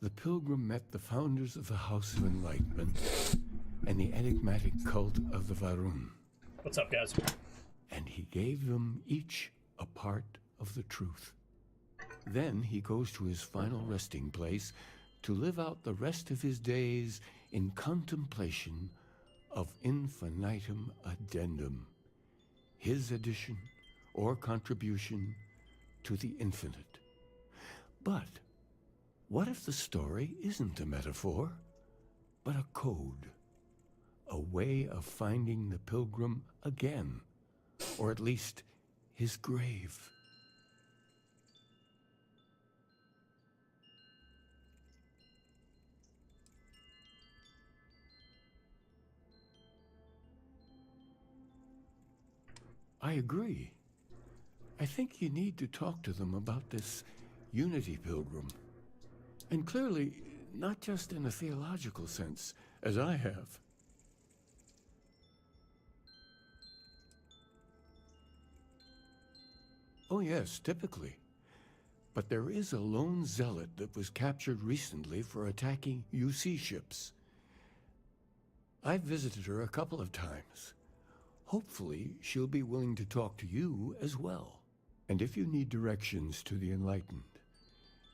the pilgrim met the founders of the House of Enlightenment and the enigmatic cult of the Varun. What's up, guys? And he gave them each a part of the truth. Then he goes to his final resting place to live out the rest of his days in contemplation of infinitum addendum, his addition or contribution to the infinite. But what if the story isn't a metaphor, but a code? A way of finding the pilgrim again, or at least his grave. I agree. I think you need to talk to them about this unity pilgrim. And clearly, not just in a theological sense, as I have. Oh yes, typically. But there is a lone zealot that was captured recently for attacking UC ships. I've visited her a couple of times. Hopefully, she'll be willing to talk to you as well. And if you need directions to the Enlightened,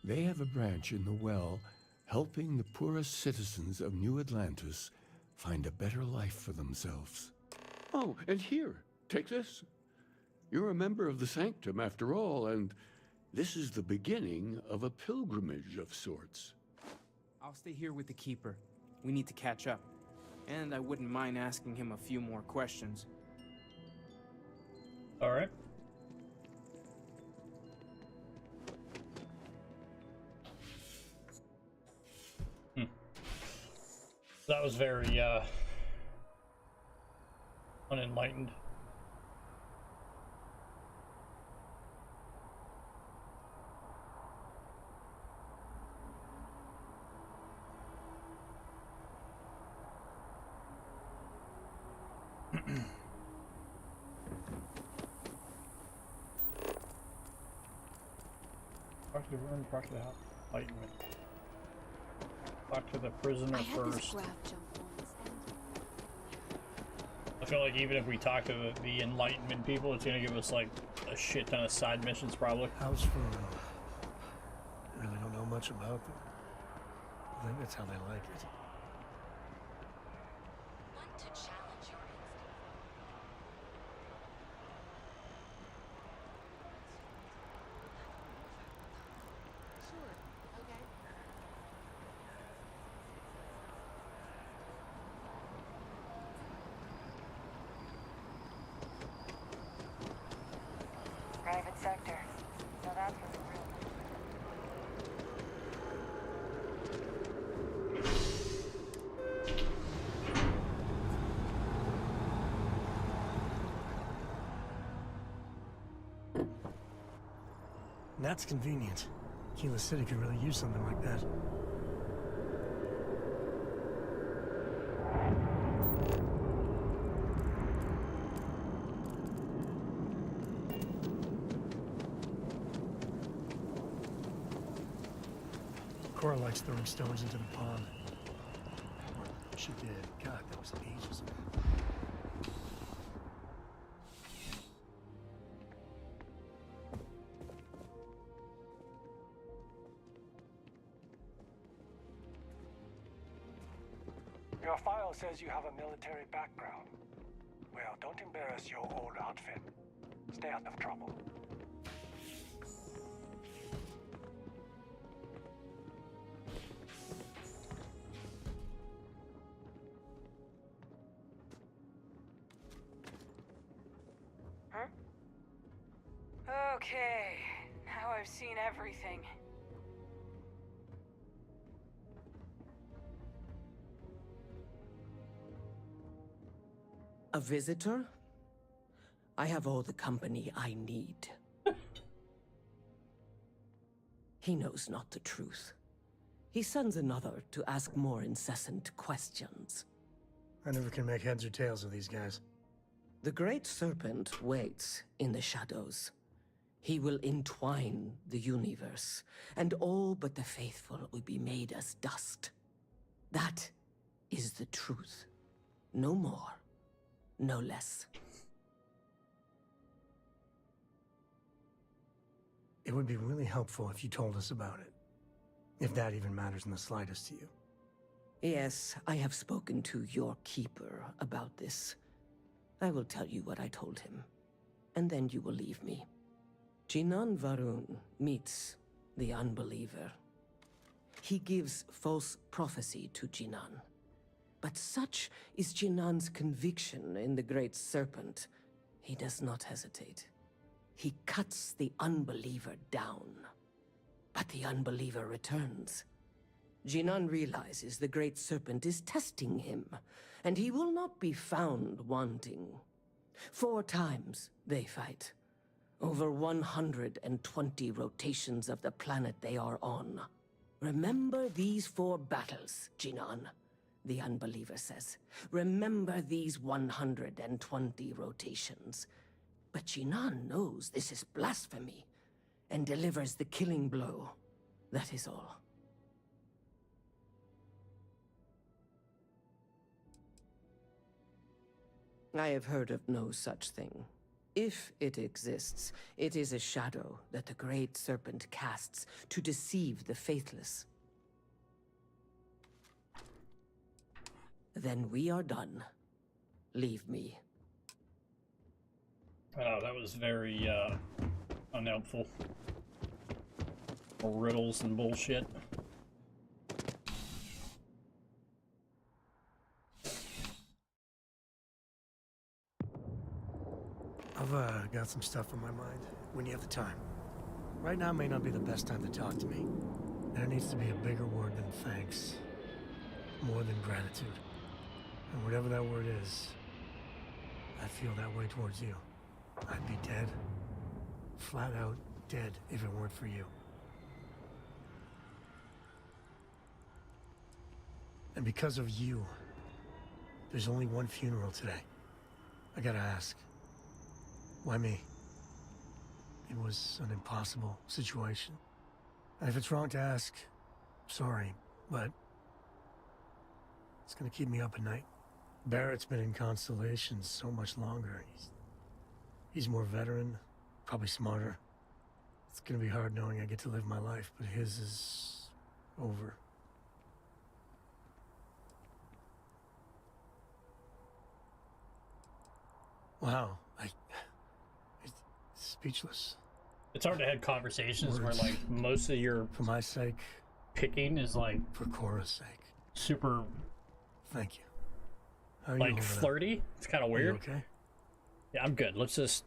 they have a branch in the well helping the poorest citizens of New Atlantis find a better life for themselves. Oh, and here, take this. You're a member of the Sanctum after all, and this is the beginning of a pilgrimage of sorts. I'll stay here with the Keeper. We need to catch up. And I wouldn't mind asking him a few more questions. All right. That was very unenlightened. Talk to the room, talk to the house. Enlightenment. Talk to the prisoner first. I feel like even if we talk to the Enlightenment people, it's gonna give us like a shit ton of side missions probably. How's Frodo? I really don't know much about them. I think that's how they like it. Want to challenge your instinct? Sure. Okay. Private sector. So that's what's real. That's convenient. Keyless City could really use something like that. Cora likes throwing stones into the pond. She did. God, that was ages ago. Your file says you have a military background. Well, don't embarrass your old outfit. Stay out of trouble. Okay, now I've seen everything. A visitor? I have all the company I need. He knows not the truth. He sends another to ask more incessant questions. I never can make heads or tails of these guys. The Great Serpent waits in the shadows. He will entwine the universe, and all but the faithful will be made as dust. That is the truth. No more, no less. It would be really helpful if you told us about it. If that even matters in the slightest to you. Yes, I have spoken to your keeper about this. I will tell you what I told him, and then you will leave me. Jinan Varun meets the unbeliever. He gives false prophecy to Jinan. But such is Jinan's conviction in the Great Serpent, he does not hesitate. He cuts the unbeliever down. But the unbeliever returns. Jinan realizes the Great Serpent is testing him, and he will not be found wanting. 4 times they fight. Over 120 rotations of the planet they are on. Remember these 4 battles, Jinan, the unbeliever says. Remember these 120 rotations. But Jinan knows this is blasphemy, and delivers the killing blow. That is all. I have heard of no such thing. If it exists, it is a shadow that the Great Serpent casts to deceive the faithless. Then we are done. Leave me. Oh, that was very, unhelpful. Riddles and bullshit. I've got some stuff on my mind, when you have the time. Right now may not be the best time to talk to me. There needs to be a bigger word than thanks. More than gratitude. And whatever that word is, I feel that way towards you. I'd be dead. Flat out dead if it weren't for you. And because of you, there's only one funeral today. I gotta ask. Why me? It was an impossible situation. And if it's wrong to ask, sorry, but it's gonna keep me up at night. Barrett's been in Constellations so much longer. He's more veteran, probably smarter. It's gonna be hard knowing I get to live my life, but his is over. Wow, it's speechless. It's hard to have conversations Words. where, like, most of your For my sake, picking is, like, for Cora's sake. super, Thank you. How are you like, holding up? flirty. It's kind of Are you weird. okay? Yeah, I'm good. Let's just...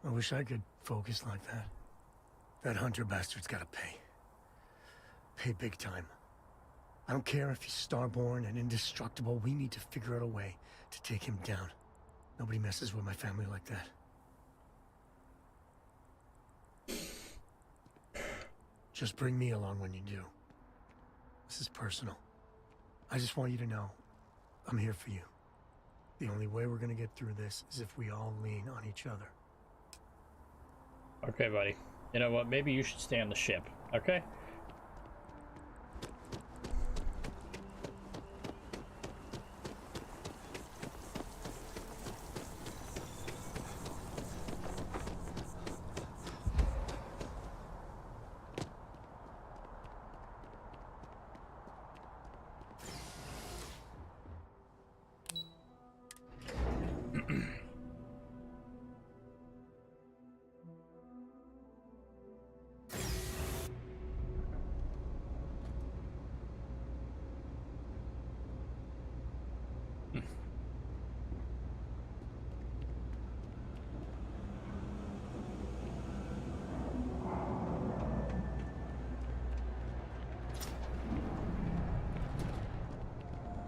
I wish I could focus like that. That Hunter bastard's gotta pay. Pay big time. I don't care if he's Starborn and indestructible. We need to figure out a way to take him down. Nobody messes with my family like that. Just bring me along when you do. This is personal. I just want you to know, I'm here for you. The only way we're gonna get through this is if we all lean on each other. Okay, buddy. You know what? Maybe you should stay on the ship, okay?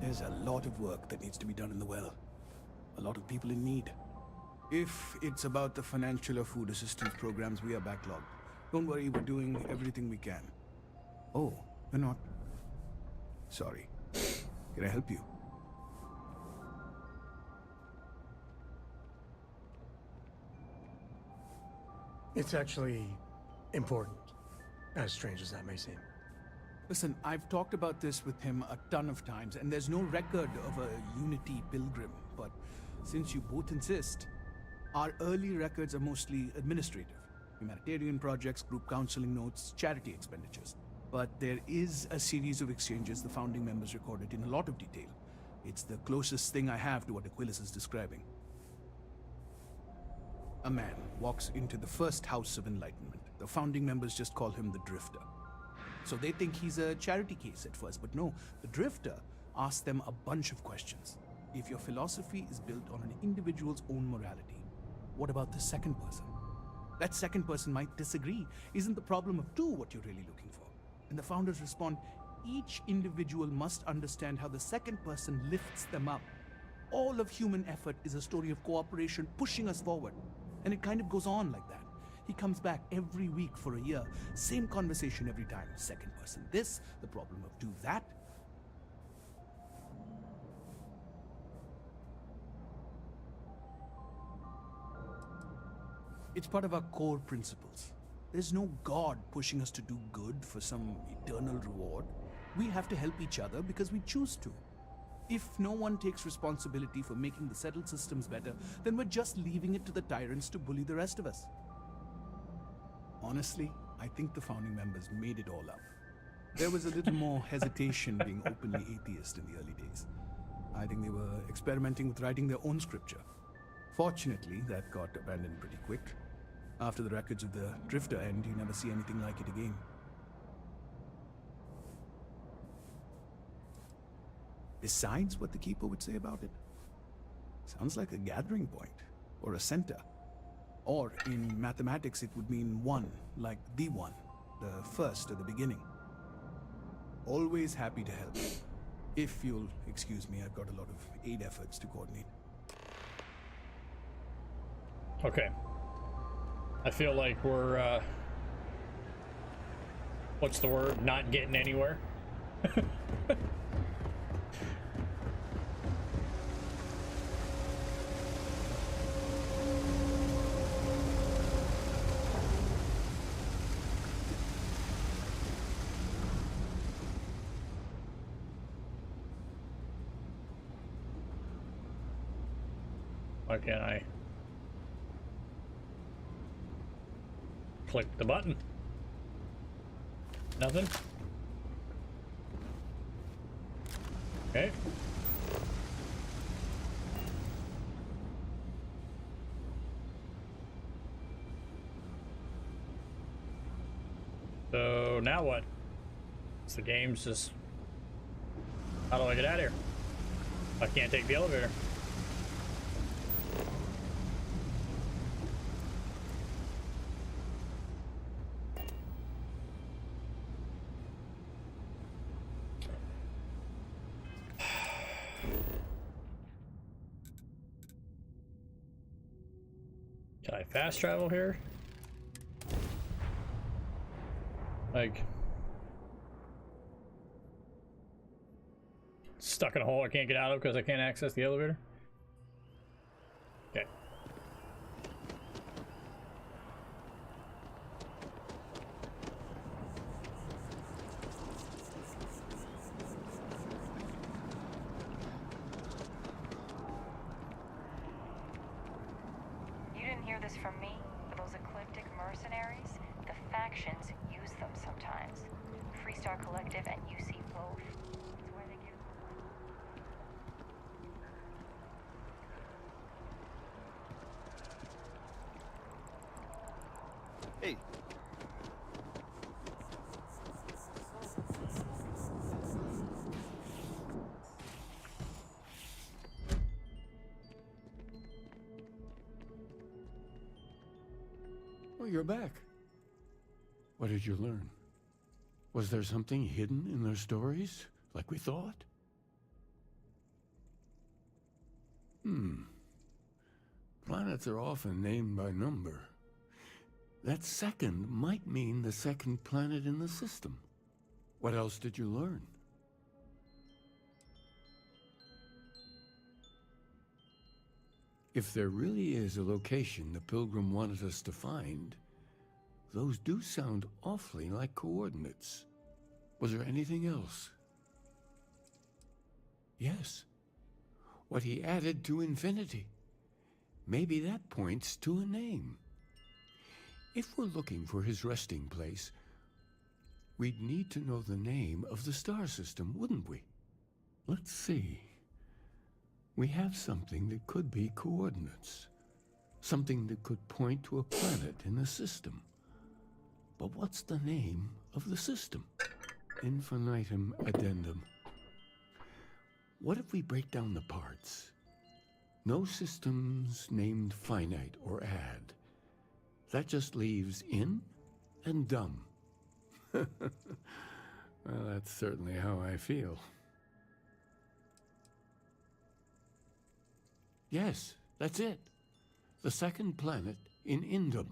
There's a lot of work that needs to be done in the well. A lot of people in need. If it's about the financial or food assistance programs, we are backlogged. Don't worry, we're doing everything we can. Oh, we're not. Sorry. Can I help you? It's actually important, as strange as that may seem. Listen, I've talked about this with him a ton of times, and there's no record of a Unity pilgrim. But since you both insist, our early records are mostly administrative. Humanitarian projects, group counseling notes, charity expenditures. But there is a series of exchanges the founding members recorded in a lot of detail. It's the closest thing I have to what Aquilus is describing. A man walks into the first house of enlightenment. The founding members just call him the Drifter. So they think he's a charity case at first, but no, the Drifter asks them a bunch of questions. If your philosophy is built on an individual's own morality, what about the second person? That second person might disagree. Isn't the problem of two what you're really looking for? And the founders respond, each individual must understand how the second person lifts them up. All of human effort is a story of cooperation pushing us forward. And it kind of goes on like that. He comes back every week for a year. Same conversation every time. Second person this, the problem of do that. It's part of our core principles. There's no God pushing us to do good for some eternal reward. We have to help each other because we choose to. If no one takes responsibility for making the settled systems better, then we're just leaving it to the tyrants to bully the rest of us. Honestly, I think the founding members made it all up. There was a little more hesitation being openly atheist in the early days. I think they were experimenting with writing their own scripture. Fortunately, that got abandoned pretty quick. After the records of the Drifter end, you never see anything like it again. Besides what the Keeper would say about it, sounds like a gathering point, or a center. Or, in mathematics, it would mean one, like the one, the first or the beginning. Always happy to help. If you'll excuse me, I've got a lot of aid efforts to coordinate. Okay. I feel like we're, what's the word? Not getting anywhere. Why can't I click the button? Nothing? Okay. So now what? So the game's just... How do I get out of here? I can't take the elevator. Can I fast travel here? Like, stuck in a hole I can't get out of because I can't access the elevator? Okay. You didn't hear this from me, but those ecliptic mercenaries, the factions use them sometimes. Freestar Collective and UC both. It's where they get... Hey. Oh, you're back. What did you learn? Was there something hidden in their stories, like we thought? Planets are often named by number. That second might mean the second planet in the system. What else did you learn? If there really is a location the Pilgrim wanted us to find, those do sound awfully like coordinates. Was there anything else? Yes. What he added to infinity. Maybe that points to a name. If we're looking for his resting place, we'd need to know the name of the star system, wouldn't we? Let's see. We have something that could be coordinates. Something that could point to a planet in the system. But what's the name of the system? Infinitum addendum. What if we break down the parts? No systems named finite or add. That just leaves in and dumb. Well, that's certainly how I feel. Yes, that's it. The second planet in Indum,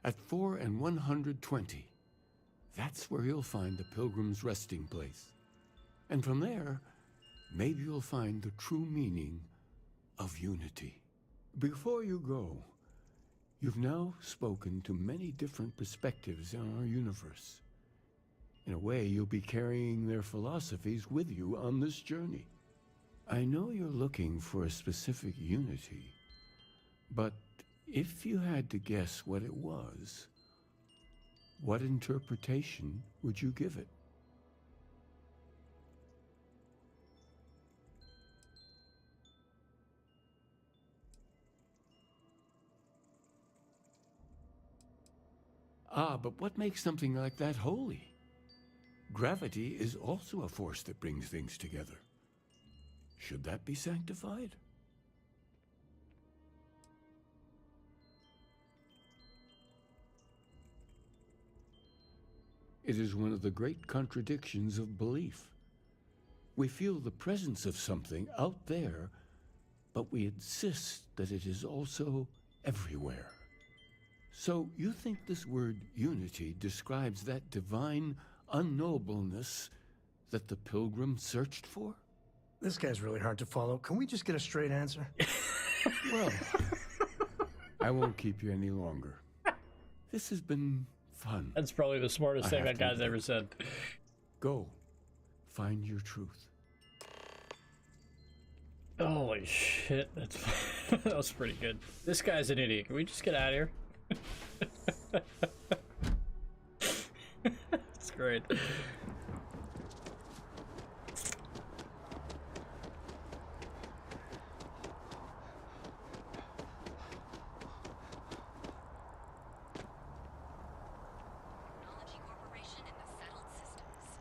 at 4 and 120. That's where you'll find the Pilgrim's resting place. And from there, maybe you'll find the true meaning of unity. Before you go, you've now spoken to many different perspectives on our universe. In a way, you'll be carrying their philosophies with you on this journey. I know you're looking for a specific unity, but if you had to guess what it was, what interpretation would you give it? Ah, but what makes something like that holy? Gravity is also a force that brings things together. Should that be sanctified? It is one of the great contradictions of belief. We feel the presence of something out there, but we insist that it is also everywhere. So you think this word unity describes that divine unknowableness that the pilgrim searched for? This guy's really hard to follow. Can we just get a straight answer? Well, I won't keep you any longer. This has been fun. That's probably the smartest thing that guy's admit. ever said. Go, find your truth. Holy shit, that's that was pretty good. This guy's an idiot. Can we just get out of here? It's great. Technology Corporation in the settled systems.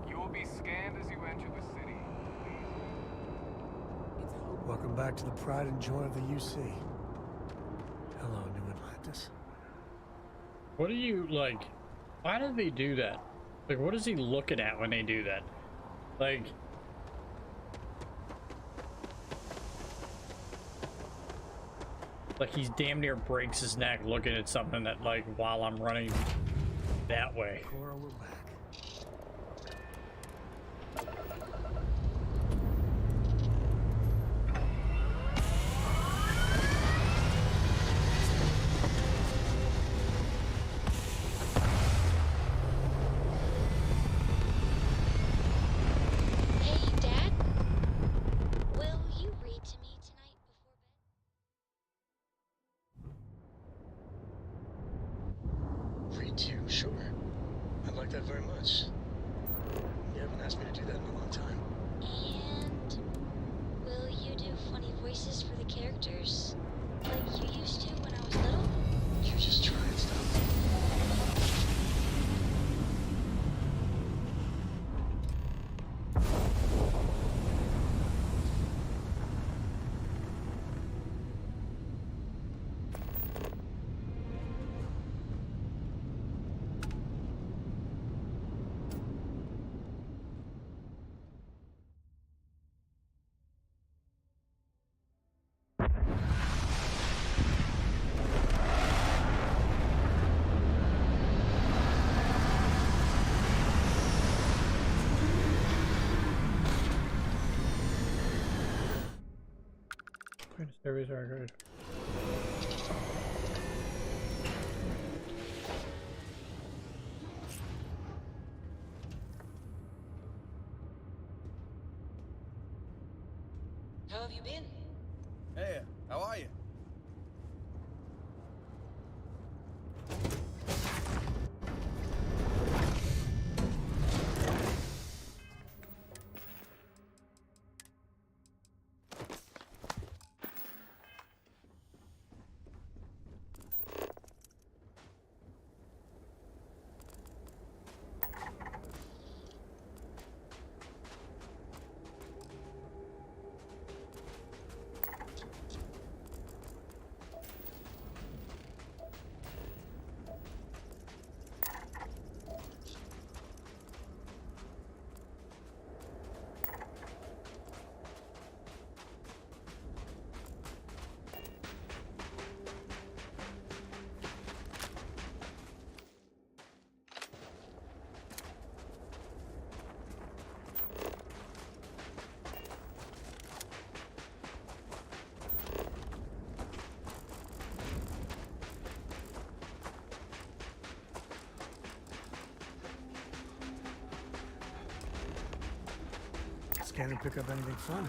You will be scanned as you enter the city. Welcome back to the pride and joy of the UC. Hello, New Atlantis. What do you like? Why do they do that? Like, what is he looking at when they do that? Like, he's damn near breaks his neck looking at something that, like, while I'm running that way. Cora, we're back. Hey, Dad. Will you read to me tonight? meet you, sure. I'd like that very much. You haven't asked me to do that in a long time. And will you do funny voices for the characters? Like you used to when I was little? You're just trying stuff. Series are good. How have you been? Hey, how are you? Scan and pick up anything fun.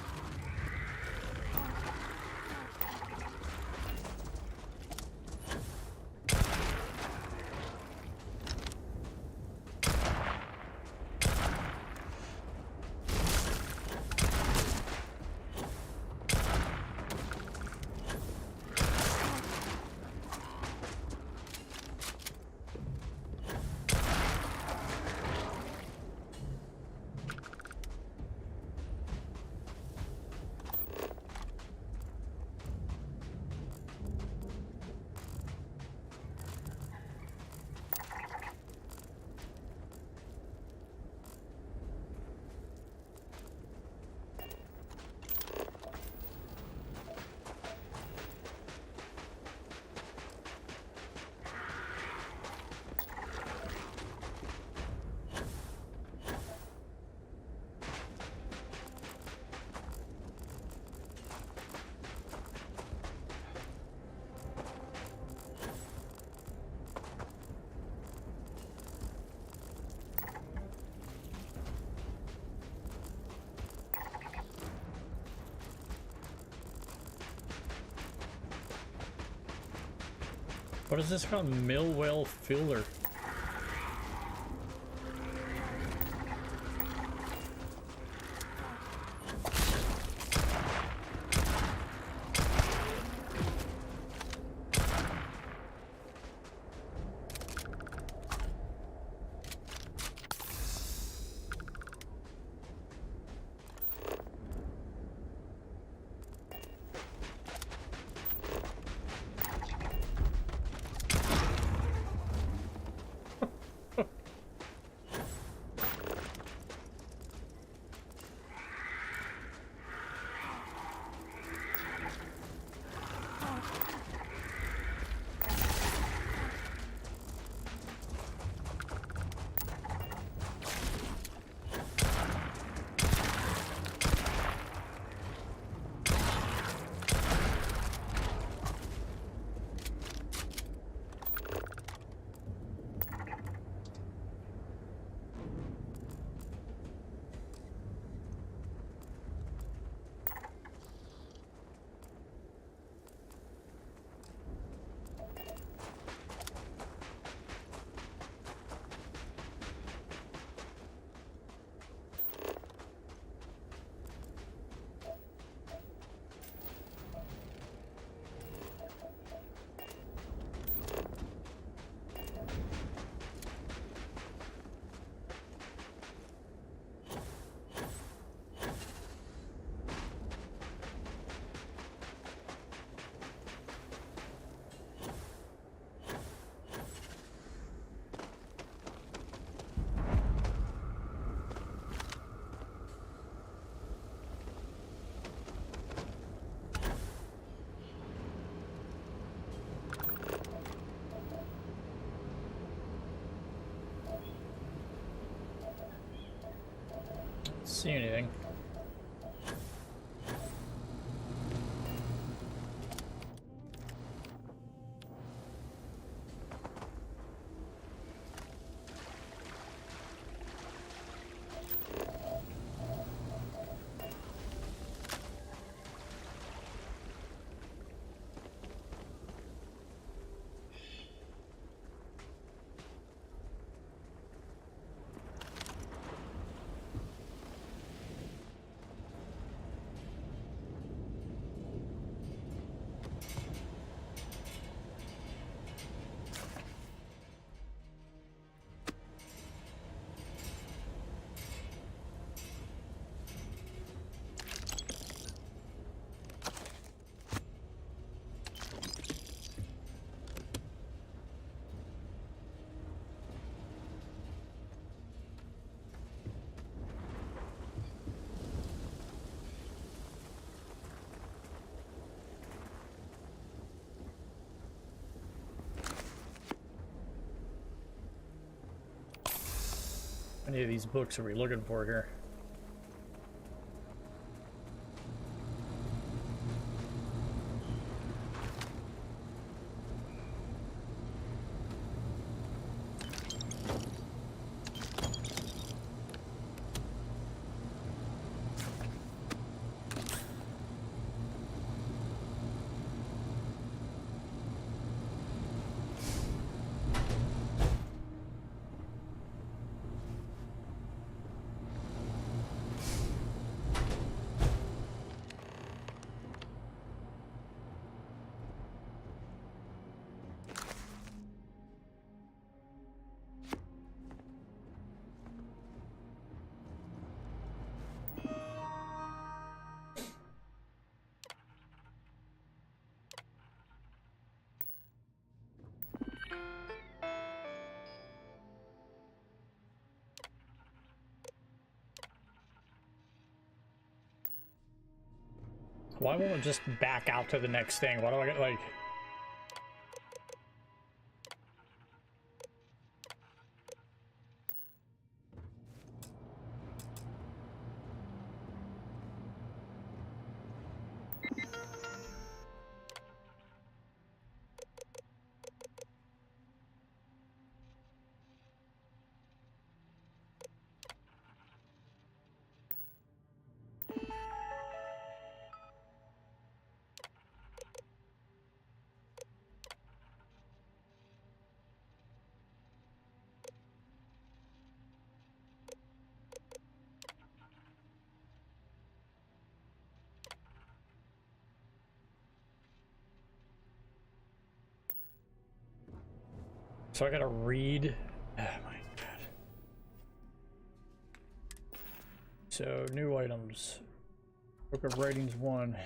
What is this called? Millwell filler. see anything. How many of these books are we looking for here? Why won't it just back out to the next thing? Why do I get like... So I gotta read. Oh my god. So new items. Book of Writings 1.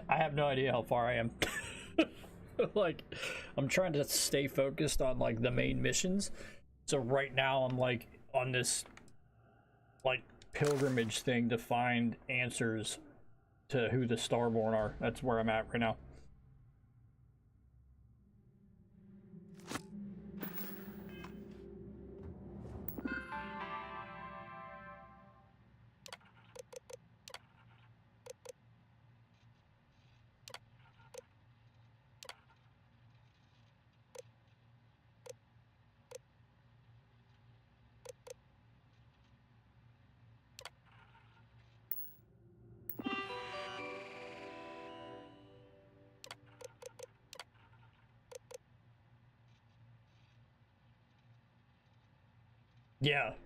I have no idea how far I am. Like, I'm trying to stay focused on like the main missions. So right now I'm like on this like pilgrimage thing to find answers to who the Starborn are. That's where I'm at right now.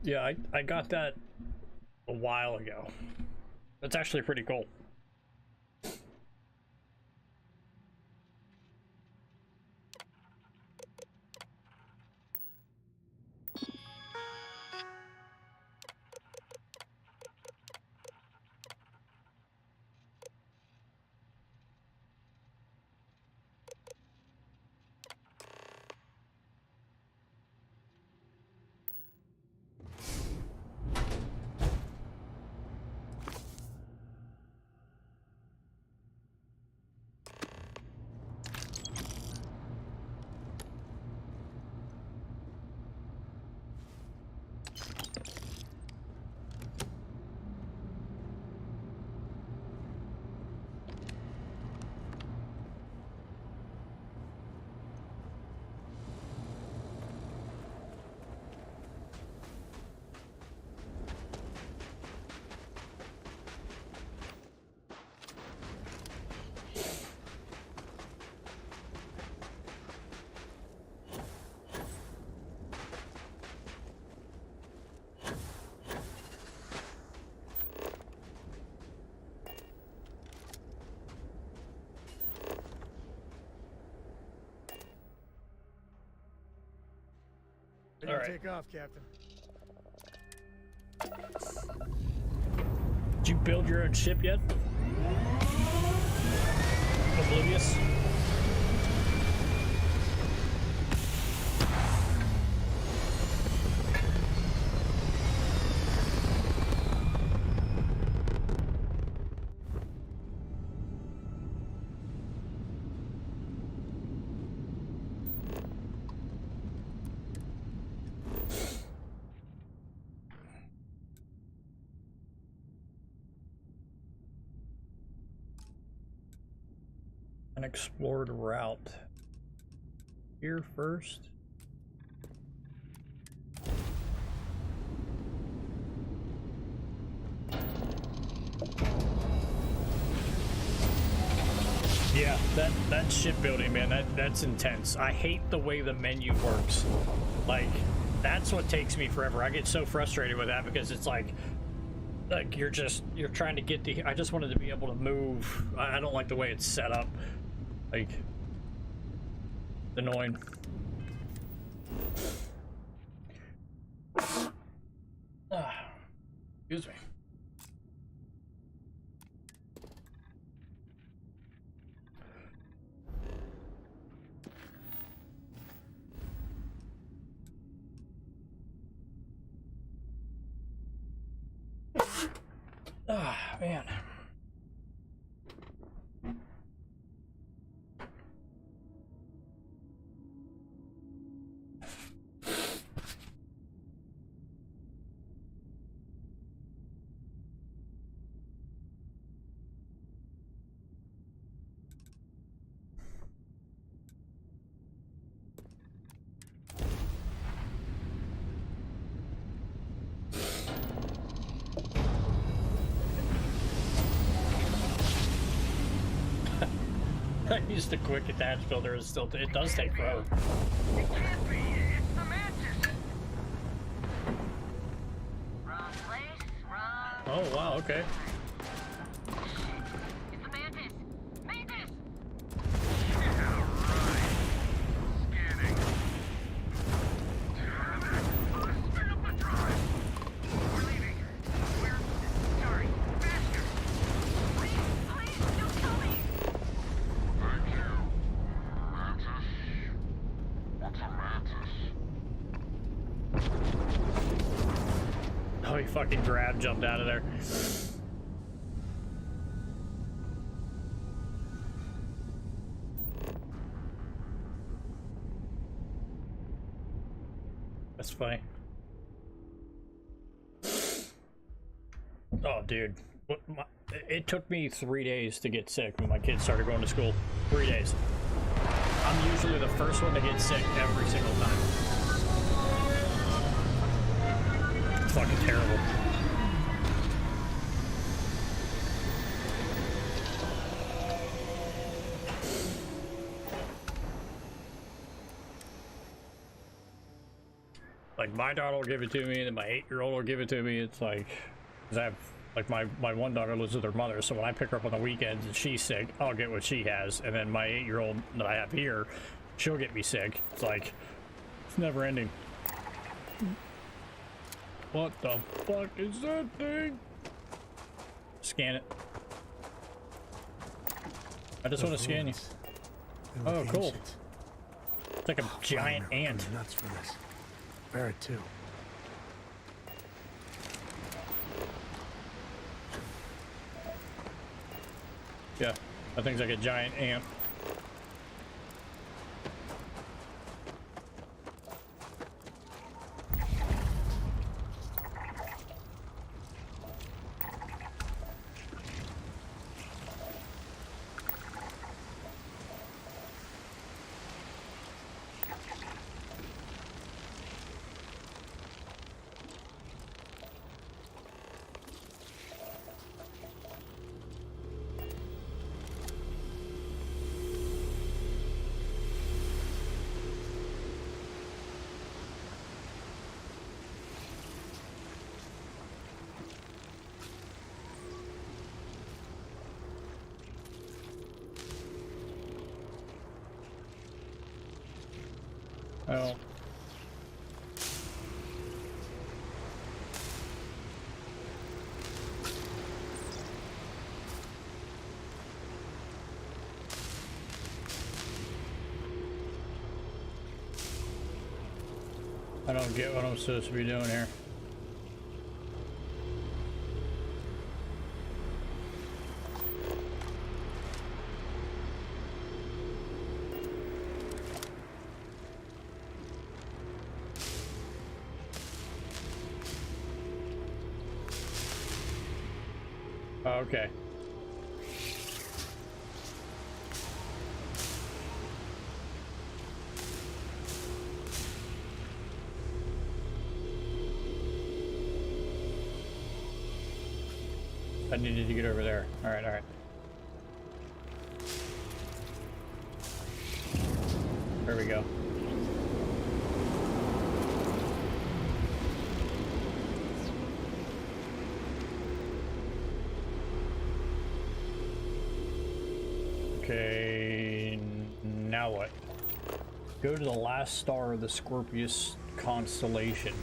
Yeah, I got that a while ago. That's actually pretty cool. Ready All to right. take off, Captain. Did you build your own ship yet? Oblivious? Unexplored route. Here first. Yeah, that shipbuilding, man, that's intense. I hate the way the menu works. Like, that's what takes me forever. I get so frustrated with that because it's like you're trying to get the. I just wanted to be able to move. I don't like the way it's set up. Like, annoying. Excuse me. Man. I used the quick attach builder. It does take forever. It can't be. It's the mantis. Wrong place, wrong. Oh wow, okay. It's the mantis. Mantis. Yeah, right. Scanning. Spin up the drive. We're leaving. Sorry. Faster. Please, don't kill me. Thank you. Mantis? What's a mantis? Oh, he fucking jumped out of there. That's funny. Oh, dude. It took me 3 days to get sick when my kids started going to school. 3 days. I'm usually the first one to get sick every single time. It's fucking terrible. Like, my daughter will give it to me, and then my 8-year-old will give it to me. It's like, 'cause I have, like, my one daughter lives with her mother, so when I pick her up on the weekends and she's sick, I'll get what she has. And then my 8-year-old that I have here, she'll get me sick. It's like, it's never ending. What the fuck is that thing? Scan it. I just want to scan you. Oh, cool. It's like a giant ant. I'm nuts for this. Barrett too. Yeah, that thing's like a giant ant. Oh. don't get what I'm supposed to be doing here. Okay. I needed to get over there. All right, all right. There we go. Okay, now what? Go to the last star of the Scorpius constellation.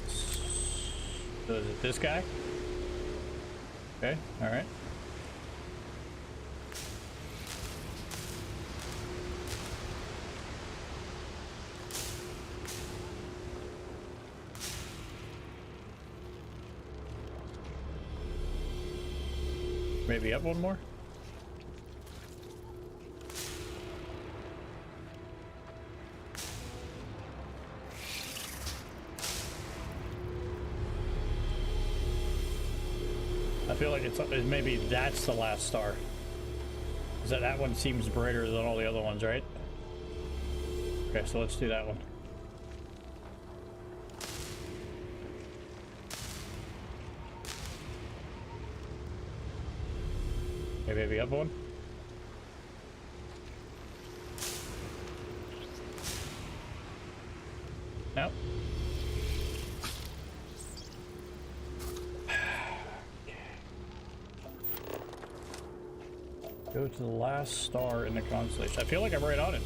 So is it this guy? Okay, alright. Maybe up one more? I feel like it's maybe that's the last star. Is that one seems brighter than all the other ones, right? Okay, so let's do that one. Okay, maybe up one. Nope. Go to the last star in the constellation. I feel like I'm right on it.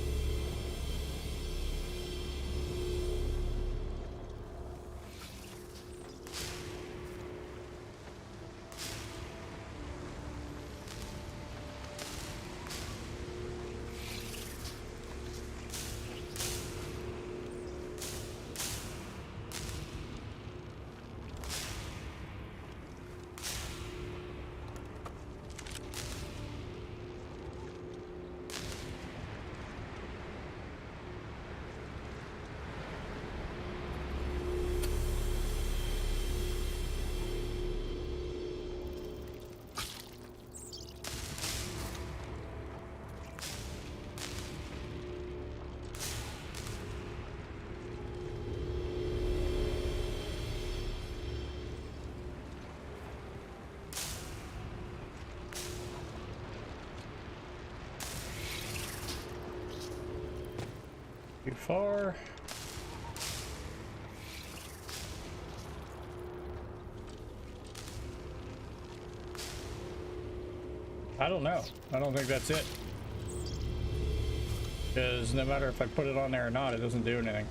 Too far. I don't know. I don't think that's it. Because no matter if I put it on there or not, it doesn't do anything.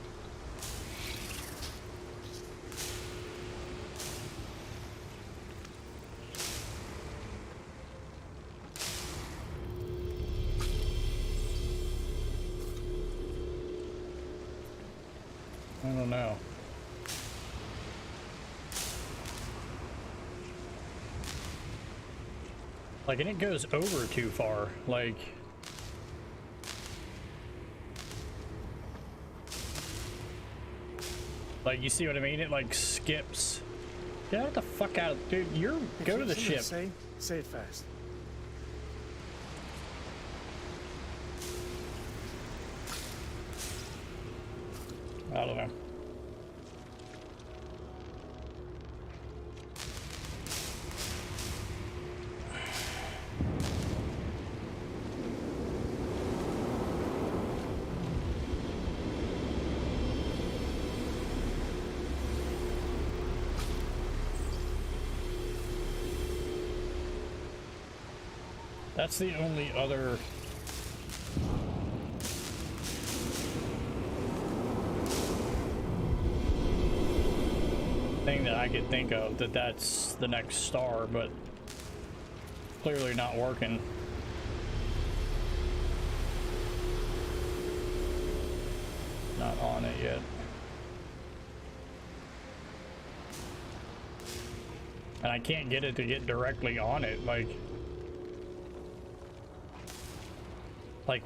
I don't know. Like, and it goes over too far. Like, you see what I mean? It like skips. Get the fuck out, dude. Go to the ship. Say it fast. I don't know. That's the only other thing that I could think of that's the next star, but clearly not working. Not on it yet. And I can't get it to get directly on it, like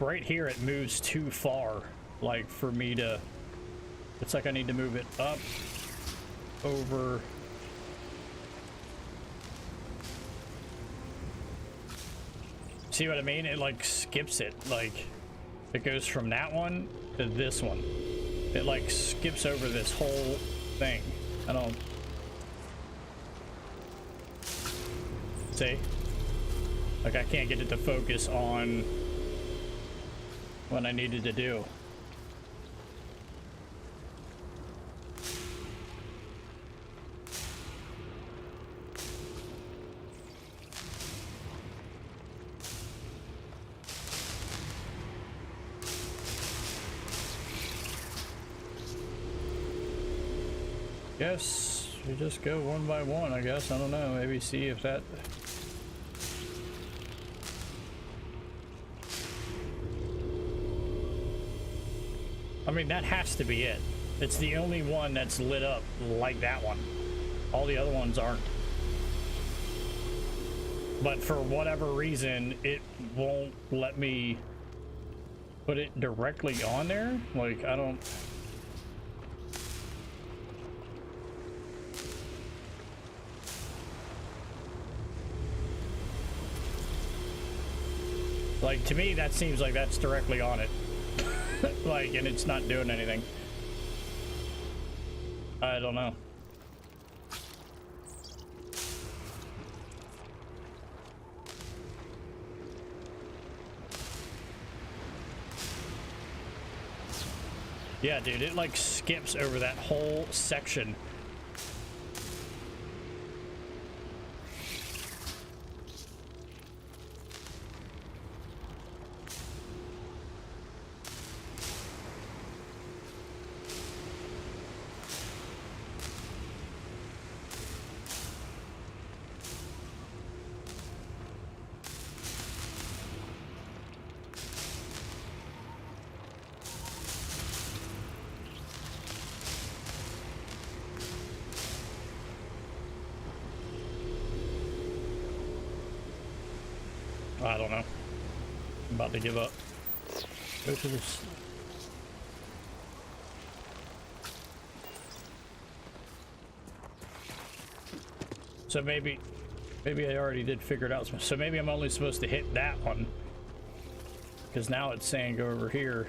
right here it moves too far, like for me to, it's like I need to move it up, over. See what I mean? It like skips it, like it goes from that one to this one. It like skips over this whole thing. I don't see, like I can't get it to focus on what I needed to do. Guess we just go one by one, I guess. I don't know, maybe see if that... I mean, that has to be it. It's the only one that's lit up like that one. All the other ones aren't. But for whatever reason, it won't let me put it directly on there. Like, I don't... Like, to me, that seems like that's directly on it. Like, and it's not doing anything. I don't know. Yeah, dude, it like skips over that whole section. I don't know. I'm about to give up. Go to this. So maybe I already did figure it out. So maybe I'm only supposed to hit that one, because now it's saying go over here.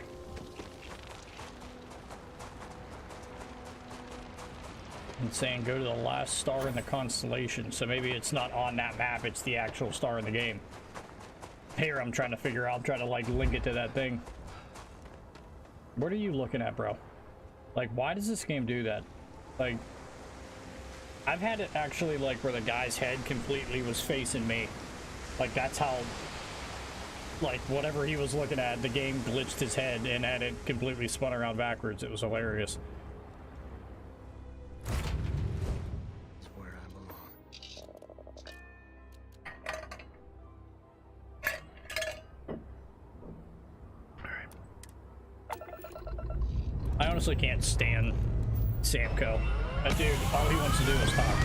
And saying go to the last star in the constellation. So maybe it's not on that map, it's the actual star in the game. Here I'm trying to figure out, I'm trying to like link it to that thing. What are you looking at, bro? Like, why does this game do that? Like, I've had it actually like where the guy's head completely was facing me. Like, that's how, like, whatever he was looking at, the game glitched his head and had it completely spun around backwards. It was hilarious. I honestly can't stand Samco. That dude, all he wants to do is talk.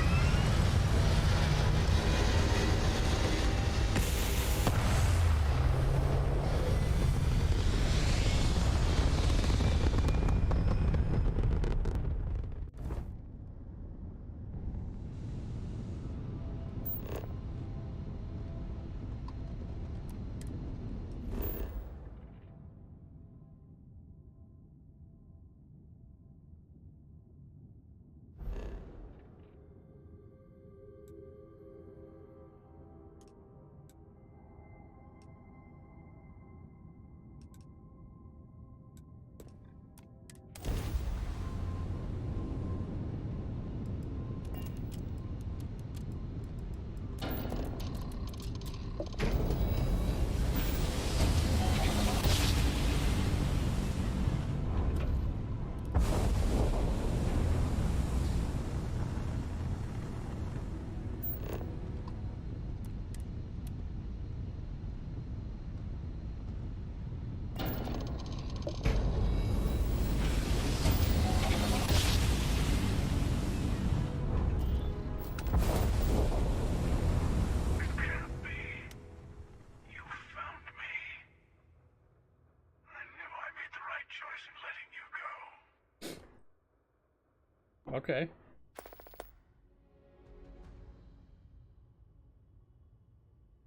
Okay.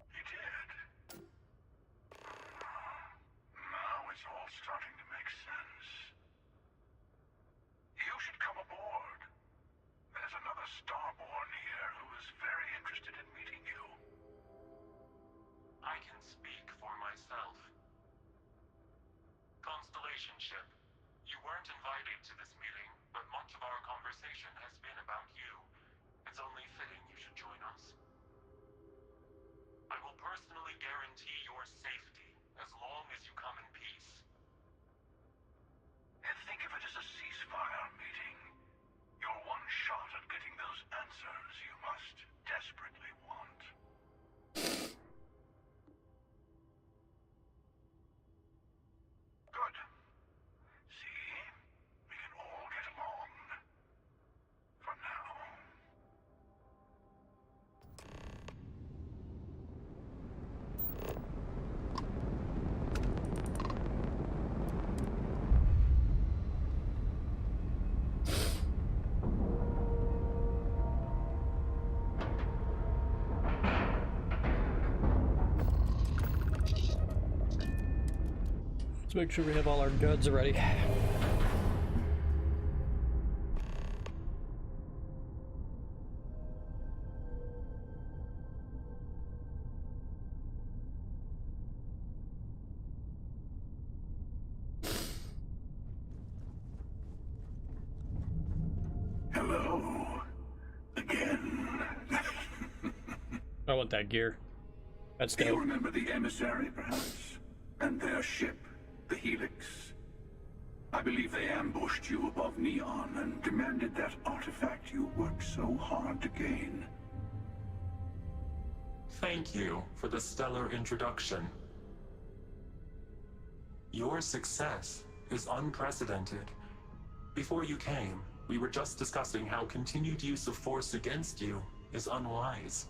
You did. Now it's all starting to make sense. You should come aboard. There's another Starborn here who is very interested in meeting you. I can speak for myself. Constellation ship, you weren't invited to this meeting, but much of our conversation has been about you. It's only fitting you should join us. I will personally guarantee your safety as long as you come in peace. And think of it as a ceasefire meeting. Your one shot at getting those answers you must desperately want. Good. See? We can all get along. For now. Let's make sure we have all our goods ready. Hello. Again. I want that gear. That's Do you dope. remember the emissary, perhaps? And their ship, the Helix? I believe they ambushed you above Neon and demanded that artifact you worked so hard to gain. Thank you for the stellar introduction. Your success is unprecedented. Before you came, we were just discussing how continued use of force against you is unwise.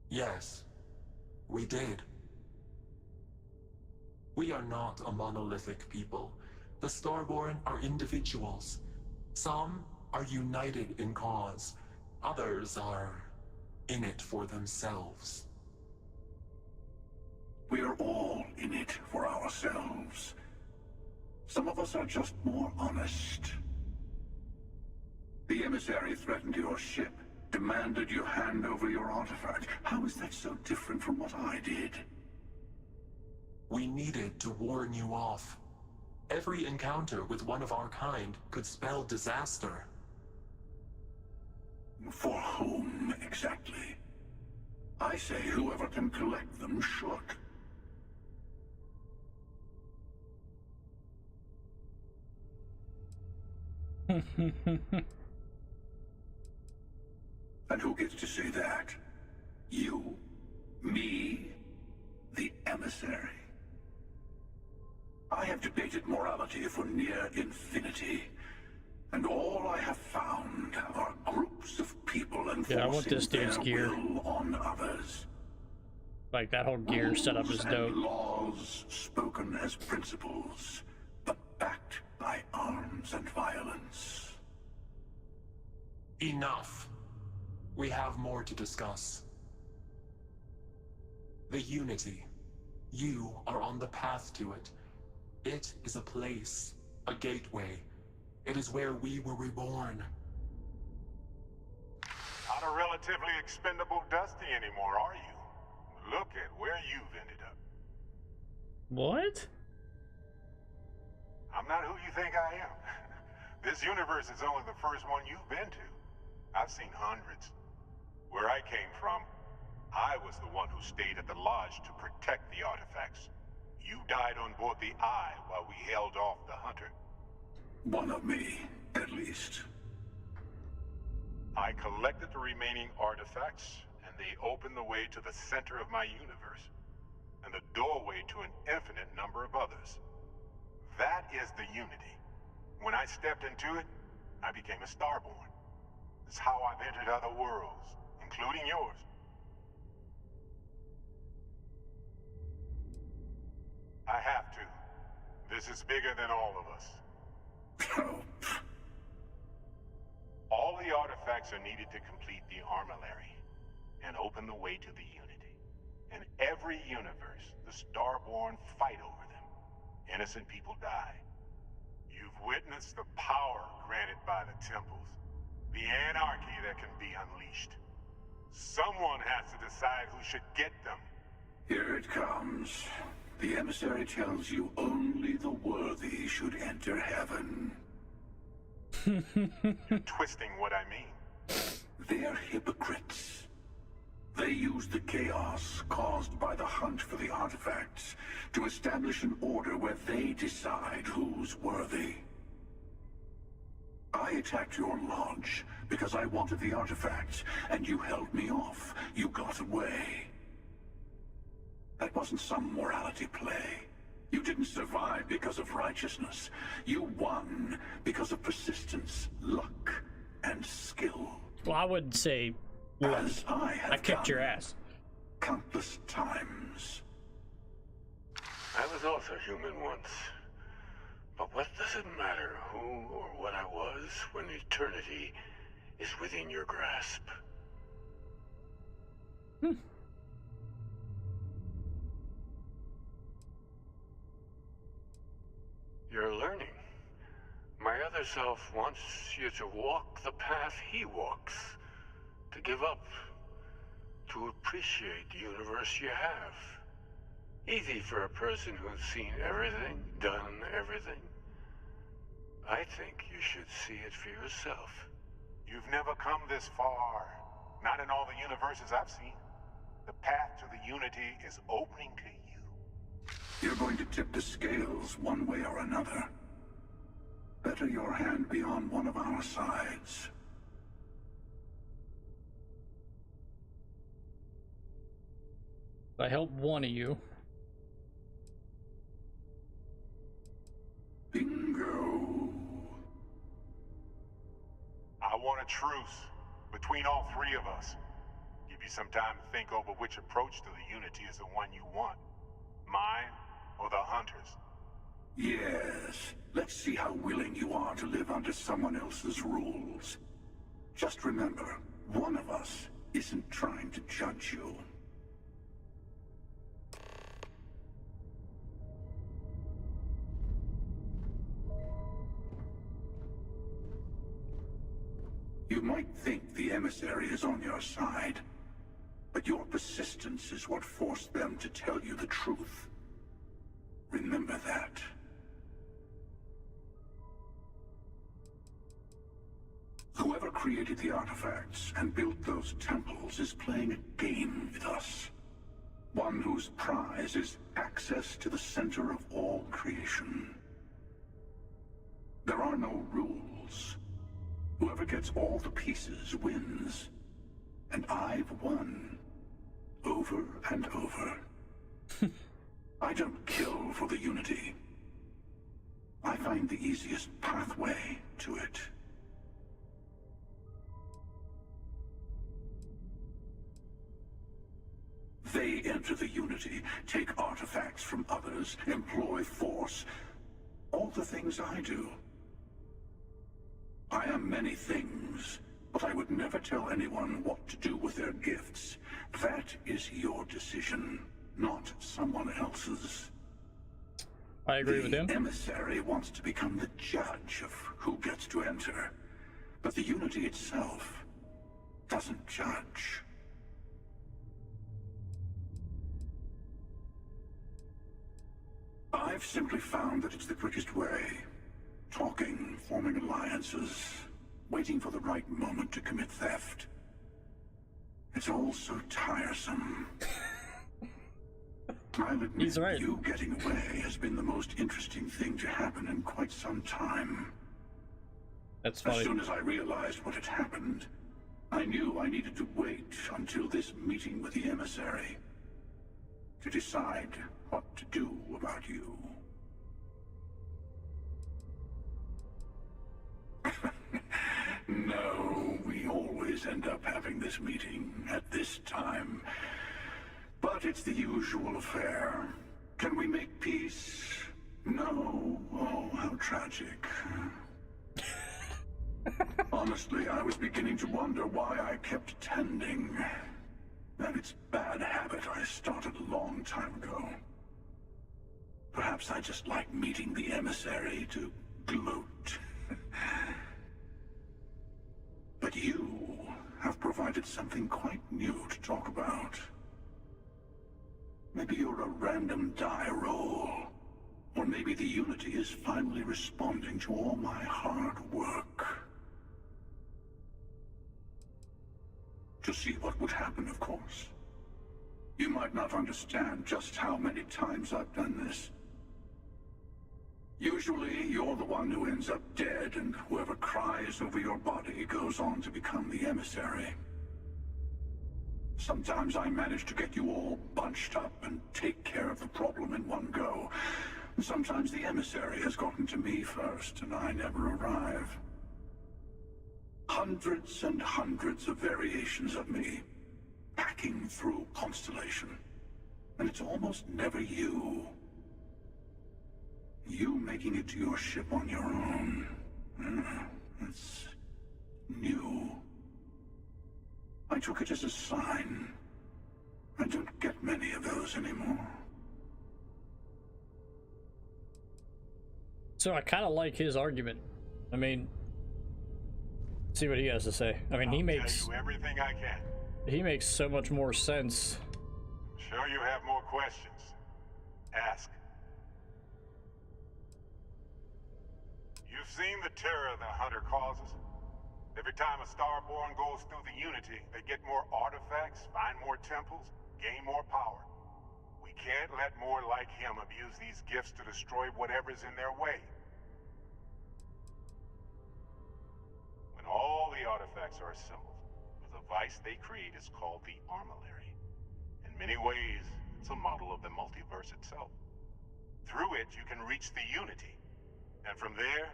Yes, we did. We are not a monolithic people. The Starborn are individuals. Some are united in cause. Others are in it for themselves. We are all in it for ourselves. Some of us are just more honest. The emissary threatened your ship, demanded you hand over your artifact. How is that so different from what I did? We needed to warn you off. Every encounter with one of our kind could spell disaster. For whom, exactly? I say whoever can collect them should. And who gets to say that? You? Me? The emissary? I have debated morality for near infinity, and all I have found are groups of people enforcing I want this dude's their gear. will on others. Like, that whole gear setup is Rules and dope. laws spoken as principles, but backed by arms and violence. Enough. We have more to discuss. The Unity. You are on the path to it. It is a place, a gateway. It is where we were reborn. Not a relatively expendable Dusty anymore, are you? Look at where you've ended up. What? I'm not who you think I am. This universe is only the first one you've been to. I've seen hundreds. Where I came from, I was the one who stayed at the lodge to protect the artifacts. You died on board the Eye while we held off the Hunter. One of me, at least. I collected the remaining artifacts, and they opened the way to the center of my universe, and the doorway to an infinite number of others. That is the Unity. When I stepped into it, I became a Starborn. It's how I've entered other worlds, including yours. I have to. This is bigger than all of us. All the artifacts are needed to complete the armillary and open the way to the Unity. In every universe, the Starborn fight over them. Innocent people die. You've witnessed the power granted by the temples, the anarchy that can be unleashed. Someone has to decide who should get them. Here it comes. The emissary tells you only the worthy should enter heaven. You're twisting what I mean. They're hypocrites. They use the chaos caused by the hunt for the artifacts to establish an order where they decide who's worthy. I attacked your lodge because I wanted the artifacts, and you held me off. You got away. That wasn't some morality play. You didn't survive because of righteousness. You won because of persistence, luck, and skill. Well, I wouldn't say As I kicked your ass. Countless times. I was also human once. But what does it matter who or what I was when eternity is within your grasp? You're learning. My other self wants you to walk the path he walks. To give up. To appreciate the universe you have. Easy for a person who's seen everything, done everything. I think you should see it for yourself. You've never come this far. Not in all the universes I've seen. The path to the Unity is opening to you. You're going to tip the scales one way or another. Better your hand be on one of our sides. I help one of you. Bingo. I want a truce between all three of us. Give you some time to think over which approach to the Unity is the one you want. Mine or the Hunters? Yes. Let's see how willing you are to live under someone else's rules. Just remember, one of us isn't trying to judge you. You might think the emissary is on your side, but your persistence is what forced them to tell you the truth. Remember that. Whoever created the artifacts and built those temples is playing a game with us. One whose prize is access to the center of all creation. There are no rules. Whoever gets all the pieces wins. And I've won. Over and over. I don't kill for the Unity. I find the easiest pathway to it. They enter the Unity, take artifacts from others, employ force. All the things I do. I am many things, but I would never tell anyone what to do with their gifts. That is your decision, not someone else's. I agree with him. The emissary wants to become the judge of who gets to enter, but the Unity itself doesn't judge. I've simply found that it's the quickest way. Talking, forming alliances, waiting for the right moment to commit theft. It's all so tiresome. I'll admit, He's right. You getting away has been the most interesting thing to happen in quite some time. That's funny. As soon as I realized what had happened, I knew I needed to wait until this meeting with the emissary to decide what to do about you. No, we always end up having this meeting at this time. But it's the usual affair. Can we make peace? No. Oh, how tragic. Honestly, I was beginning to wonder why I kept tending. And it's a bad habit I started a long time ago. Perhaps I just like meeting the emissary to gloat. But you have provided something quite new to talk about. Maybe you're a random die roll. Or maybe the Unity is finally responding to all my hard work. To see what would happen, of course. You might not understand just how many times I've done this. Usually, you're the one who ends up dead, and whoever cries over your body goes on to become the emissary. Sometimes I manage to get you all bunched up and take care of the problem in one go. Sometimes the emissary has gotten to me first, and I never arrive. Hundreds and hundreds of variations of me, hacking through Constellation. And it's almost never you. You making it to your ship on your own. It's new. I took it as a sign. I don't get many of those anymore. So I kind of like his argument. I mean, see what he has to say. I mean, I'll tell you everything I can. he makes so much more sense. Sure you have more questions. Ask. You've seen the terror the Hunter causes. Every time a Starborn goes through the Unity, they get more artifacts, find more temples, gain more power. We can't let more like him abuse these gifts to destroy whatever's in their way. When all the artifacts are assembled, the device they create is called the Armillary. In many ways, it's a model of the multiverse itself. Through it, you can reach the Unity, and from there,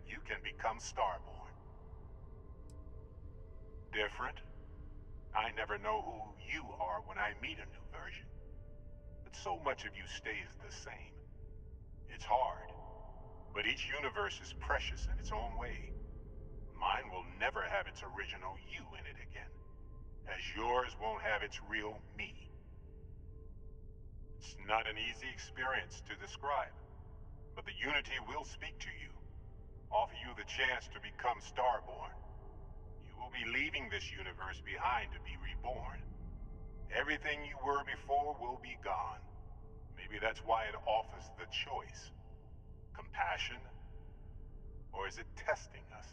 you can become Starborn. Different? I never know who you are when I meet a new version. But so much of you stays the same. It's hard, but each universe is precious in its own way. Mine will never have its original you in it again, as yours won't have its real me. It's not an easy experience to describe, but the Unity will speak to you, offer you the chance to become Starborn. You will be leaving this universe behind to be reborn. Everything you were before will be gone. Maybe that's why it offers the choice. Compassion? Or is it testing us?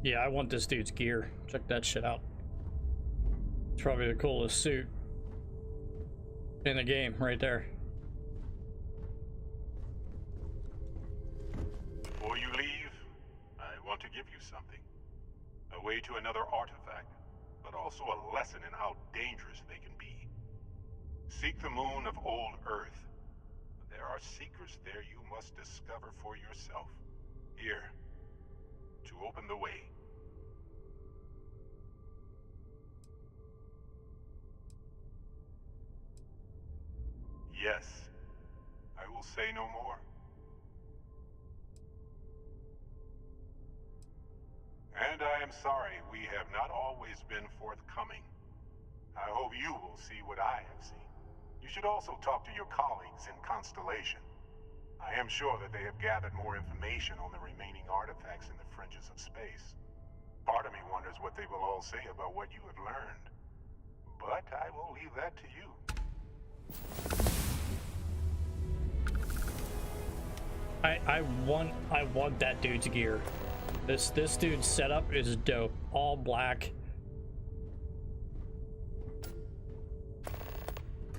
Yeah, I want this dude's gear. Check that shit out. It's probably the coolest suit in the game, right there. Before you leave, I want to give you something. A way to another artifact, but also a lesson in how dangerous they can be. Seek the moon of old Earth. There are secrets there you must discover for yourself. Here, to open the way. Yes, I will say no more. And I am sorry we have not always been forthcoming. I hope you will see what I have seen. You should also talk to your colleagues in Constellation. I am sure that they have gathered more information on the remaining artifacts in the fringes of space. Part of me wonders what they will all say about what you have learned. But I will leave that to you. I want that dude's gear. This dude's setup is dope. All black.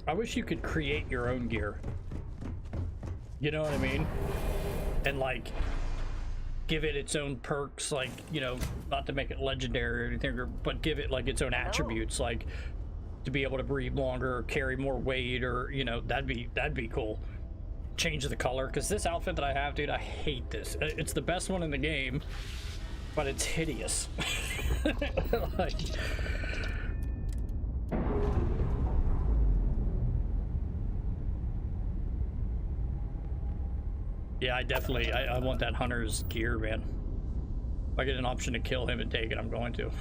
I wish you could create your own gear. You know what I mean? And like give it its own perks, like, you know, not to make it legendary or anything, but give it like its own attributes, like to be able to breathe longer, or carry more weight, or, you know, that'd be cool. Change the color, because this outfit that I have, dude, I hate this. It's the best one in the game, but it's hideous. Like, yeah, I want that hunter's gear, man. If I get an option to kill him and take it, I'm going to.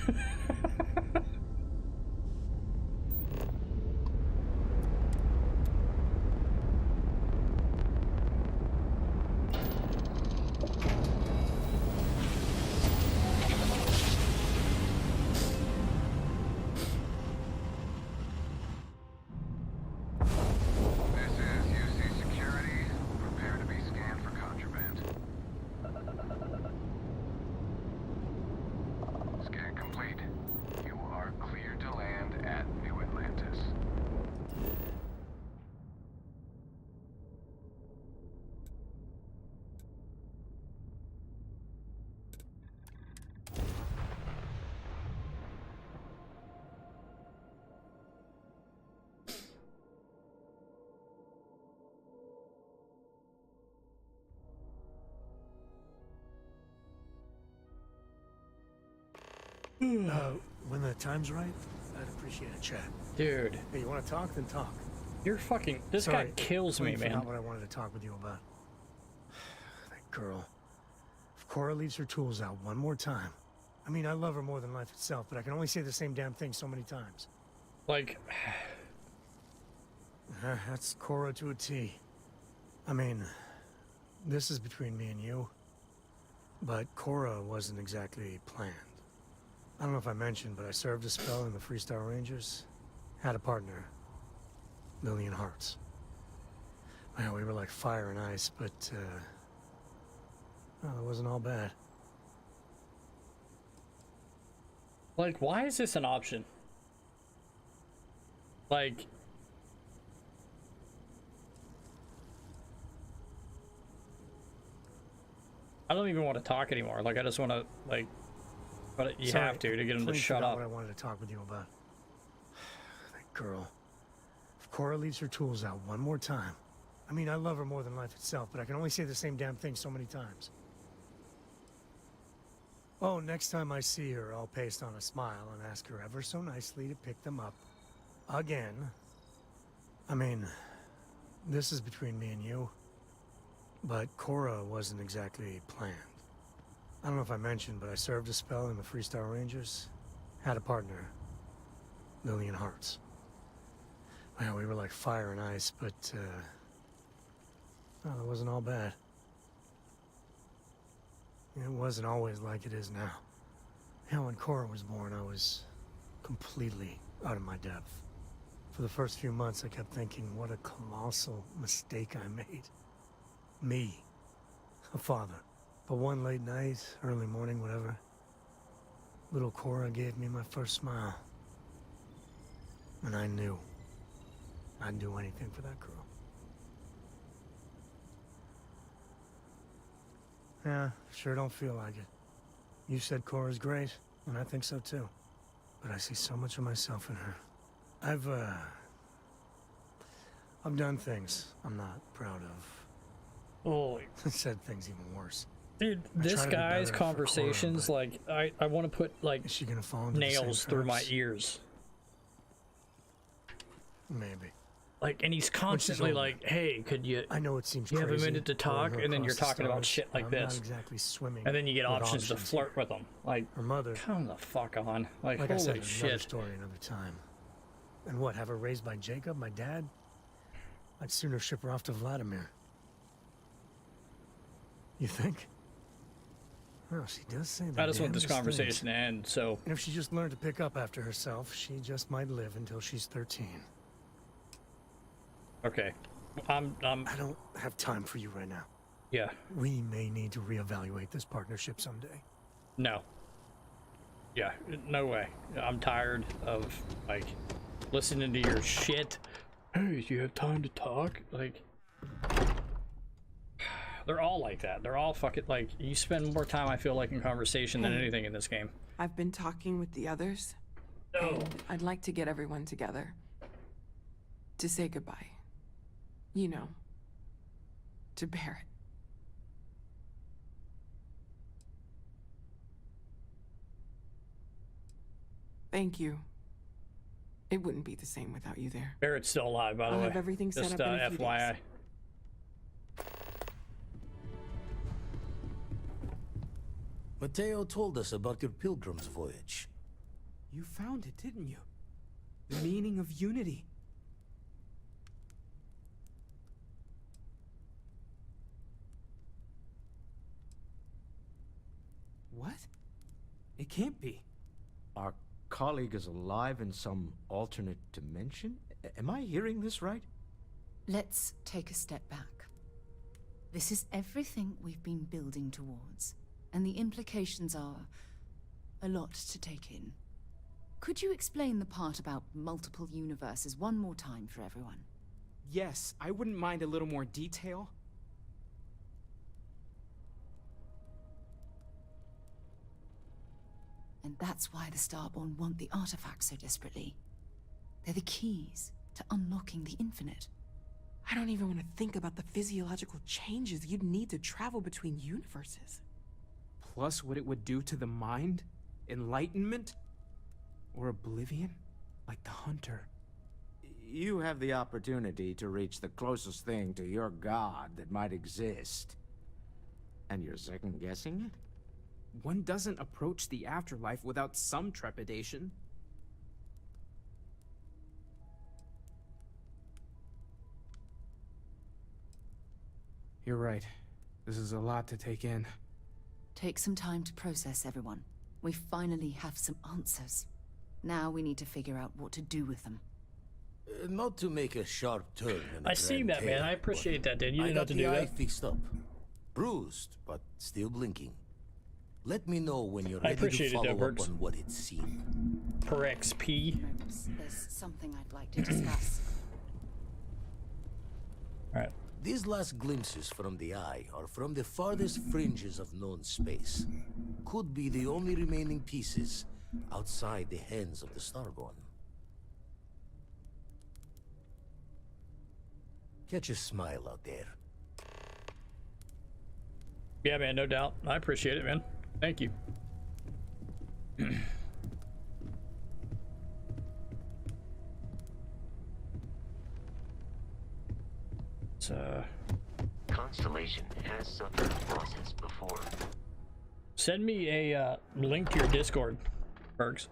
When the time's right, I'd appreciate a chat. Dude. Hey, you want to talk? Then talk. You're fucking... This Sorry, guy kills me, man. Not what I wanted to talk with you about. That girl. If Cora leaves her tools out one more time... I mean, I love her more than life itself, but I can only say the same damn thing so many times. Like... That's Cora to a T. I mean, this is between me and you. But Cora wasn't exactly planned. I don't know if I mentioned, but I served a spell in the Freestar Rangers. Had a partner. Million Hearts. Well, we were like fire and ice, but, well, it wasn't all bad. Like, why is this an option? Like... I don't even want to talk anymore. Like, I just want to, like... But you have to get him to shut up. What I wanted to talk with you about. That girl. If Cora leaves her tools out one more time... I mean, I love her more than life itself, but I can only say the same damn thing so many times. Oh, next time I see her, I'll paste on a smile and ask her ever so nicely to pick them up. Again. I mean, this is between me and you. But Cora wasn't exactly planned. I don't know if I mentioned, but I served a spell in the Freestar Rangers. Had a partner. Million Hearts. Well, we were like fire and ice, but, well, it wasn't all bad. It wasn't always like it is now. You know, when Cora was born, I was completely out of my depth. For the first few months, I kept thinking, what a colossal mistake I made. Me. A father. But one late night, early morning, whatever, little Cora gave me my first smile. And I knew I'd do anything for that girl. Yeah, sure don't feel like it. You said Cora's great, and I think so too. But I see so much of myself in her. I've done things I'm not proud of. Holy. Said things even worse. Dude, this guy's conversations, Cora, like, I want to put, like, is she gonna fall into nails through my ears. Maybe. Like, and he's constantly like, hey, could you... I know it seems you crazy, have a minute to talk, and then you're talking about shit like this. Not exactly swimming and then you get options to flirt with them. Like, her mother. Come the fuck on. Like I holy said, shit. Another story, another time. And what, have her raised by Jacob, my dad? I'd sooner ship her off to Vladimir. You think? Well, she does say that. I just want this conversation to end, so... And if she just learned to pick up after herself, she just might live until she's 13. Okay. I don't have time for you right now. Yeah. We may need to reevaluate this partnership someday. No. Yeah, no way. I'm tired of, like, listening to your shit. Hey, do you have time to talk? Like... They're all like that. They're all fucking, like, you spend more time, I feel like, in conversation than anything in this game. I've been talking with the others. No. I'd like to get everyone together. To say goodbye. You know. To Barrett. Thank you. It wouldn't be the same without you there. Barrett's still alive, by the I'll way. have everything set Just up in a few FYI. days. Mateo told us about your pilgrim's voyage. You found it, didn't you? The meaning of unity. What? It can't be. Our colleague is alive in some alternate dimension? Am I hearing this right? Let's take a step back. This is everything we've been building towards, and the implications are a lot to take in. Could you explain the part about multiple universes one more time for everyone? Yes, I wouldn't mind a little more detail. And that's why the Starborn want the artifacts so desperately. They're the keys to unlocking the infinite. I don't even want to think about the physiological changes you'd need to travel between universes. Plus what it would do to the mind? Enlightenment? Or oblivion? Like the Hunter. You have the opportunity to reach the closest thing to your god that might exist. And you're second-guessing it? One doesn't approach the afterlife without some trepidation. You're right. This is a lot to take in. Take some time to process, everyone. We finally have some answers. Now we need to figure out what to do with them. Not to make a sharp turn. In I seen that, man. I appreciate that, dude. You didn't have to do I got the that. eye fixed up. Bruised, but still blinking. Let me know when you're I ready to appreciate it, follow though, up Bergs. on what it's seen. Per XP. There's something I'd like to discuss. Alright. These last glimpses from the eye are from the farthest fringes of known space. Could be the only remaining pieces outside the hands of the Starborn. Catch a smile out there. Yeah, man, no doubt. I appreciate it, man. Thank you. Constellation has suffered losses before. Send me a link to your Discord, Bergs.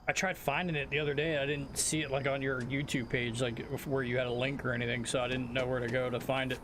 I tried finding it the other day. I didn't see it like on your YouTube page, like where you had a link or anything, so I didn't know where to go to find it.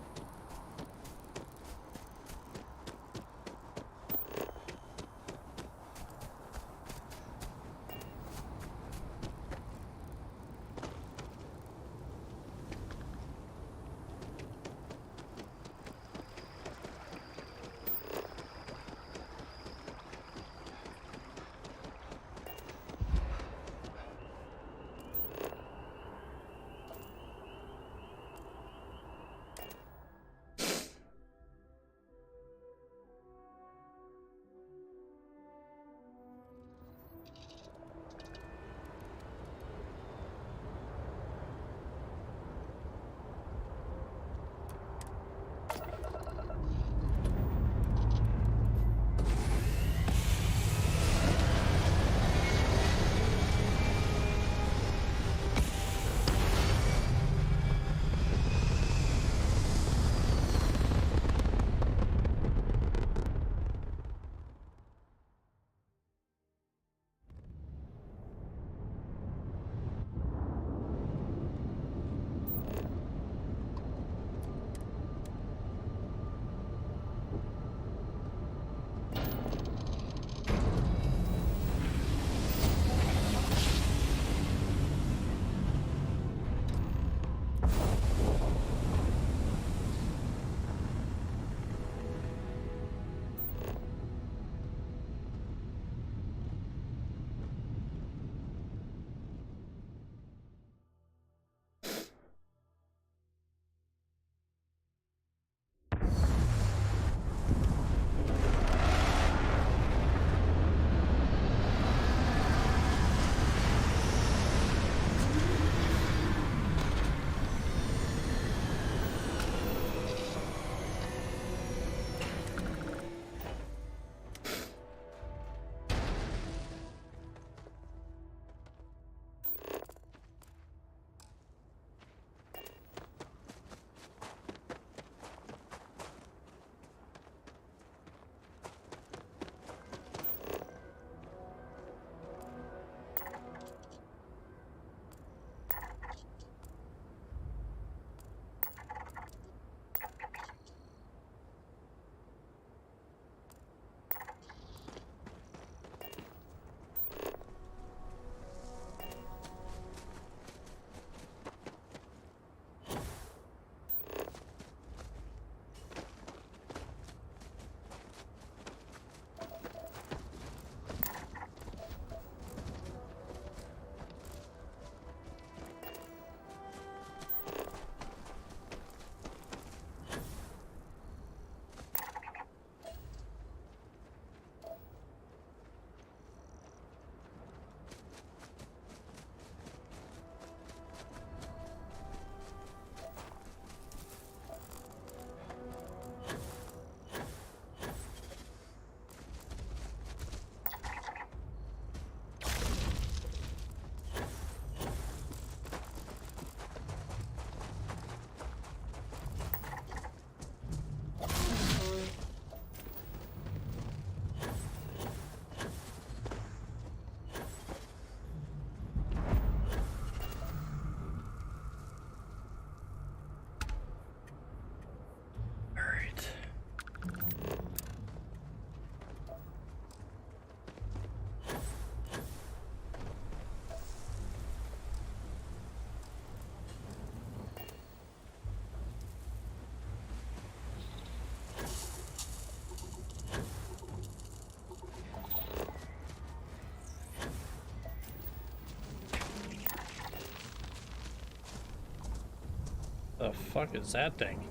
The fuck is that thing?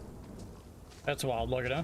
That's wild looking, huh?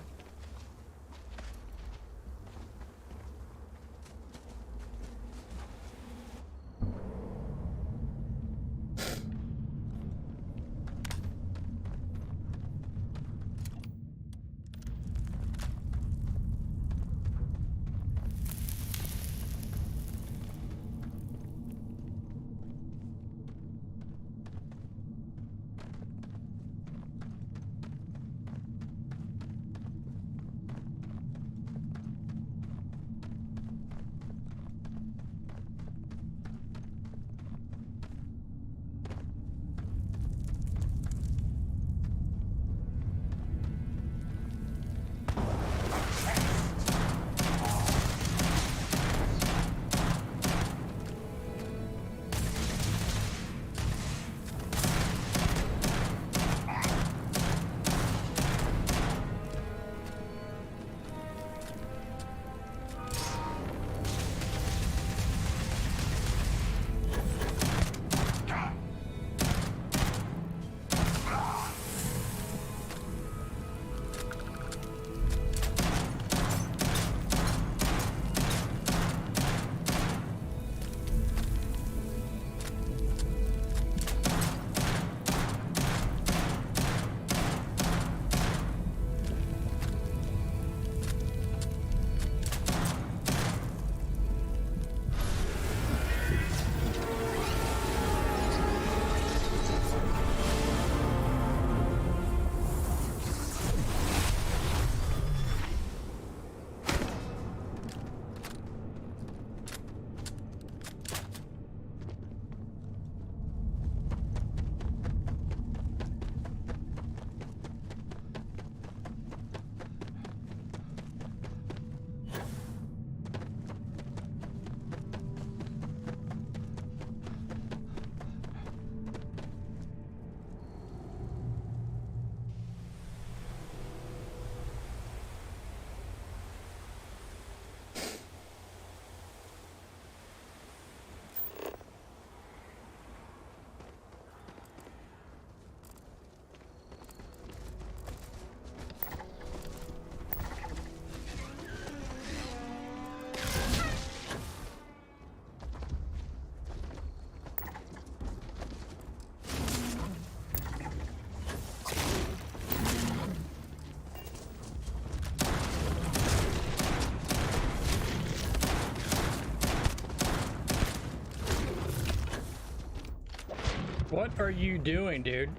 What are you doing, dude?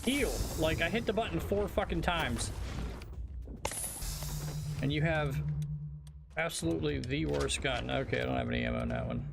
Heal! Like, I hit the button 4 fucking times. And you have absolutely the worst gun. Okay, I don't have any ammo on that one.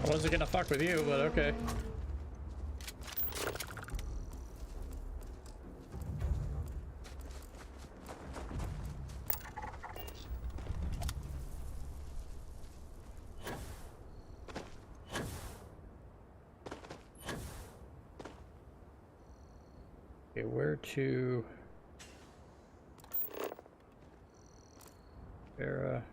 I wasn't gonna fuck with you, but okay. Okay, where to? Vera.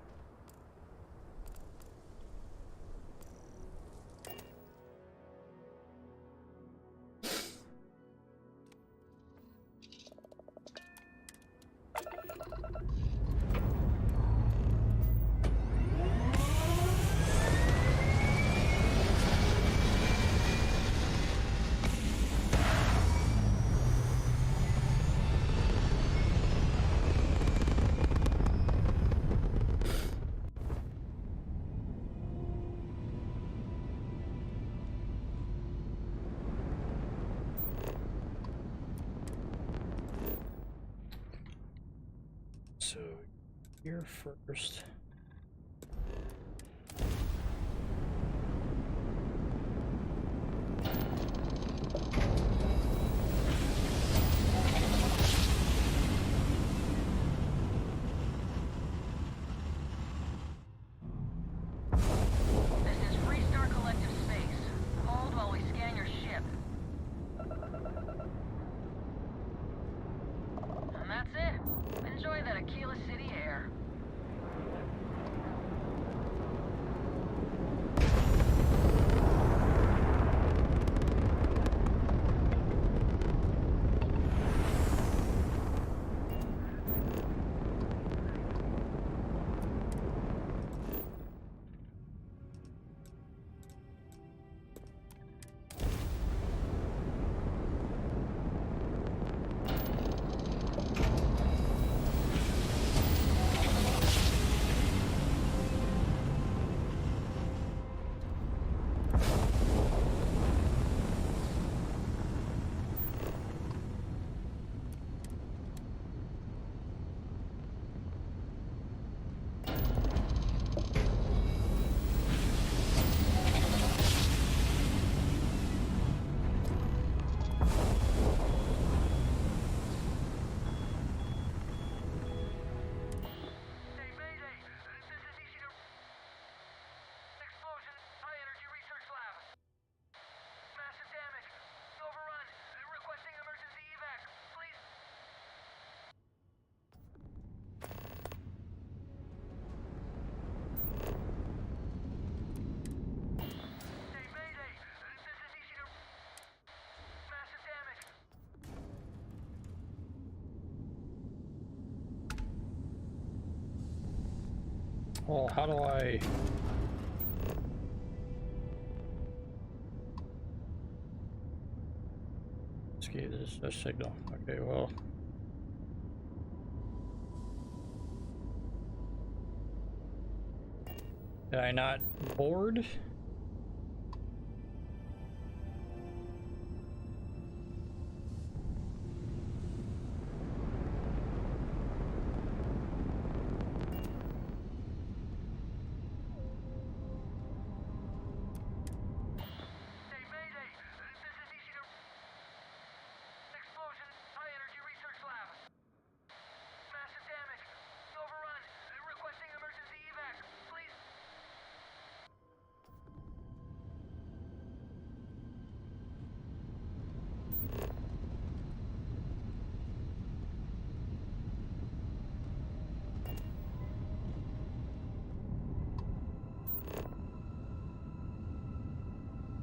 here first. This is Freestar Collective Space. Hold while we scan your ship. And that's it. Enjoy that Aquila City air. Well, how do I... escape this signal? Okay, well... Did I not board?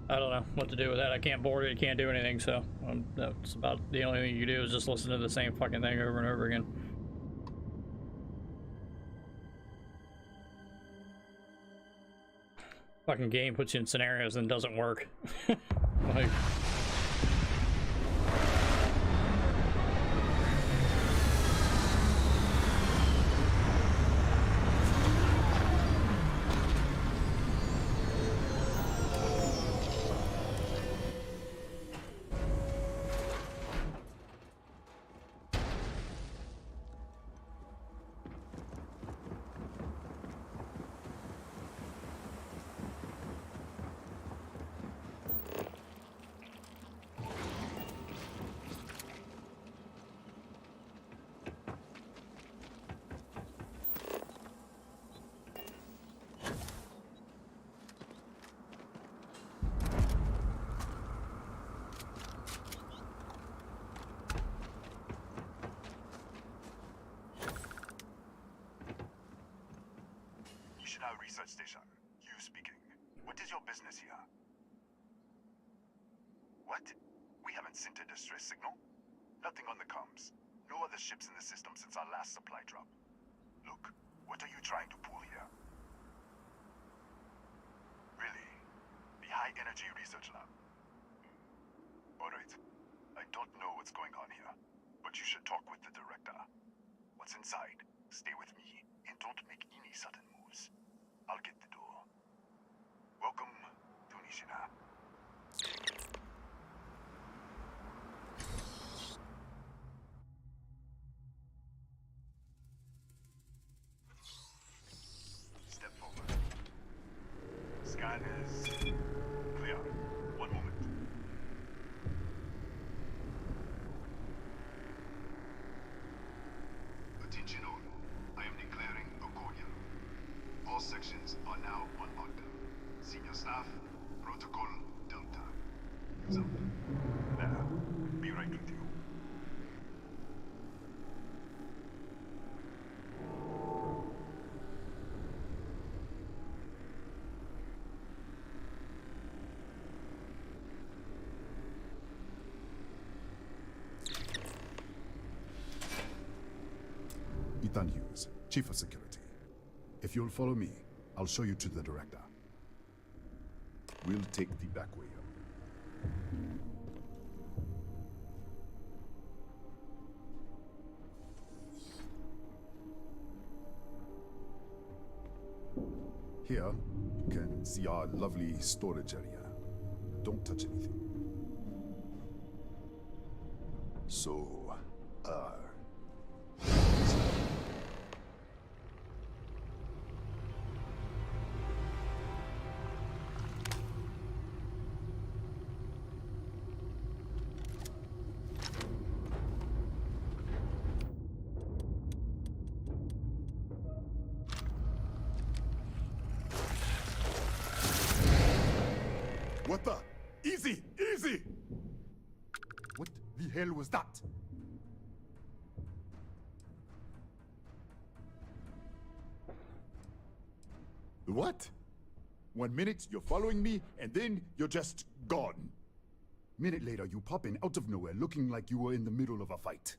I don't know what to do with that. I can't board it, I can't do anything, so that's about the only thing you do is just listen to the same fucking thing over and over again. Fucking game puts you in scenarios and doesn't work. Like... Research station. You speaking. What is your business here? What? We haven't sent a distress signal? Nothing on the comms. No other ships in the system since our last supply drop. Look, what are you trying to pull here? Really? The High Energy Research Lab? Alright. I don't know what's going on here, but you should talk with the director. What's inside? Stay with me, and don't make any sudden moves. I'll get the door. Welcome to Nishina. Attention all. I am declaring a cordial. All sections are now on lockdown. Senior staff, protocol Delta. Use up. Now, be right with you. Ethan Hughes, Chief of Security. If you'll follow me, I'll show you to the director. We'll take the back way up. Here, you can see our lovely storage area. Don't touch anything. So, what the? Easy! Easy! What the hell was that? What? 1 minute, you're following me, and then you're just gone. Minute later, you pop in out of nowhere looking like you were in the middle of a fight.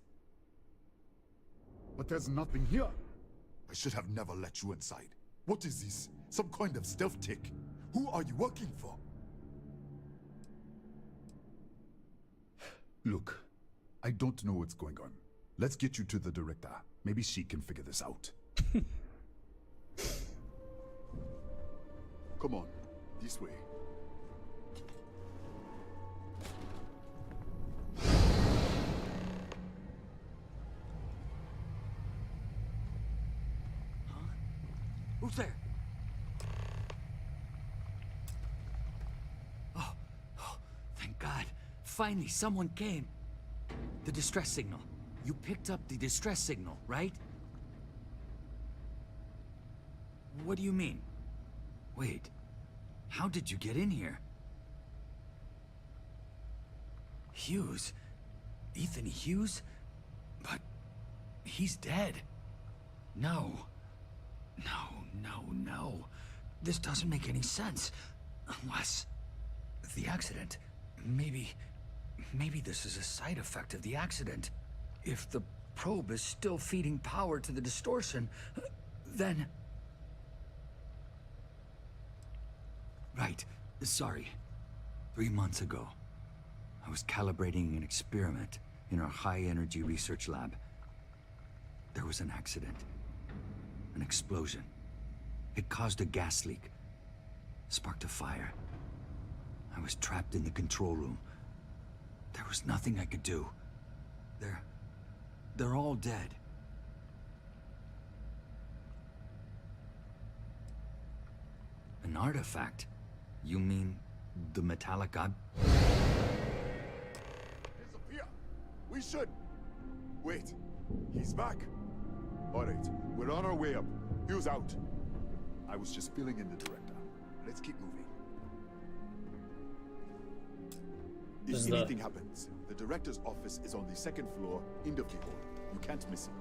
But there's nothing here. I should have never let you inside. What is this? Some kind of stealth tick? Who are you working for? Look, I don't know what's going on. Let's get you to the director. Maybe she can figure this out. Come on, this way. Who's there? Oh, thank God. Finally, someone came. The distress signal. You picked up the distress signal, right? What do you mean? Wait, how did you get in here? Hughes? Ethan Hughes? But he's dead. No. No. This doesn't make any sense. Unless the accident. Maybe this is a side effect of the accident. If the probe is still feeding power to the distortion, then... Right. Sorry. 3 months ago, I was calibrating an experiment in our high-energy research lab. There was an accident. An explosion. It caused a gas leak. Sparked a fire. I was trapped in the control room. There was nothing I could do. They're all dead. An artifact? You mean the metallic god? Disappear! We should... Wait, he's back. All right, we're on our way up. Hughes out. I was just filling in the director. Let's keep moving. If anything happens, the director's office is on the 2nd floor, end of the hall. You can't miss it.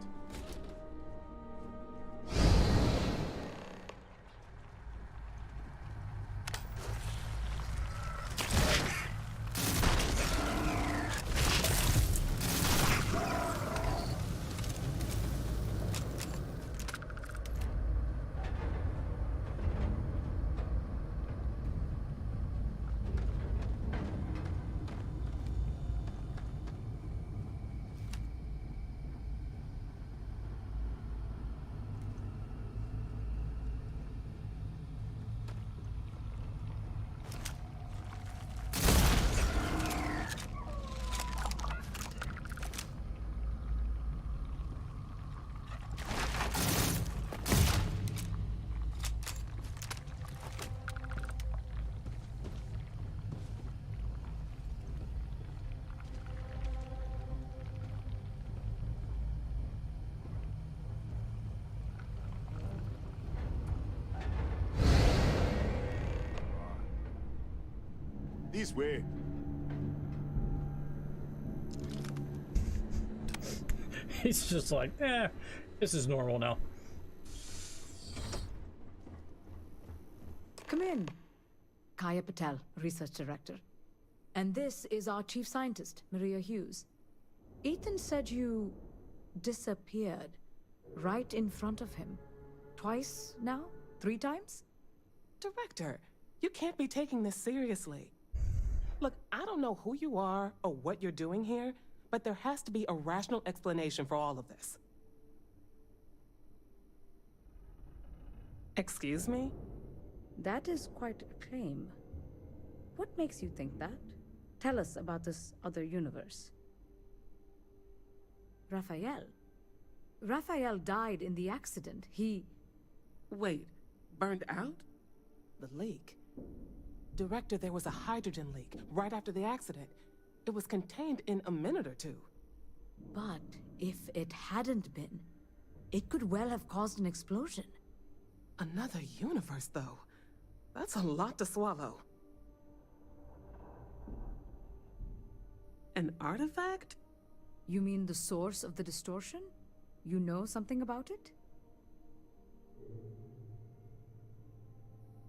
This way. He's just like, this is normal now. Come in. Kaya Patel, Research Director. And this is our Chief Scientist, Maria Hughes. Ethan said you disappeared right in front of him. Twice now? 3 times? Director, you can't be taking this seriously. Look, I don't know who you are or what you're doing here, but there has to be a rational explanation for all of this. Excuse me? That is quite a claim. What makes you think that? Tell us about this other universe. Raphael. Raphael died in the accident. He... Wait, burned out? The leak. Director, there was a hydrogen leak right after the accident. It was contained in a minute or 2. But if it hadn't been, it could well have caused an explosion. Another universe, though. That's a lot to swallow. An artifact? You mean the source of the distortion? You know something about it?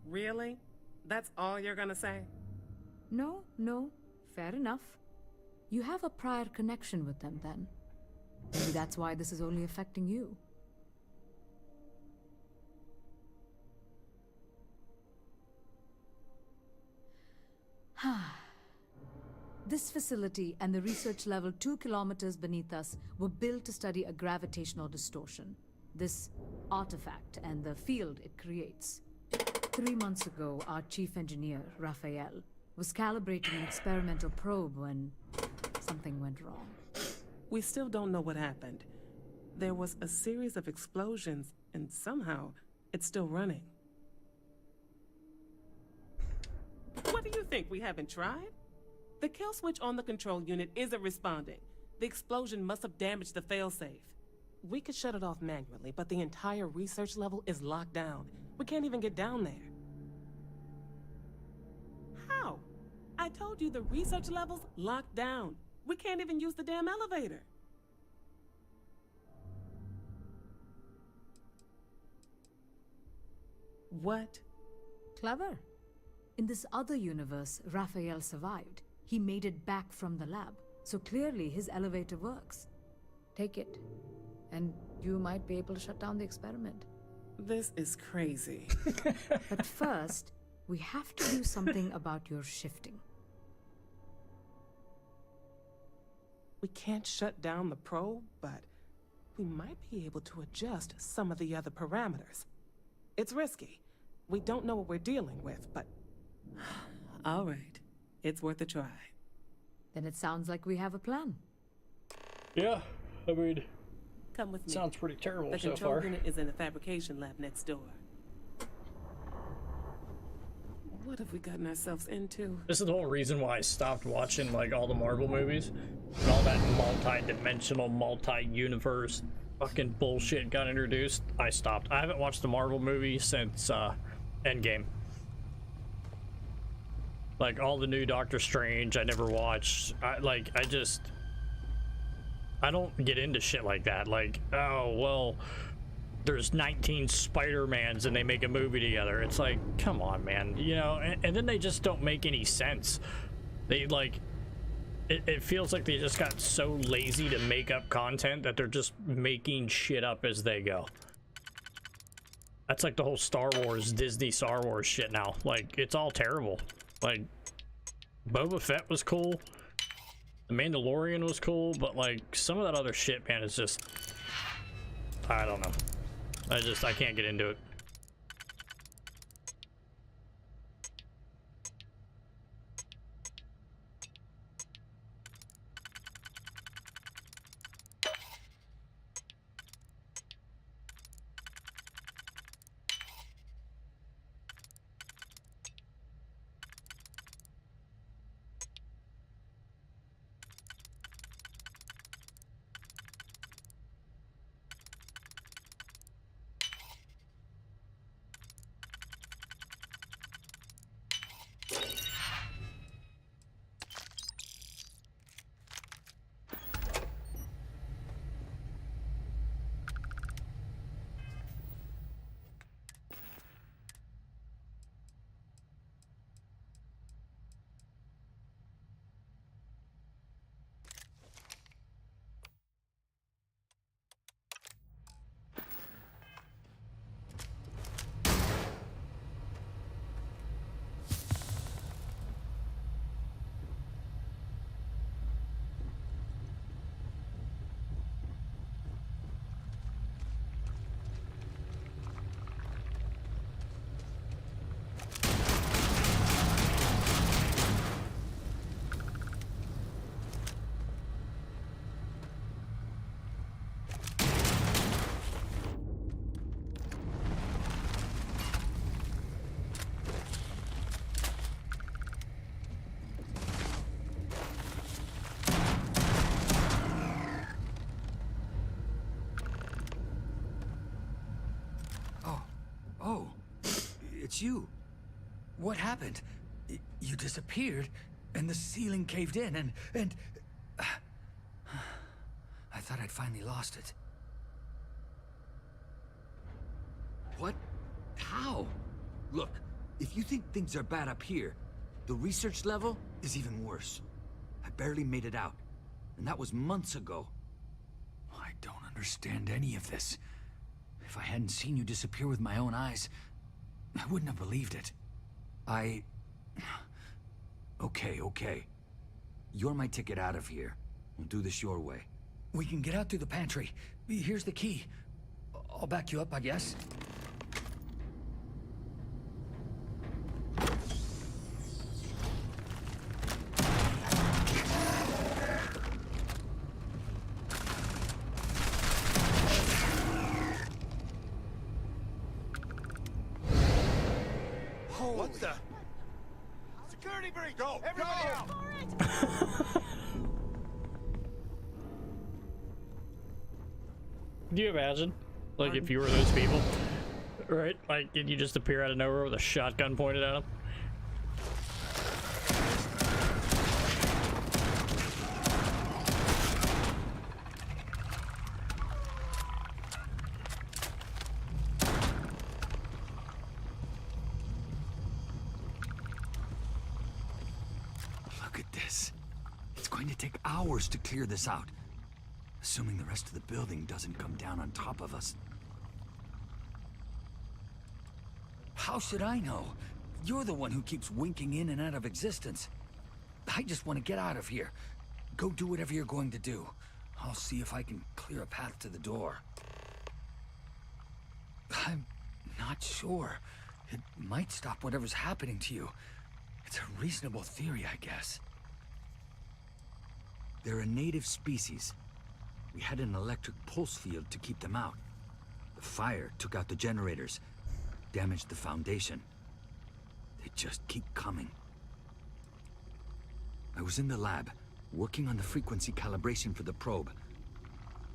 Really? That's all you're gonna say? No, fair enough. You have a prior connection with them then. Maybe that's why this is only affecting you. This facility and the research level 2 kilometers beneath us were built to study a gravitational distortion, this artifact and the field it creates. 3 months ago, our chief engineer, Raphael, was calibrating an experimental probe when something went wrong. We still don't know what happened. There was a series of explosions, and somehow it's still running. What do you think, we haven't tried? The kill switch on the control unit isn't responding. The explosion must have damaged the failsafe. We could shut it off manually, but the entire research level is locked down. We can't even get down there. How? I told you the research level's locked down. We can't even use the damn elevator. What? Clever. In this other universe, Raphael survived. He made it back from the lab, so clearly his elevator works. Take it, and you might be able to shut down the experiment. This is crazy. But first, we have to do something about your shifting. We can't shut down the probe, but we might be able to adjust some of the other parameters. It's risky. We don't know what we're dealing with, but... All right. It's worth a try. Then it sounds like we have a plan. Yeah, I mean... Come with me. Sounds pretty terrible the so control far. unit is in the fabrication lab next door. What have we gotten ourselves into? This is the whole reason why I stopped watching like all the Marvel movies and all that multi-dimensional, multi-universe fucking bullshit got introduced. I stopped. I haven't watched the Marvel movie since Endgame. Like all the new Doctor Strange, I never watched. I don't get into shit like that. Like, oh well, there's 19 Spider-Mans and they make a movie together. It's like, come on, man, you know. And then they just don't make any sense. They like, it feels like they just got so lazy to make up content that they're just making shit up as they go. That's like the whole Star Wars, Disney Star Wars shit now. Like, it's all terrible. Like, Boba Fett was cool. The Mandalorian was cool, but like some of that other shit, man, is just, I don't know. I can't get into it. it's you. What happened? You disappeared, and the ceiling caved in, and... I thought I'd finally lost it. What? How? Look, if you think things are bad up here, the research level is even worse. I barely made it out, and that was months ago. I don't understand any of this. If I hadn't seen you disappear with my own eyes, I wouldn't have believed it. Okay. You're my ticket out of here. We'll do this your way. We can get out through the pantry. Here's the key. I'll back you up, I guess. What the? Security breach! Go! Everybody out! Can you imagine? Like, if you were those people? Right? Like, did you just appear out of nowhere with a shotgun pointed at him? Look at this. It's going to take hours to clear this out. Assuming the rest of the building doesn't come down on top of us. How should I know? You're the one who keeps winking in and out of existence. I just want to get out of here. Go do whatever you're going to do. I'll see if I can clear a path to the door. I'm not sure. It might stop whatever's happening to you. It's a reasonable theory, I guess. They're a native species. We had an electric pulse field to keep them out. The fire took out the generators, damaged the foundation. They just keep coming. I was in the lab, working on the frequency calibration for the probe.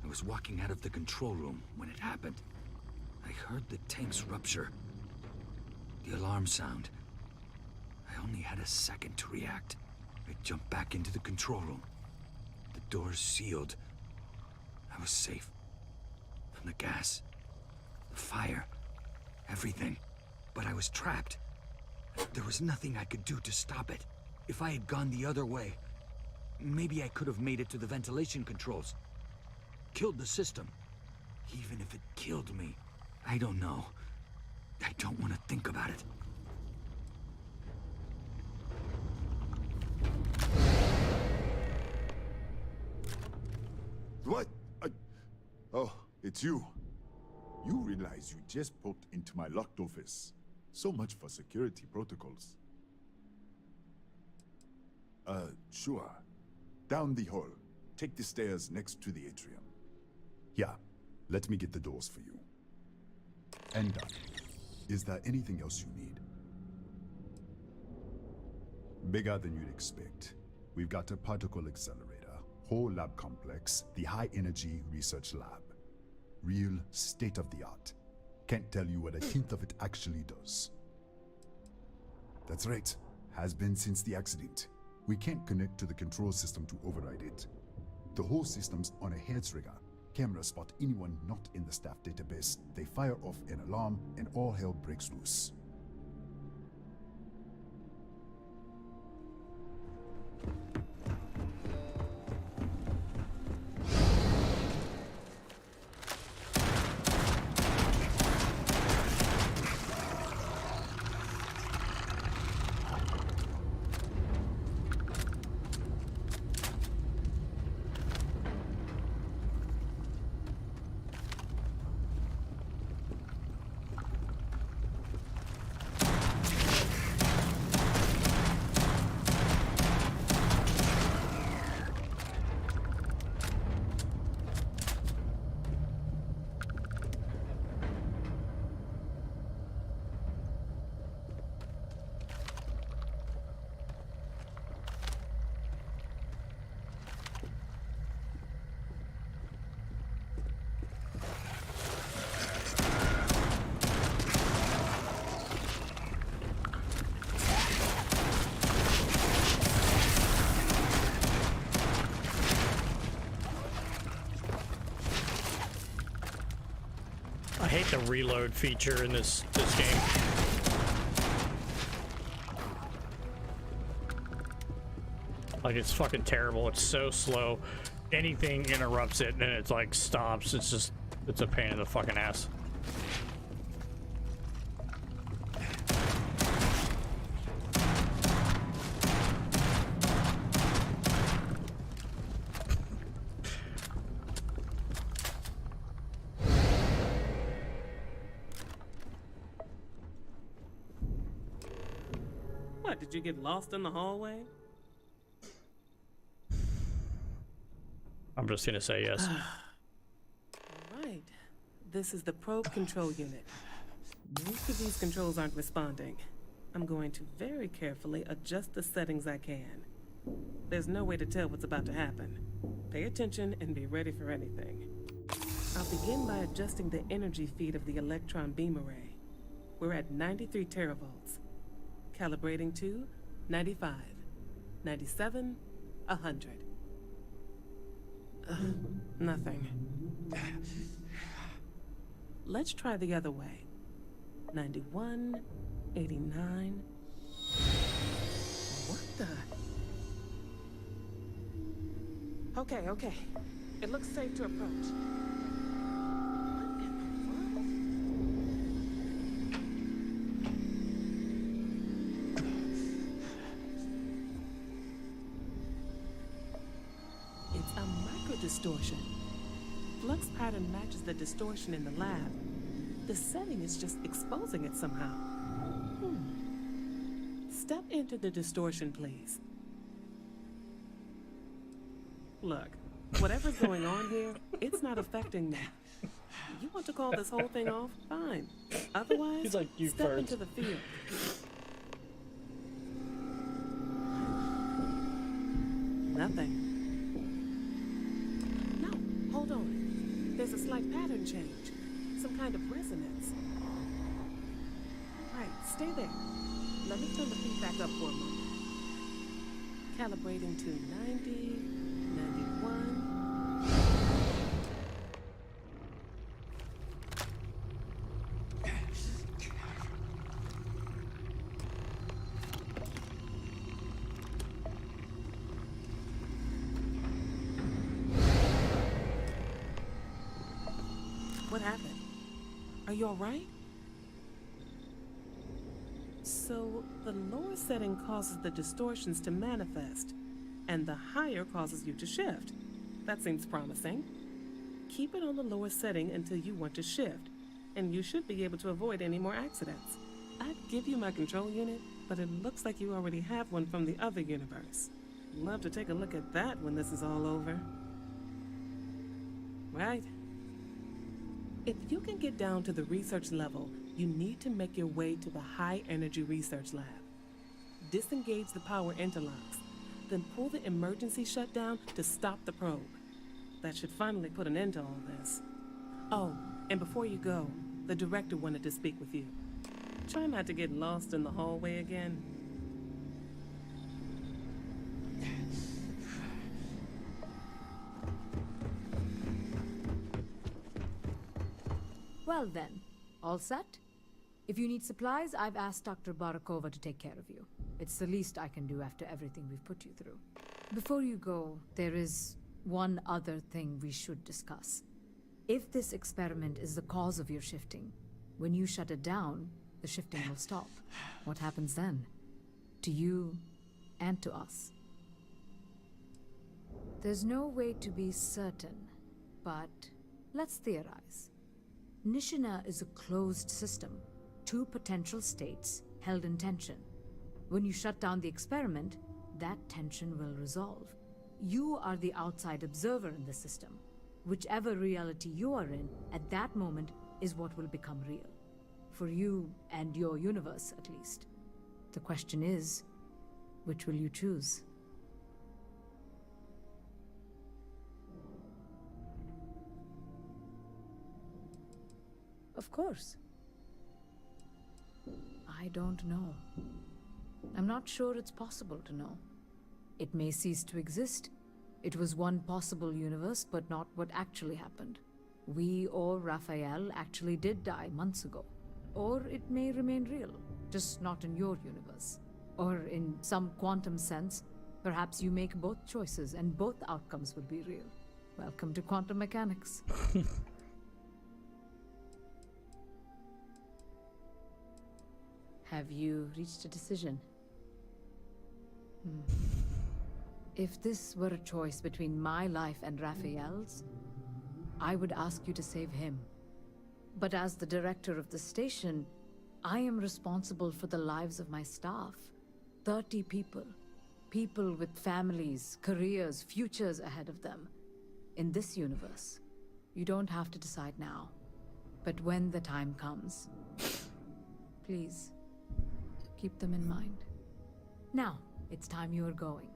I was walking out of the control room when it happened. I heard the tanks rupture. The alarm sound. I only had a second to react. I jumped back into the control room. The doors sealed. I was safe. From the gas, the fire, everything. But I was trapped. There was nothing I could do to stop it. If I had gone the other way, maybe I could have made it to the ventilation controls. Killed the system. Even if it killed me, I don't know. I don't want to think about it. What? Oh, it's you. You realize you just popped into my locked office. So much for security protocols. Sure. Down the hall. Take the stairs next to the atrium. Yeah, let me get the doors for you. And done. Is there anything else you need? Bigger than you'd expect. We've got a particle accelerator, whole lab complex, the high energy research lab. Real state-of-the-art. Can't tell you what a tenth of it actually does. That's right. Has been since the accident. We can't connect to the control system to override it. The whole system's on a hair trigger. Cameras spot anyone not in the staff database. They fire off an alarm and all hell breaks loose. I hate the reload feature in this game. Like, it's fucking terrible. It's so slow. Anything interrupts it and it's like stops. It's a pain in the fucking ass. What, did you get lost in the hallway? I'm just gonna say yes. Right. This is the probe control unit. Most of these controls aren't responding. I'm going to very carefully adjust the settings I can. There's no way to tell what's about to happen. Pay attention and be ready for anything. I'll begin by adjusting the energy feed of the electron beam array. We're at 93 teravolts. Calibrating to 95, 97, 100. Nothing. Let's try the other way. 91, 89. What the? Okay. It looks safe to approach. Distortion. Flux pattern matches the distortion in the lab. The setting is just exposing it somehow. Step into the distortion, please. Look, whatever's going on here, it's not affecting me. You want to call this whole thing off? Fine. Otherwise, he's like, you step first. into the field. Nothing. Hold on. There's a slight pattern change. Some kind of resonance. Right, stay there. Let me turn the feedback up for a moment. Calibrating to 90, 91. What happened? Are you all right? So, the lower setting causes the distortions to manifest, and the higher causes you to shift. That seems promising. Keep it on the lower setting until you want to shift, and you should be able to avoid any more accidents. I'd give you my control unit, but it looks like you already have one from the other universe. Love to take a look at that when this is all over. Right? If you can get down to the research level, you need to make your way to the high energy research lab. Disengage the power interlocks, then pull the emergency shutdown to stop the probe. That should finally put an end to all this. Oh, and before you go, the director wanted to speak with you. Try not to get lost in the hallway again. Well then, all set? If you need supplies, I've asked Dr. Barakova to take care of you. It's the least I can do after everything we've put you through. Before you go, there is one other thing we should discuss. If this experiment is the cause of your shifting, when you shut it down, the shifting will stop. What happens then? To you and to us. There's no way to be certain, but let's theorize. Nishina is a closed system, two potential states held in tension. When you shut down the experiment, that tension will resolve. You are the outside observer in the system. Whichever reality you are in at that moment is what will become real. For you and your universe, at least. The question is, which will you choose? Of course. I don't know. I'm not sure it's possible to know. It may cease to exist. It was one possible universe, but not what actually happened. We or Raphael actually did die months ago. Or it may remain real, just not in your universe. Or in some quantum sense, perhaps you make both choices and both outcomes would be real. Welcome to quantum mechanics. Have you reached a decision? If this were a choice between my life and Raphael's, I would ask you to save him. But as the director of the station, I am responsible for the lives of my staff. 30 people. People with families, careers, futures ahead of them. In this universe, you don't have to decide now. But when the time comes, please, keep them in mind. Now, it's time you are going.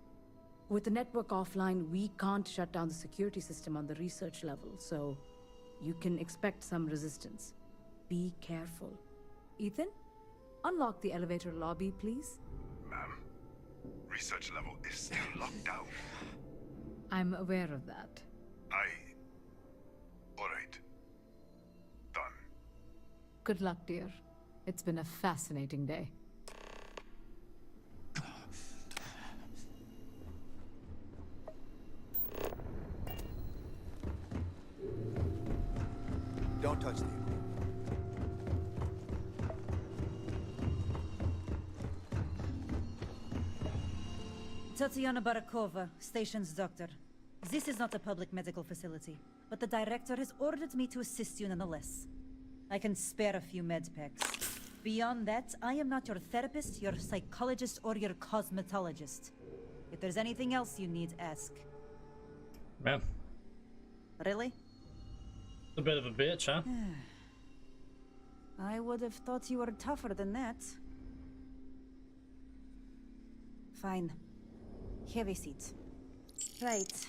With the network offline, we can't shut down the security system on the research level, so you can expect some resistance. Be careful. Ethan, unlock the elevator lobby, please. Ma'am, research level is still locked down. I'm aware of that. Alright. Done. Good luck, dear. It's been a fascinating day. Don't touch the equipment. Tatiana Barakova, station's doctor. This is not a public medical facility, but the director has ordered me to assist you nonetheless. I can spare a few med packs. Beyond that, I am not your therapist, your psychologist, or your cosmetologist. If there's anything else you need, ask. Man. Really? A bit of a bitch, huh? I would have thought you were tougher than that. Fine. Have a seat. Right.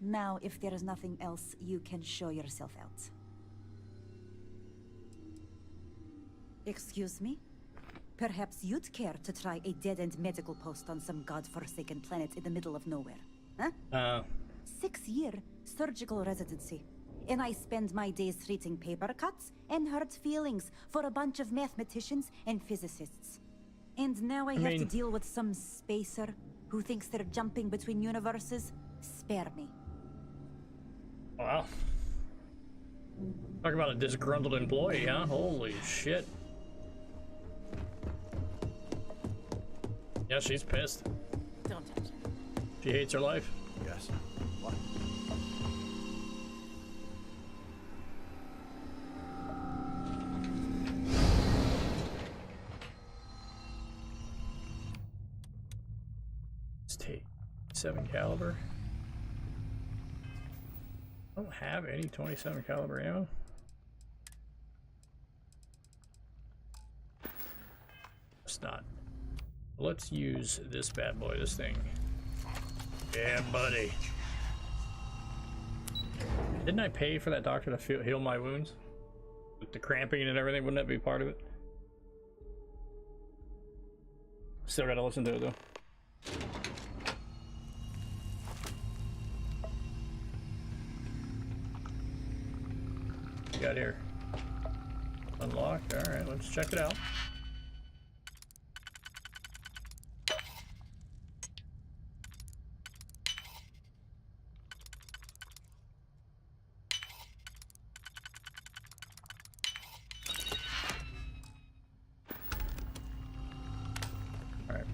Now, if there is nothing else, you can show yourself out. Excuse me? Perhaps you'd care to try a dead-end medical post on some god-forsaken planet in the middle of nowhere, huh? 6-year surgical residency. And I spend my days treating paper cuts and hurt feelings for a bunch of mathematicians and physicists. And now I have to deal with some spacer who thinks they're jumping between universes. Spare me. Wow. Talk about a disgruntled employee, huh? Holy shit. Yeah, she's pissed. Don't touch her. She hates her life. Yes. What? Let's take 7 caliber. I don't have any 27 caliber ammo. It's not. Let's use this bad boy, this thing. Yeah, buddy. Didn't I pay for that doctor to heal my wounds? With the cramping and everything, wouldn't that be part of it? Still gotta listen to it though. Got here. Unlocked. Alright, let's check it out. Alright.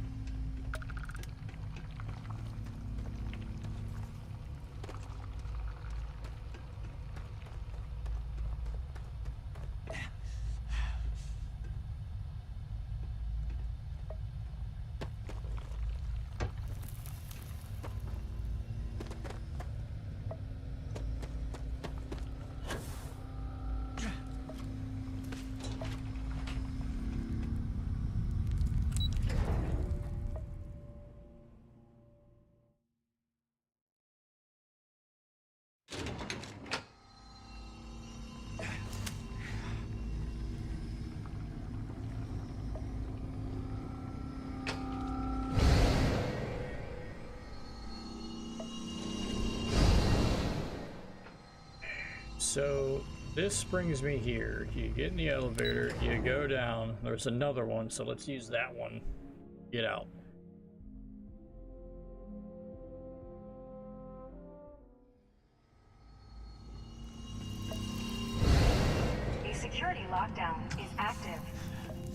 So this brings me here. You get in the elevator, you go down. There's another one, so let's use that one. Get out. A security lockdown is active.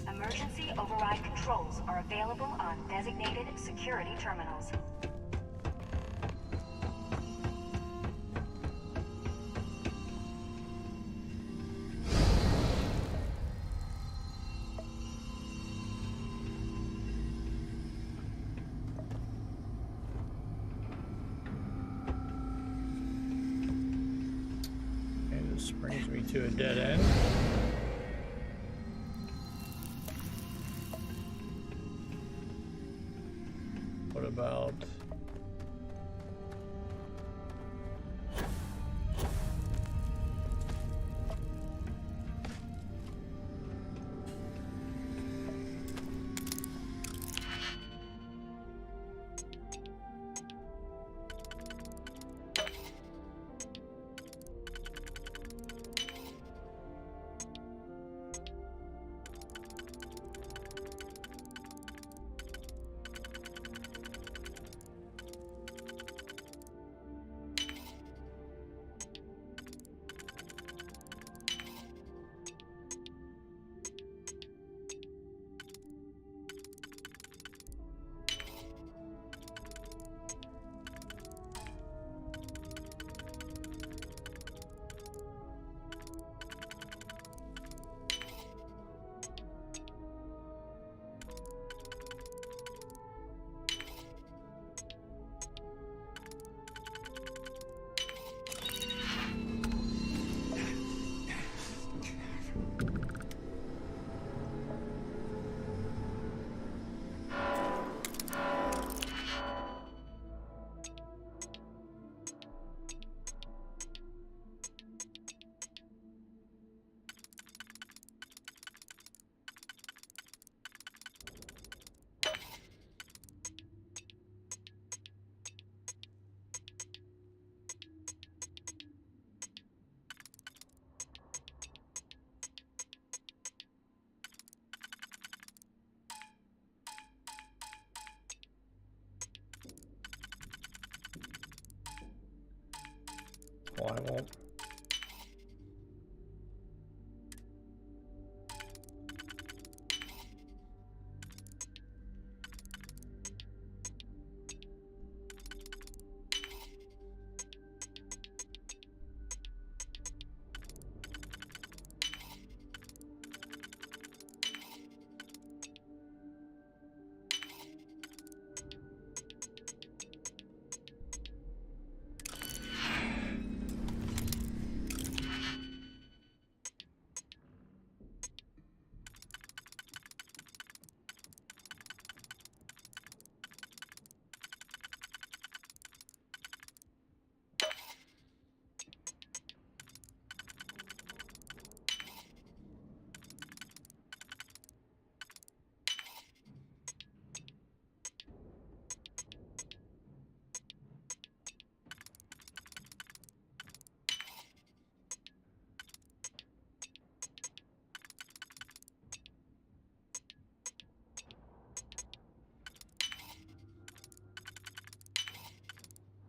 Emergency override controls are available on designated security terminals. And this brings me to a dead end. What about... Well, I won't.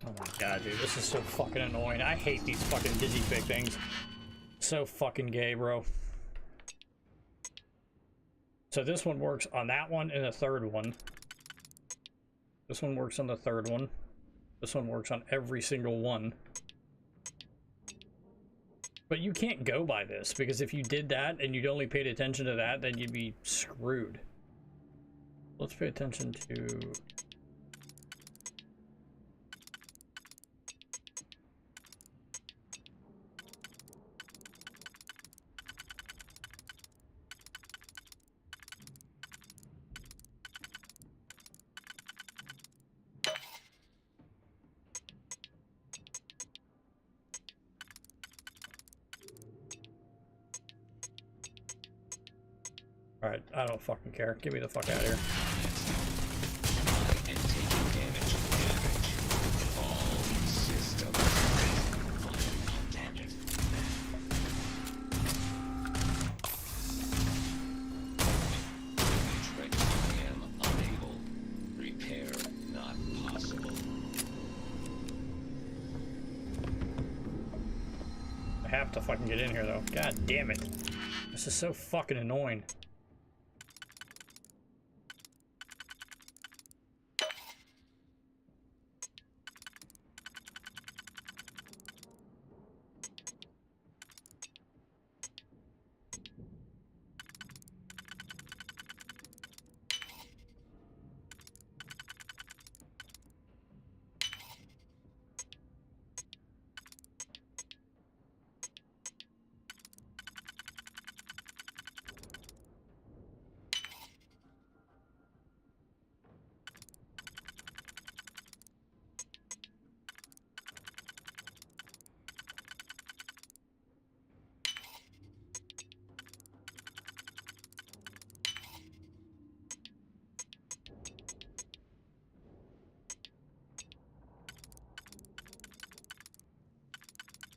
Oh my god, dude, this is so fucking annoying. I hate these fucking digifig things. So fucking gay, bro. So this one works on that one and the third one. This one works on the third one. This one works on every single one. But you can't go by this, because if you did that and you'd only paid attention to that, then you'd be screwed. Let's pay attention to... Alright, I don't fucking care. Get me the fuck out of here. have to fucking get in here, though. God damn it. This is so fucking annoying.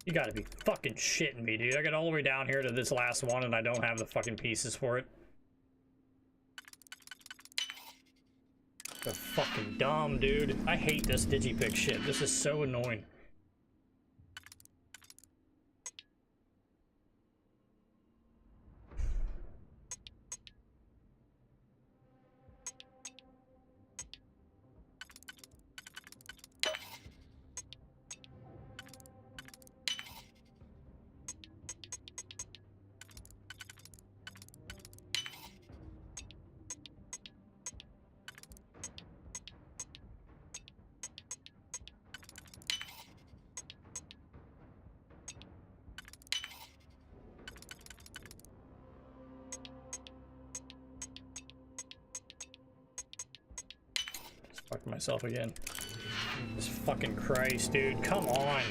You gotta be fucking shitting me, dude. I got all the way down here to this last one and I don't have the fucking pieces for it. So fucking dumb, dude. I hate this digipick shit. This is so annoying. Fuck myself again. This fucking Christ, dude. Come on.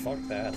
Fuck that.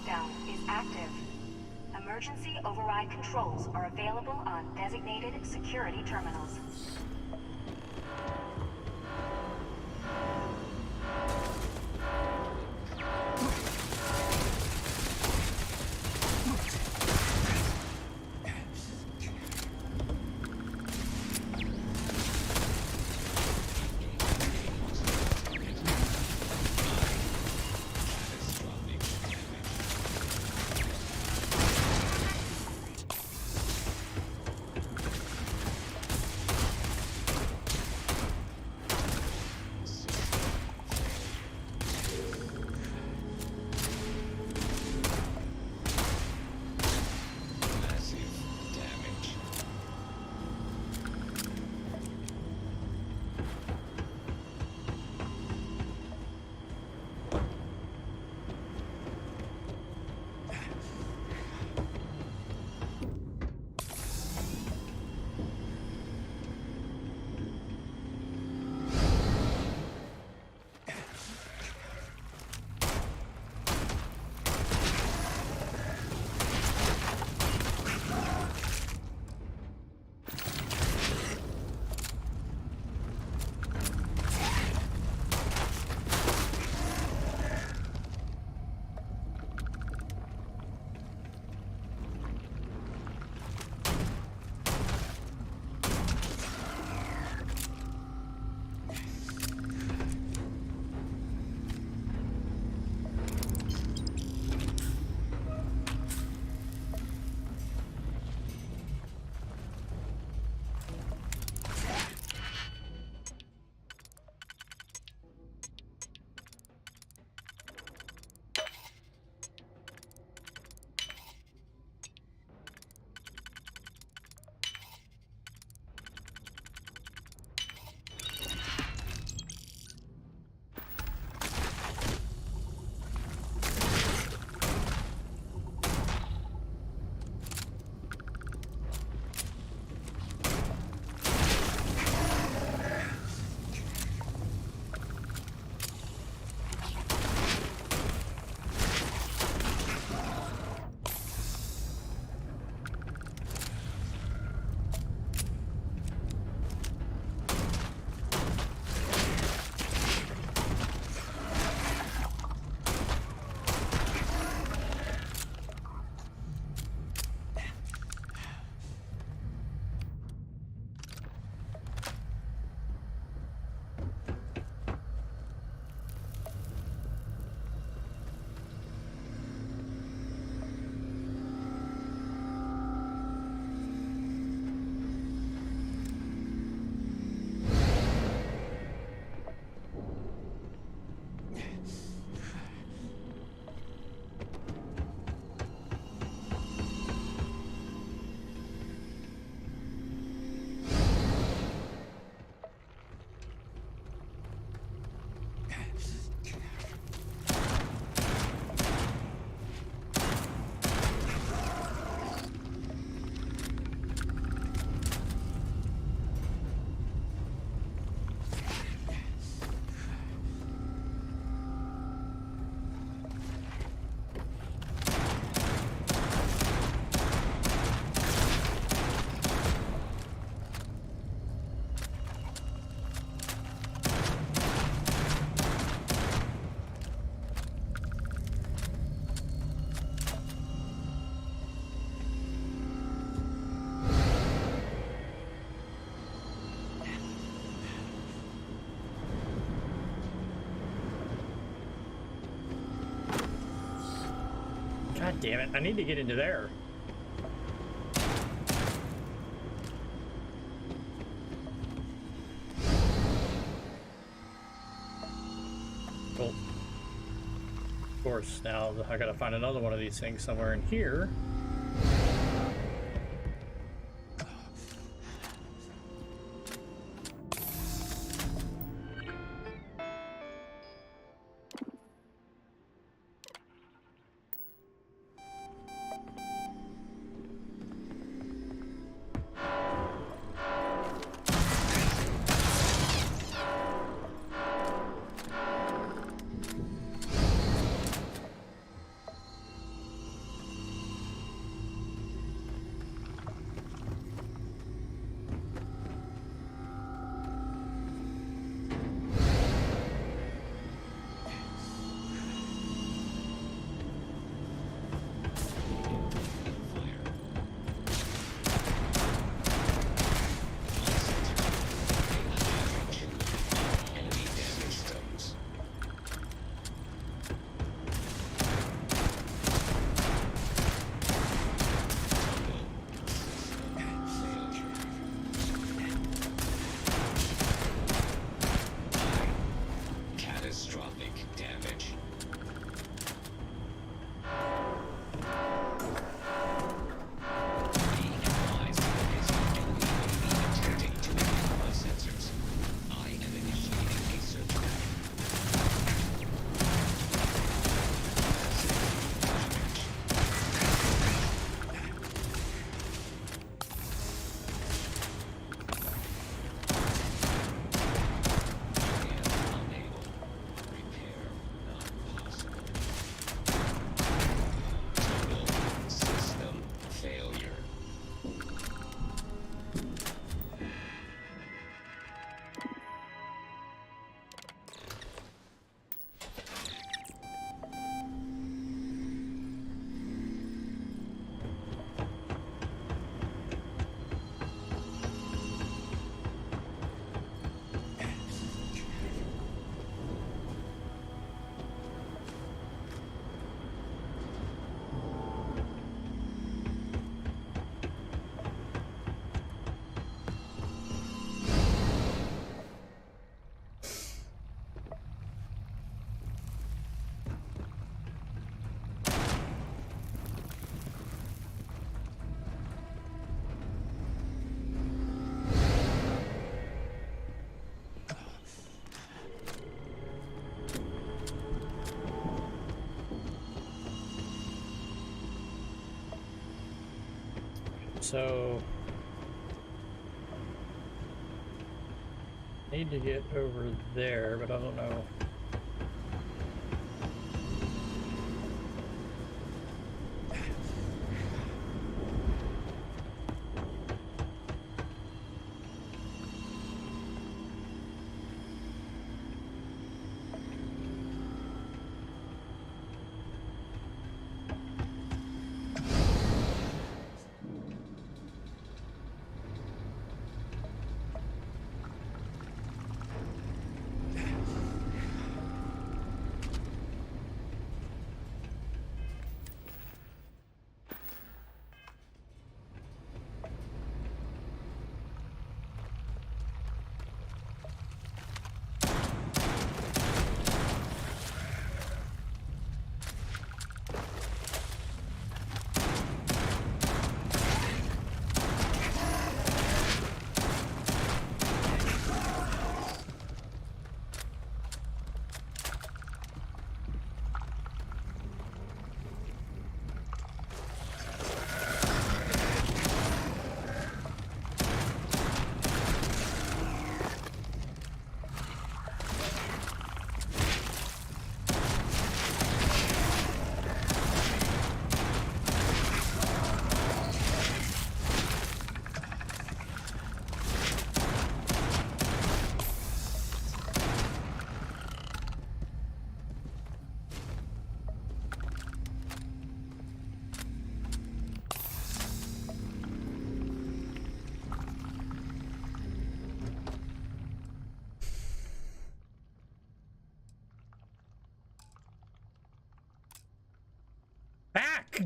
lockdown is active. Emergency override controls are available on designated security terminals. God damn it, I need to get into there. Cool. Of course, now I gotta find another one of these things somewhere in here. So need to get over there, but I don't know.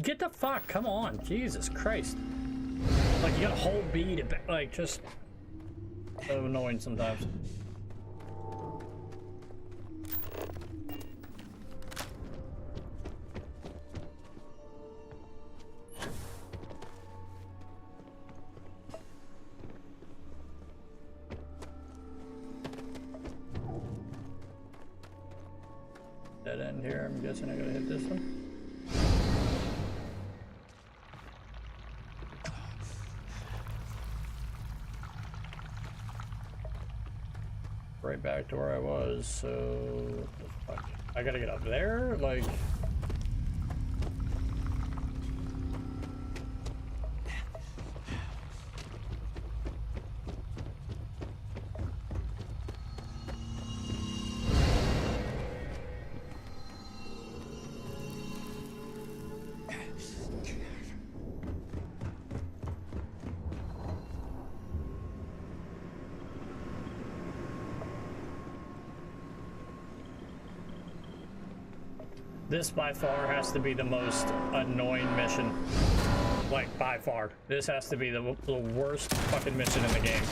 Get the fuck, come on, Jesus Christ. Like, you gotta hold B to, like, just so annoying sometimes. Dead end here, I'm guessing I gotta hit this one. Right back to where I was, so I gotta get up there, like. This by far has to be the most annoying mission. Like, by far. This has to be the worst fucking mission in the game.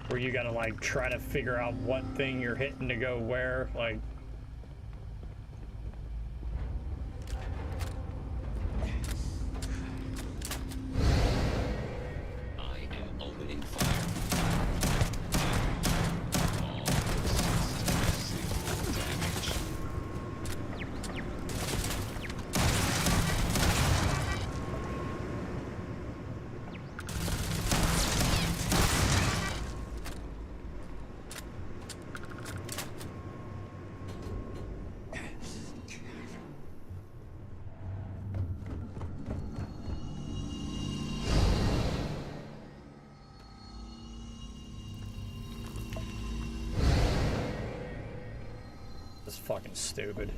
Where you gotta, like, try to figure out what thing you're hitting to go where, like. That's fucking stupid.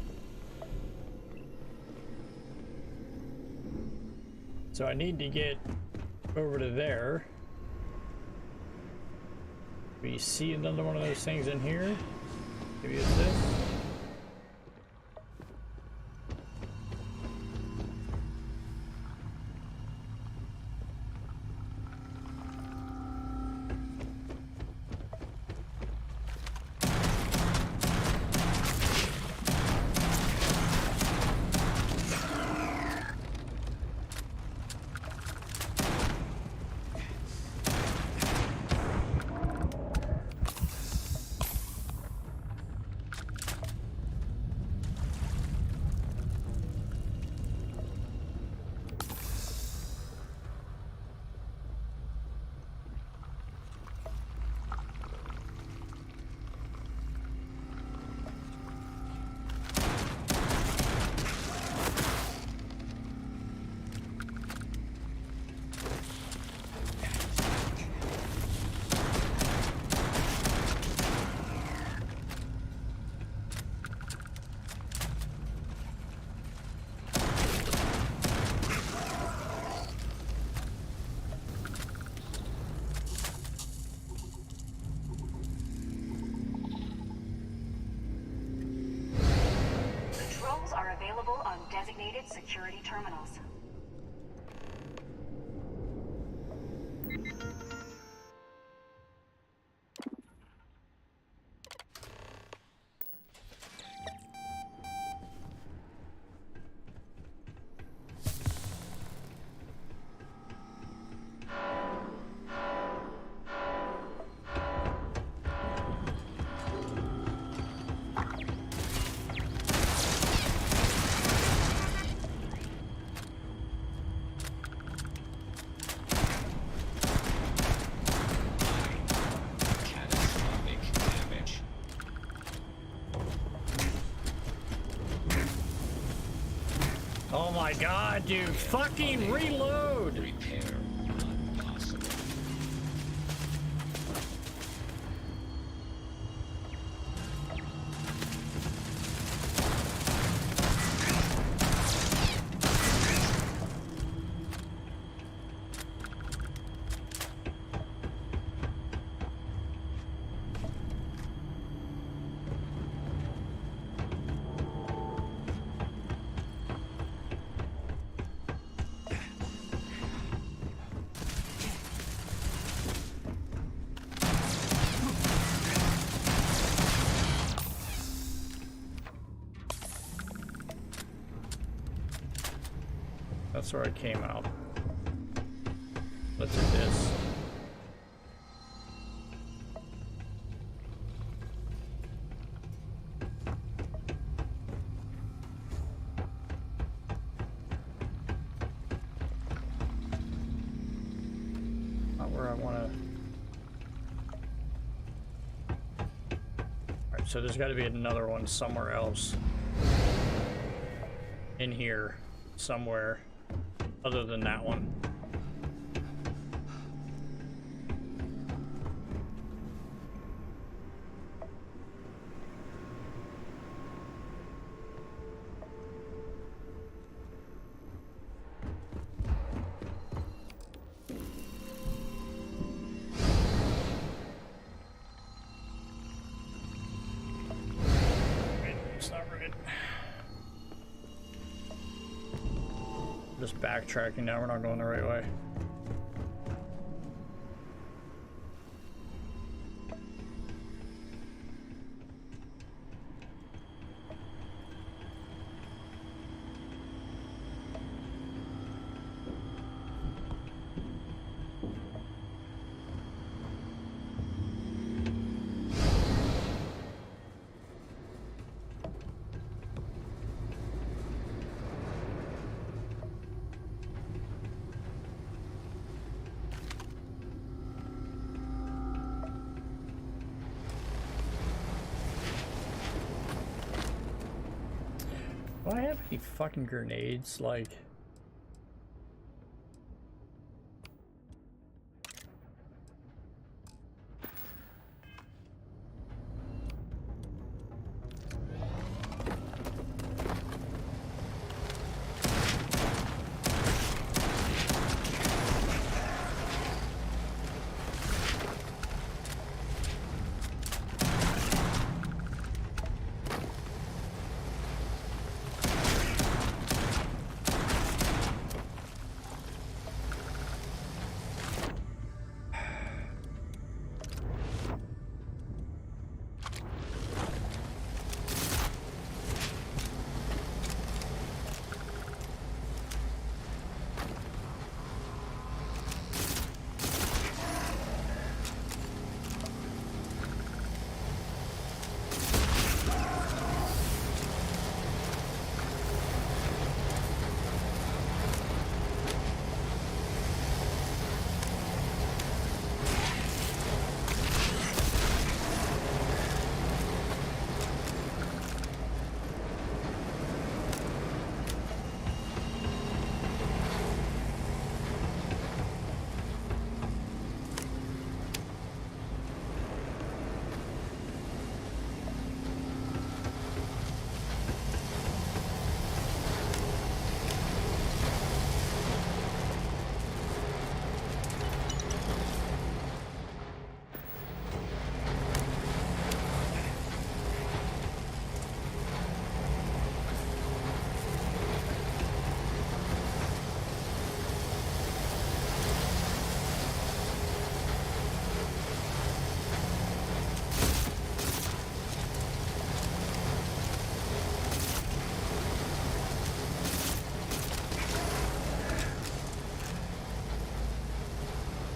So I need to get over to there. We see another one of those things in here. Maybe it's this. designated security terminals. Oh my god, dude. Fucking reload! Repair not possible. That's where I came out. Let's do this. Not where I want to. Alright, so there's got to be another one somewhere else. In here, somewhere. Other than that one. It's not right. Just backtracking now, we're not going the right way. Do I have any fucking grenades? Like...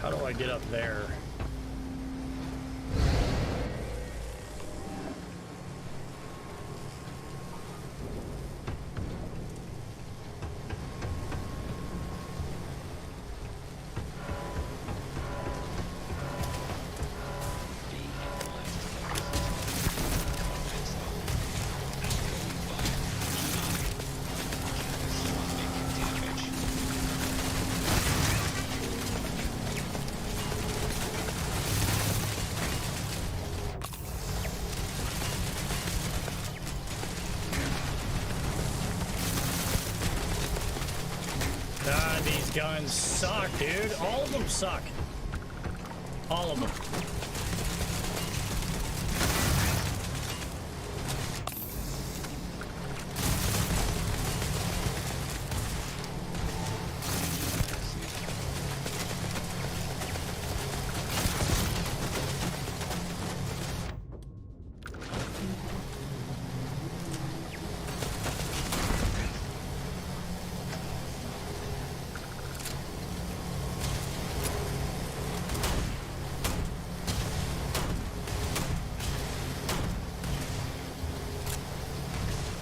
How do I get up there? God, these guns suck, dude. All of them suck. All of them.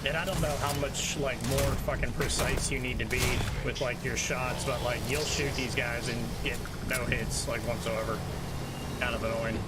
And I don't know how much, like, more fucking precise you need to be with, like, your shots, but, like, you'll shoot these guys and get no hits, like, whatsoever. Kind of annoying.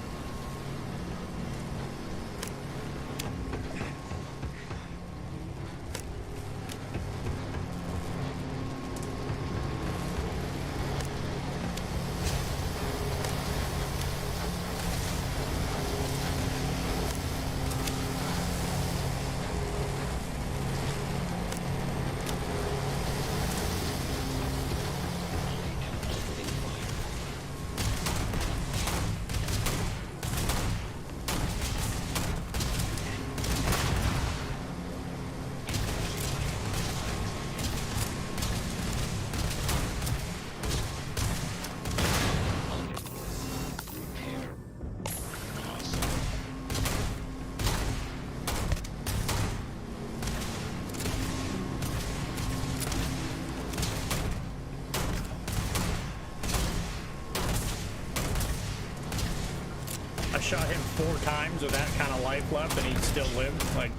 I shot him 4 times with that kind of life left, and he still lived. Like,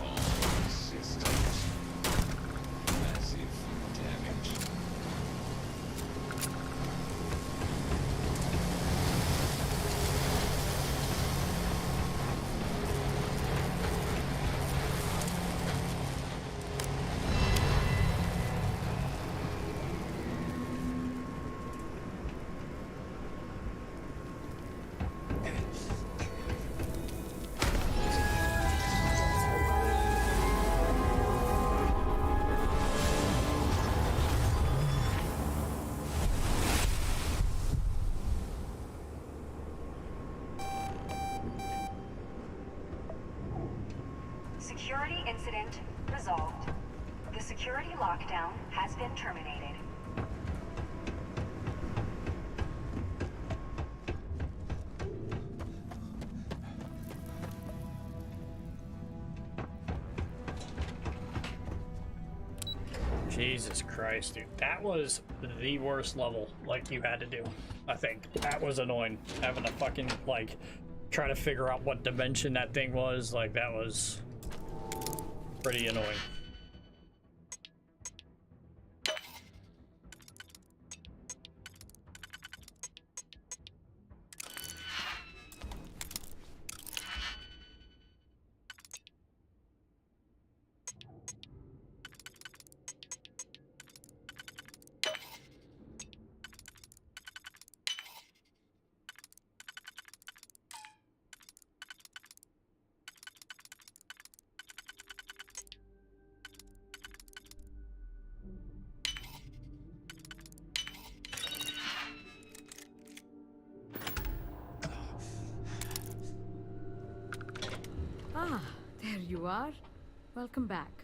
Massive damage. Security incident resolved. The security lockdown has been terminated. Jesus Christ, dude. That was the worst level, like, you had to do, I think. That was annoying. Having to fucking, like, try to figure out what dimension that thing was. Like, that was pretty annoying. Ah, there you are. Welcome back.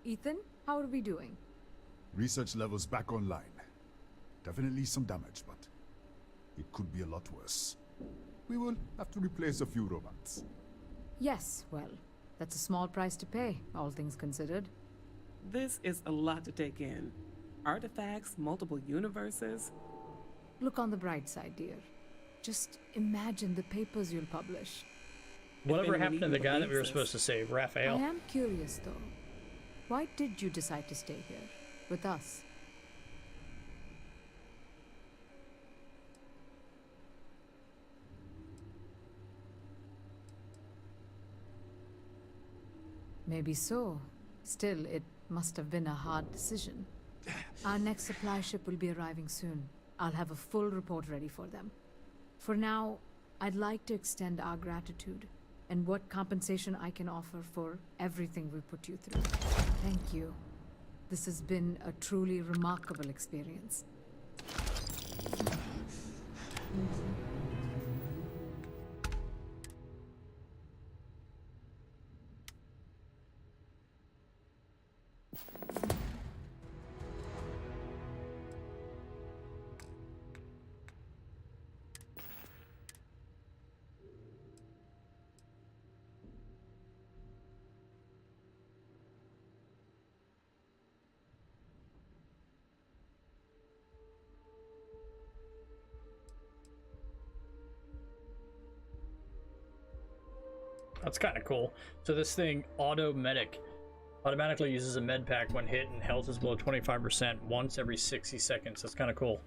Ethan, how are we doing? Research levels back online. Definitely some damage, but it could be a lot worse. We will have to replace a few robots. Yes, well, that's a small price to pay, all things considered. This is a lot to take in. Artifacts, multiple universes. Look on the bright side, dear. Just imagine the papers you'll publish. Whatever happened to the guy that we were supposed to save, Raphael? I am curious, though. Why did you decide to stay here, with us? Maybe so. Still, it must have been a hard decision. Our next supply ship will be arriving soon. I'll have a full report ready for them. For now, I'd like to extend our gratitude and what compensation I can offer for everything we put you through. Thank you. This has been a truly remarkable experience. That's kind of cool. So this thing, automatically uses a med pack when hit and health is below 25% once every 60 seconds. That's kind of cool.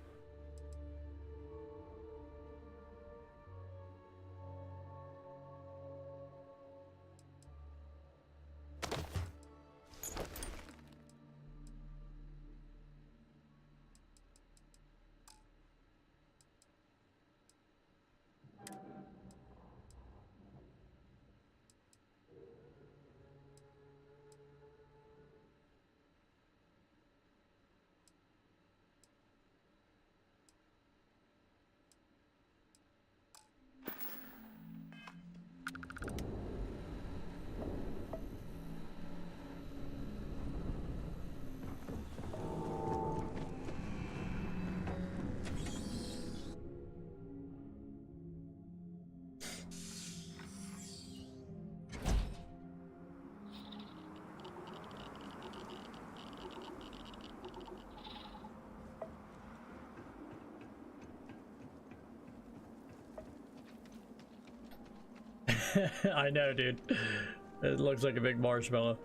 I know, dude. It looks like a big marshmallow.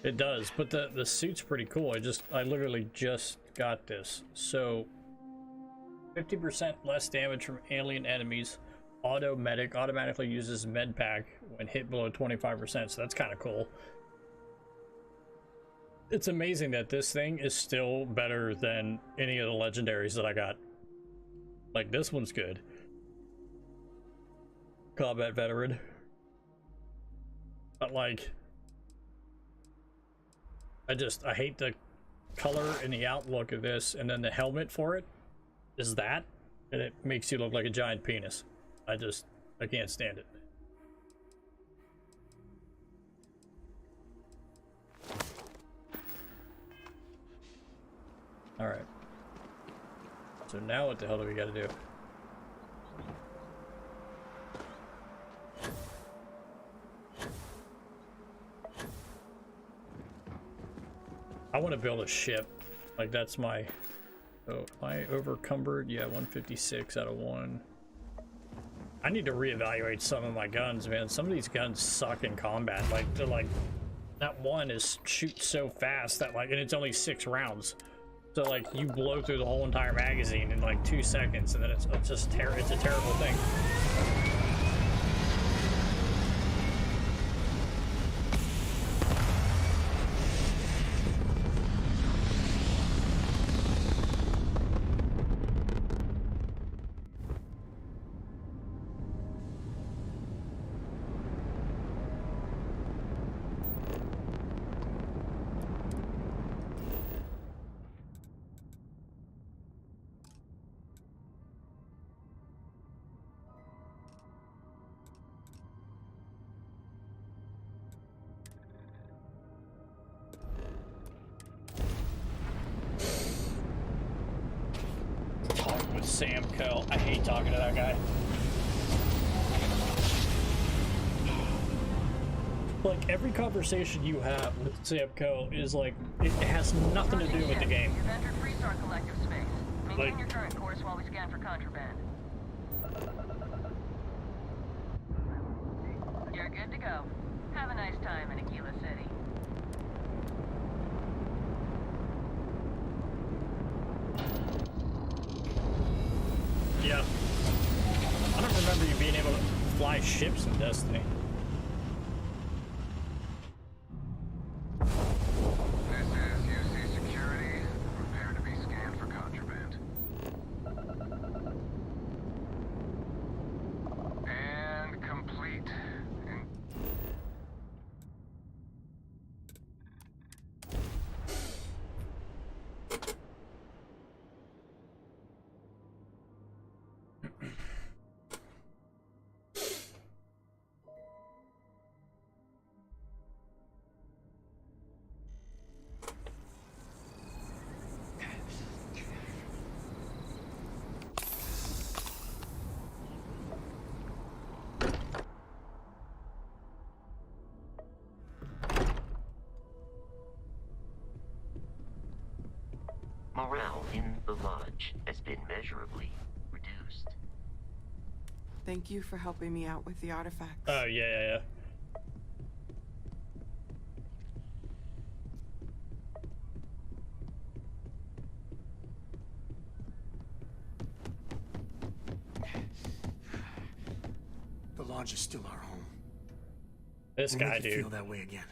It does, but the suit's pretty cool. I literally just got this. So 50% less damage from alien enemies. Medic automatically uses med pack when hit below 25%, so that's kind of cool. It's amazing that this thing is still better than any of the legendaries that I got. Like, this one's good. Combat veteran. But like, I hate the color and the outlook of this, and then the helmet for it is that, and it makes you look like a giant penis. I can't stand it. Alright. So now what the hell do we gotta do? I want to build a ship. Like, that's my... Oh, am I overcumbered? Yeah, 156 out of 1. I need to reevaluate some of my guns, man. Some of these guns suck in combat. Like, they're like... That one shoots so fast that, like... And it's only 6 rounds. So, like, you blow through the whole entire magazine in, like, 2 seconds. And then it's just it's a terrible thing. Samco. I hate talking to that guy. Like, every conversation you have with Samco is like, it has nothing to do with the game. You've entered Freestar Collective space. Maintain your current course while we scan for contraband. You're good to go. Have a nice time in Aquila City. Yeah. I don't remember you being able to fly ships in Destiny. This is UC Security. Prepare to be scanned for contraband. And complete. Morale in the lodge has been measurably reduced. Thank you for helping me out with the artifacts. Oh, yeah. The lodge is still our home. This We'll guy, make it dude. feel that way again.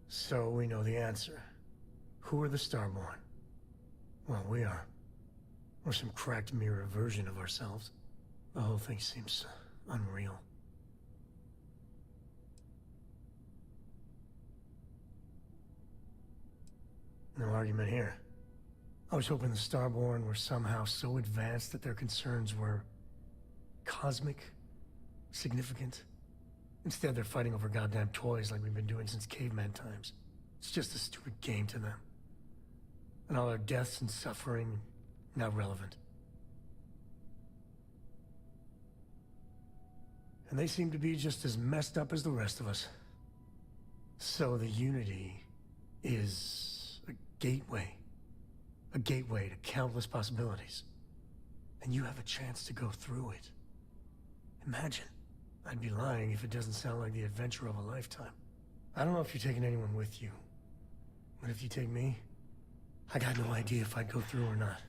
So we know the answer. Who are the Starborn? Well, we are. We're some cracked mirror version of ourselves. The whole thing seems unreal. No argument here. I was hoping the Starborn were somehow so advanced that their concerns were cosmic, significant. Instead, they're fighting over goddamn toys like we've been doing since caveman times. It's just a stupid game to them. And all our deaths and suffering, not relevant. And they seem to be just as messed up as the rest of us. So the Unity is a gateway. A gateway to countless possibilities. And you have a chance to go through it. Imagine. I'd be lying if it doesn't sound like the adventure of a lifetime. I don't know if you're taking anyone with you. But if you take me, I got no idea if I'd go through or not.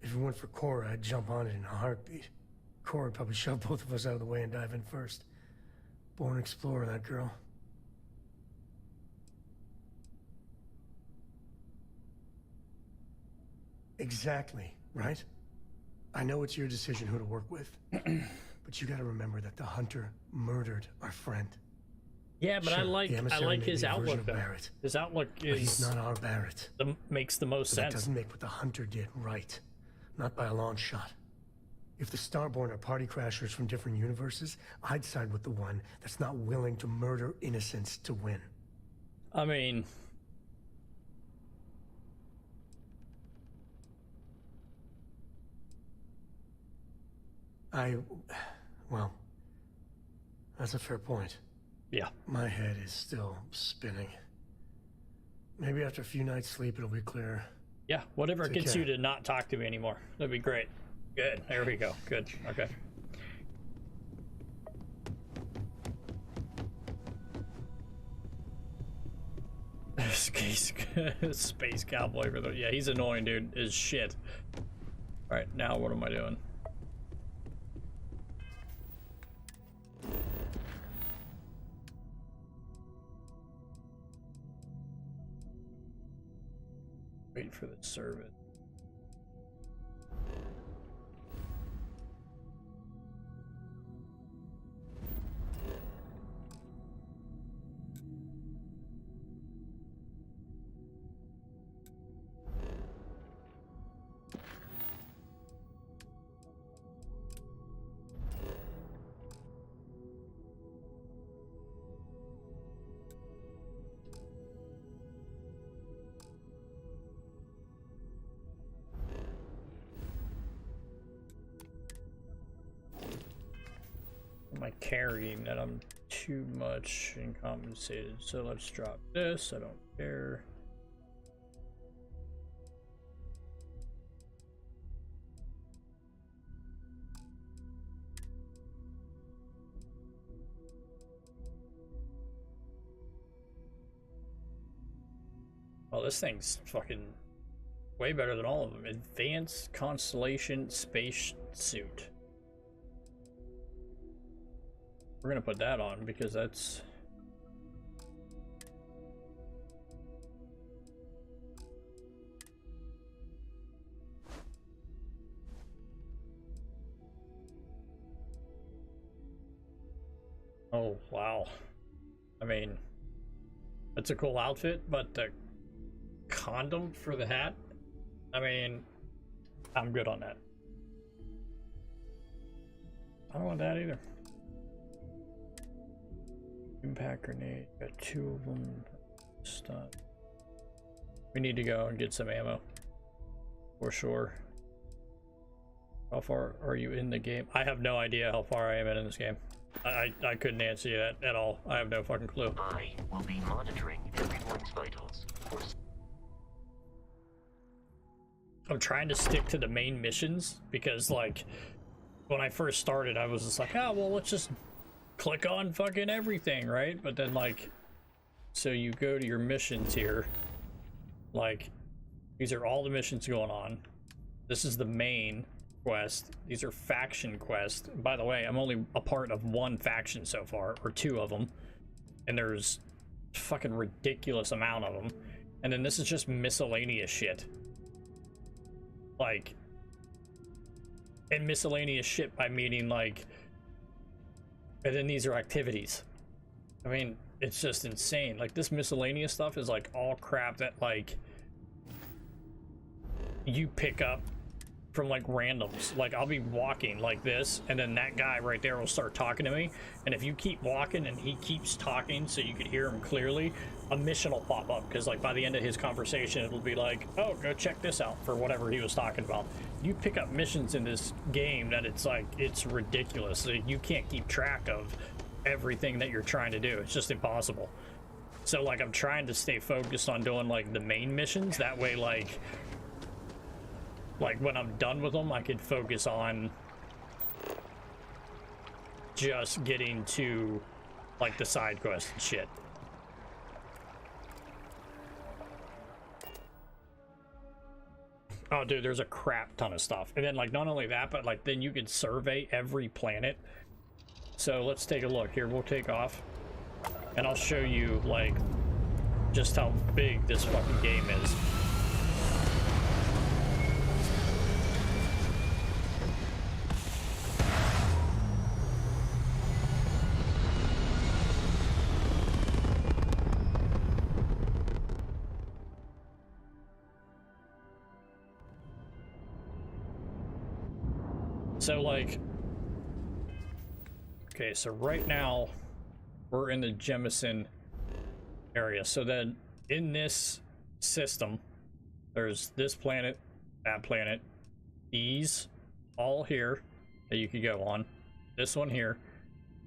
If it weren't for Cora, I'd jump on it in a heartbeat. Cora would probably shove both of us out of the way and dive in first. Born explorer, that girl. Exactly, right? I know it's your decision who to work with. But you gotta remember that the Hunter murdered our friend. Yeah, but Sure, I like the emissary may his be a version outlook of though. Barrett, His outlook but is he's not our Barrett. makes the most But that sense. doesn't make what the Hunter did right. Not by a long shot. If the Starborn are party crashers from different universes, I'd side with the one that's not willing to murder innocents to win. I mean, Well, that's a fair point. Yeah. My head is still spinning. Maybe after a few nights sleep it'll be clearer. yeah, whatever Take gets care. you to not talk to me anymore. That'd be great. Good. There we go. Good. Okay. Space cowboy for the yeah, he's annoying, dude. Is shit. All right, now what am I doing? Wait for the service. Am I carrying that I'm too much incompensated? So let's drop this. I don't care. Oh, this thing's fucking way better than all of them. Advanced Constellation Space Suit. We're gonna put that on because that's... Oh, wow. I mean, it's a cool outfit, but the condom for the hat, I mean, I'm good on that. I don't want that either. Impact grenade, got 2 of them. Stun. We need to go and get some ammo for sure. How far are you in the game? I have no idea how far I am in this game. I couldn't answer you that at all. I have no fucking clue. I will be monitoring everyone's vitals. I'm trying to stick to the main missions because, like, when I first started, I was just like, oh, well, let's just click on fucking everything, right? But then, like, so you go to your missions here. Like, these are all the missions going on. This is the main quest. These are faction quests. By the way, I'm only a part of 1 faction so far, or 2 of them, and there's a fucking ridiculous amount of them. And then this is just miscellaneous shit. Like, and miscellaneous shit by meaning, like, and then these are activities. I mean, it's just insane. Like, this miscellaneous stuff is like all crap that, like, you pick up from like randoms. Like, I'll be walking like this, and then that guy right there will start talking to me, and if you keep walking and he keeps talking so you can hear him clearly, a mission will pop up, because like by the end of his conversation it'll be like, oh, go check this out for whatever he was talking about. You pick up missions in this game that it's like, it's ridiculous. Like, you can't keep track of everything that you're trying to do. It's just impossible. So like, I'm trying to stay focused on doing like the main missions, that way like when I'm done with them, I can focus on just getting to like the side quests and shit. Oh, dude, there's a crap ton of stuff. And then, like, not only that, but like then you can survey every planet. So let's take a look here. We'll take off and I'll show you like just how big this fucking game is. So like, okay, so right now we're in the Jemison area. So then in this system, there's this planet, that planet, these all here that you could go on, this one here,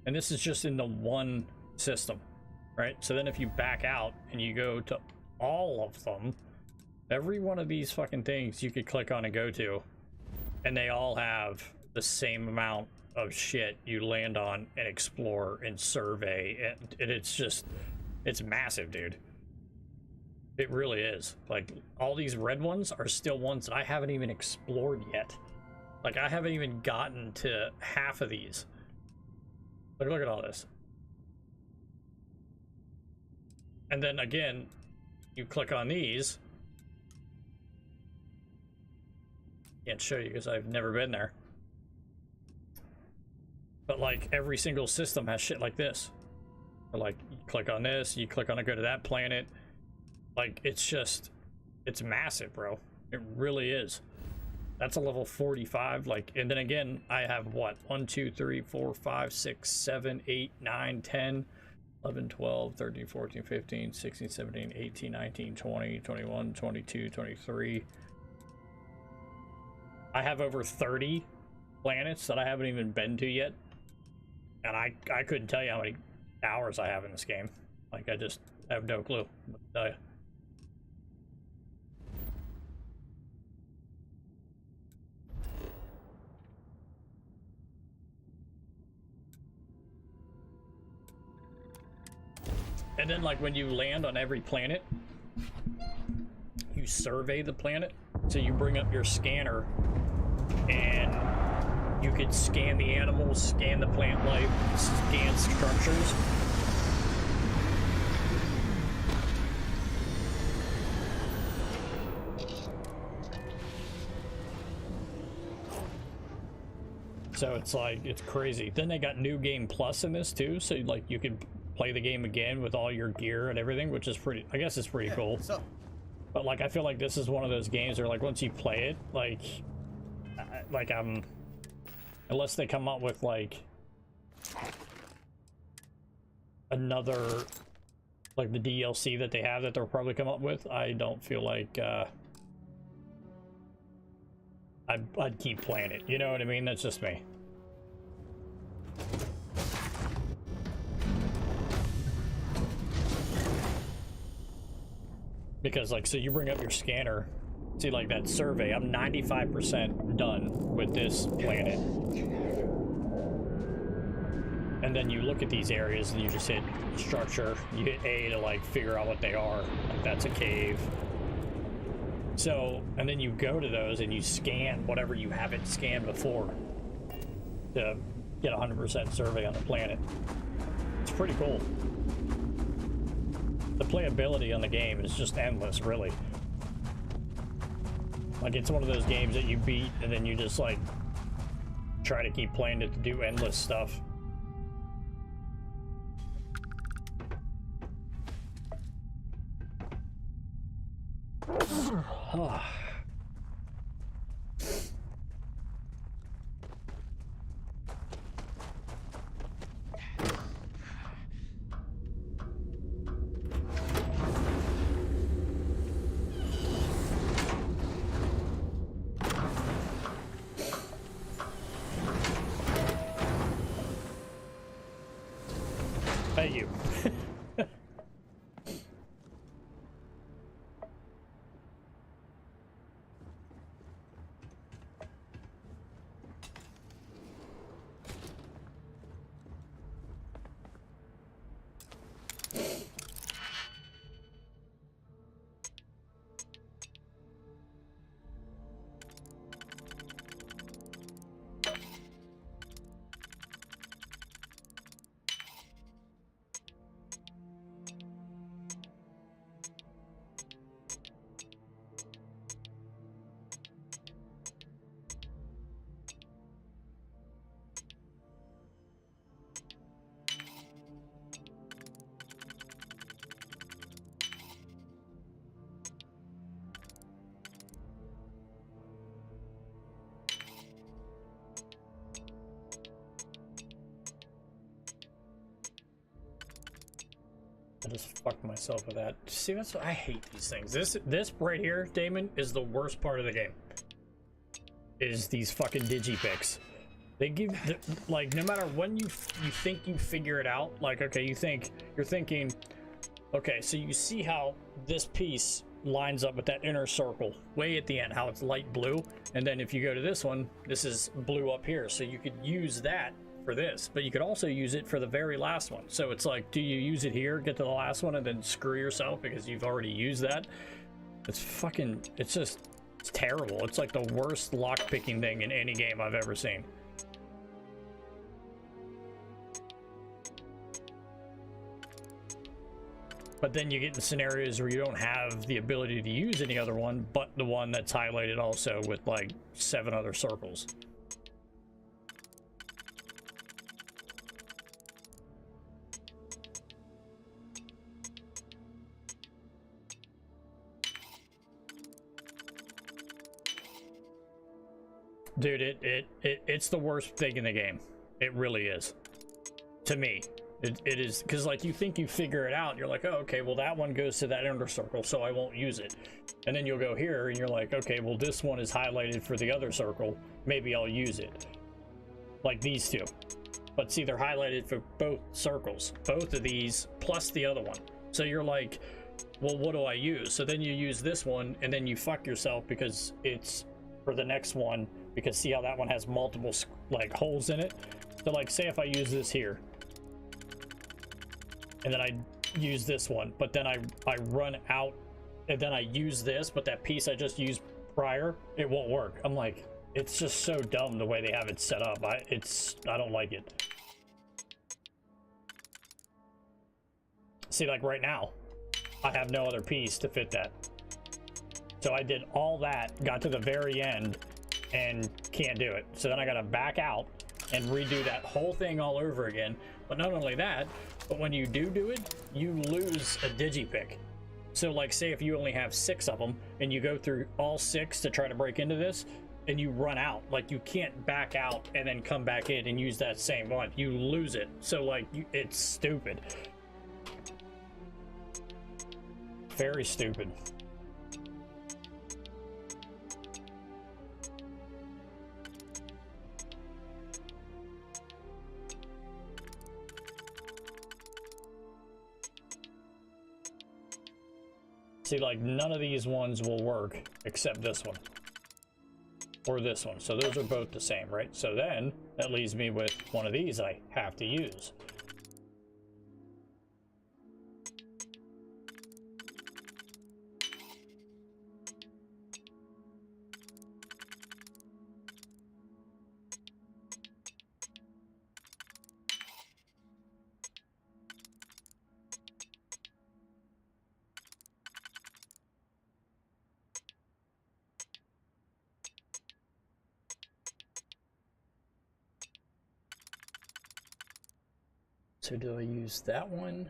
and this is just in the one system, right? So then if you back out and you go to all of them, every one of these fucking things you could click on and go to, and they all have the same amount of shit you land on and explore and survey, and it's just, it's massive, dude. It really is. Like, all these red ones are still ones that I haven't even explored yet. Like, I haven't even gotten to half of these. But look at all this. And then again, you click on these. Can't show you because I've never been there. But like, every single system has shit like this. Or like, you click on this, you click on it, go to that planet. Like, it's just, it's massive, bro. It really is. That's a level 45. Like, and then again, I have what? 1, 2, 3, 4, 5, 6, 7, 8, 9, 10, 11, 12, 13, 14, 15, 16, 17, 18, 19, 20, 21, 22, 23. I have over 30 planets that I haven't even been to yet. And I couldn't tell you how many hours I have in this game. Like, I just have no clue. What to tell you. And then, like, when you land on every planet, survey the planet. So you bring up your scanner and you could scan the animals, scan the plant life, scan structures. So it's like, it's crazy. Then they got New Game Plus in this too, so like you can play the game again with all your gear and everything, which is pretty, I guess it's pretty cool. So, but like, I feel like this is one of those games where like once you play it, unless they come up with like another, like the DLC that they have that they'll probably come up with, I don't feel like I'd keep playing it. You know what I mean? That's just me. Because like, so you bring up your scanner, see like that survey, I'm 95% done with this planet. And then you look at these areas and you just hit structure, you hit A to like figure out what they are. Like that's a cave. So, and then you go to those and you scan whatever you haven't scanned before to get 100% survey on the planet. It's pretty cool. The playability on the game is just endless, really. Like, it's one of those games that you beat and then you just like try to keep playing it to do endless stuff. Hey, you. I just fucked myself with that. See, that's what I hate these things. This right here, Damon, is the worst part of the game. Is these fucking digipicks. They give like, no matter when you think you figure it out, like, okay, you're thinking, okay, so you see how this piece lines up with that inner circle way at the end, how it's light blue, and then if you go to this one, this is blue up here, so you could use that for this, but you could also use it for the very last one. So it's like, do you use it here, get to the last one, and then screw yourself because you've already used that? It's fucking, it's terrible. It's like the worst lock-picking thing in any game I've ever seen. But then you get in scenarios where you don't have the ability to use any other one but the one that's highlighted also with like 7 other circles. Dude, it's the worst thing in the game. It really is. To me. It is, because like you think you figure it out, you're like, oh, okay, well that one goes to that inner circle, so I won't use it. And then you'll go here and you're like, okay, well this one is highlighted for the other circle, maybe I'll use it. Like these two. But see, they're highlighted for both circles, both of these plus the other one. So you're like, well, what do I use? So then you use this one and then you fuck yourself because it's for the next one, because see how that one has multiple like holes in it? So like, say if I use this here, and then I use this one, but then I run out and then I use this, but that piece I just used prior, it won't work. I'm like, it's just so dumb the way they have it set up. I don't like it. See, like right now, I have no other piece to fit that. So I did all that, got to the very end, and can't do it. So then I gotta back out and redo that whole thing all over again. But not only that, but when you do it, you lose a digipick. So like, say if you only have 6 of them, and you go through all 6 to try to break into this, and you run out, like you can't back out and then come back in and use that same one. You lose it. So like, it's stupid. Very stupid. See, like, none of these ones will work except this one. Or this one. So those are both the same, right? So then, that leaves me with one of these I have to use. So do I use that one?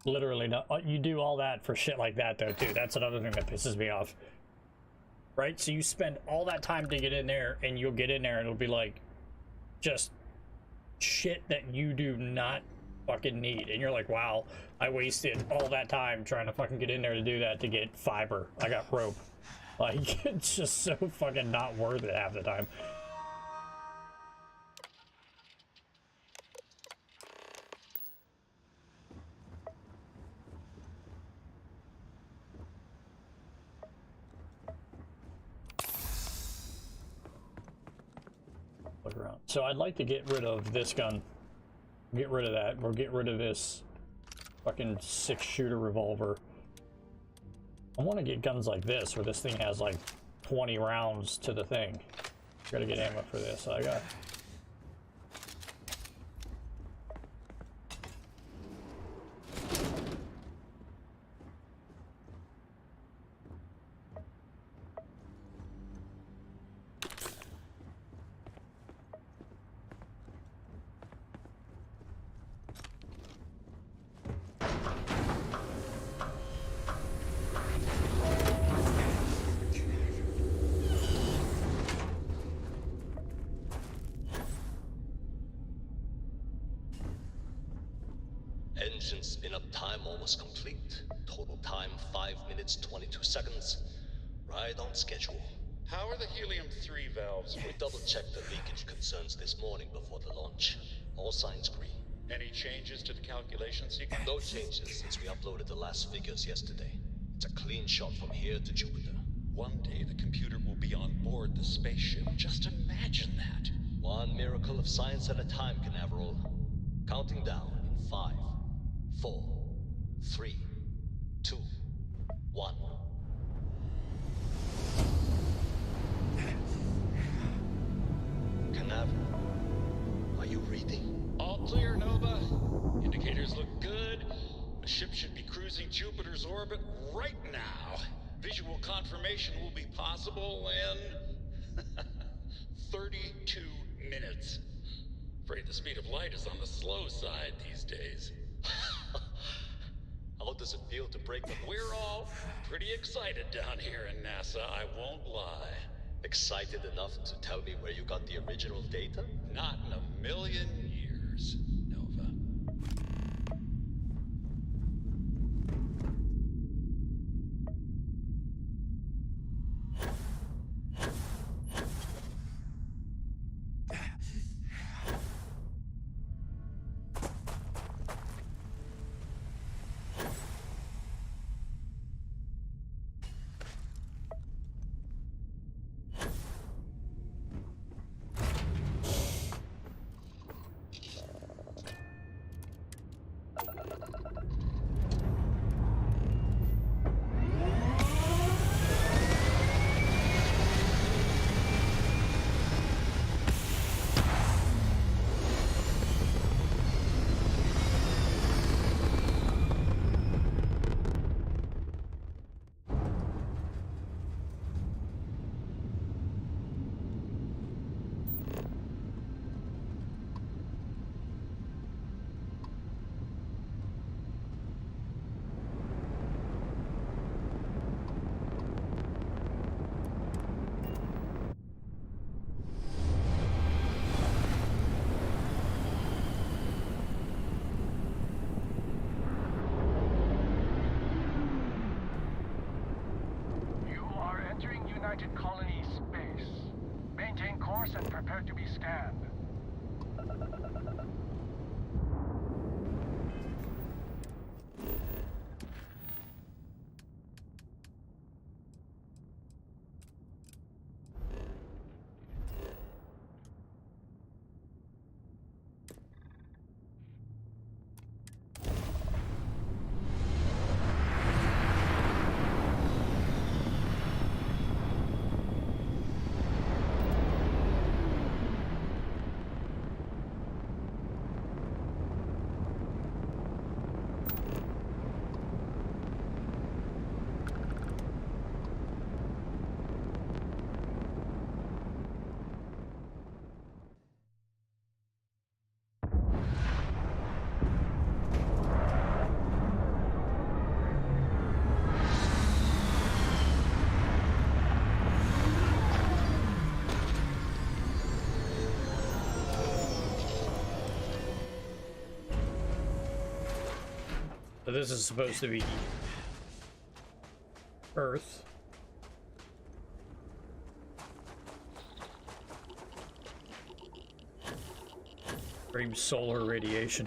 Literally, no. You do all that for shit like that, though, too. That's another thing that pisses me off. Right? So you spend all that time to get in there, and you'll get in there, and it'll be like, just shit that you do not fucking need. And you're like, wow, I wasted all that time trying to fucking get in there to do that to get fiber. I got rope. Like, it's just so fucking not worth it half the time. Look around. So I'd like to get rid of this gun. Get rid of that. Or get rid of this fucking 6-shooter revolver. I want to get guns like this, where this thing has like 20 rounds to the thing. Gotta get ammo for this. So I got. Engine spin-up time almost complete. Total time 5 minutes 22 seconds. Right on schedule. How are the helium-3 valves? We double-checked the leakage concerns this morning before the launch. All signs green. Any changes to the calculation sequence? No changes since we uploaded the last figures yesterday. It's a clean shot from here to Jupiter. One day the computer will be on board the spaceship. Just imagine that. One miracle of science at a time, Canaveral. Counting down in 5, 4, 3, 2, 1. Canaveral, are you reading? All clear, Nova. Indicators look good. The ship should be cruising Jupiter's orbit right now. Visual confirmation will be possible in 32 minutes. Afraid the speed of light is on the slow side these days. How does it feel to break the... We're all pretty excited down here in NASA, I won't lie. Excited enough to tell me where you got the original data? Not in a million years, Nova. United Colony space. Maintain course and prepare to be scanned. So this is supposed to be Earth. Extreme solar radiation.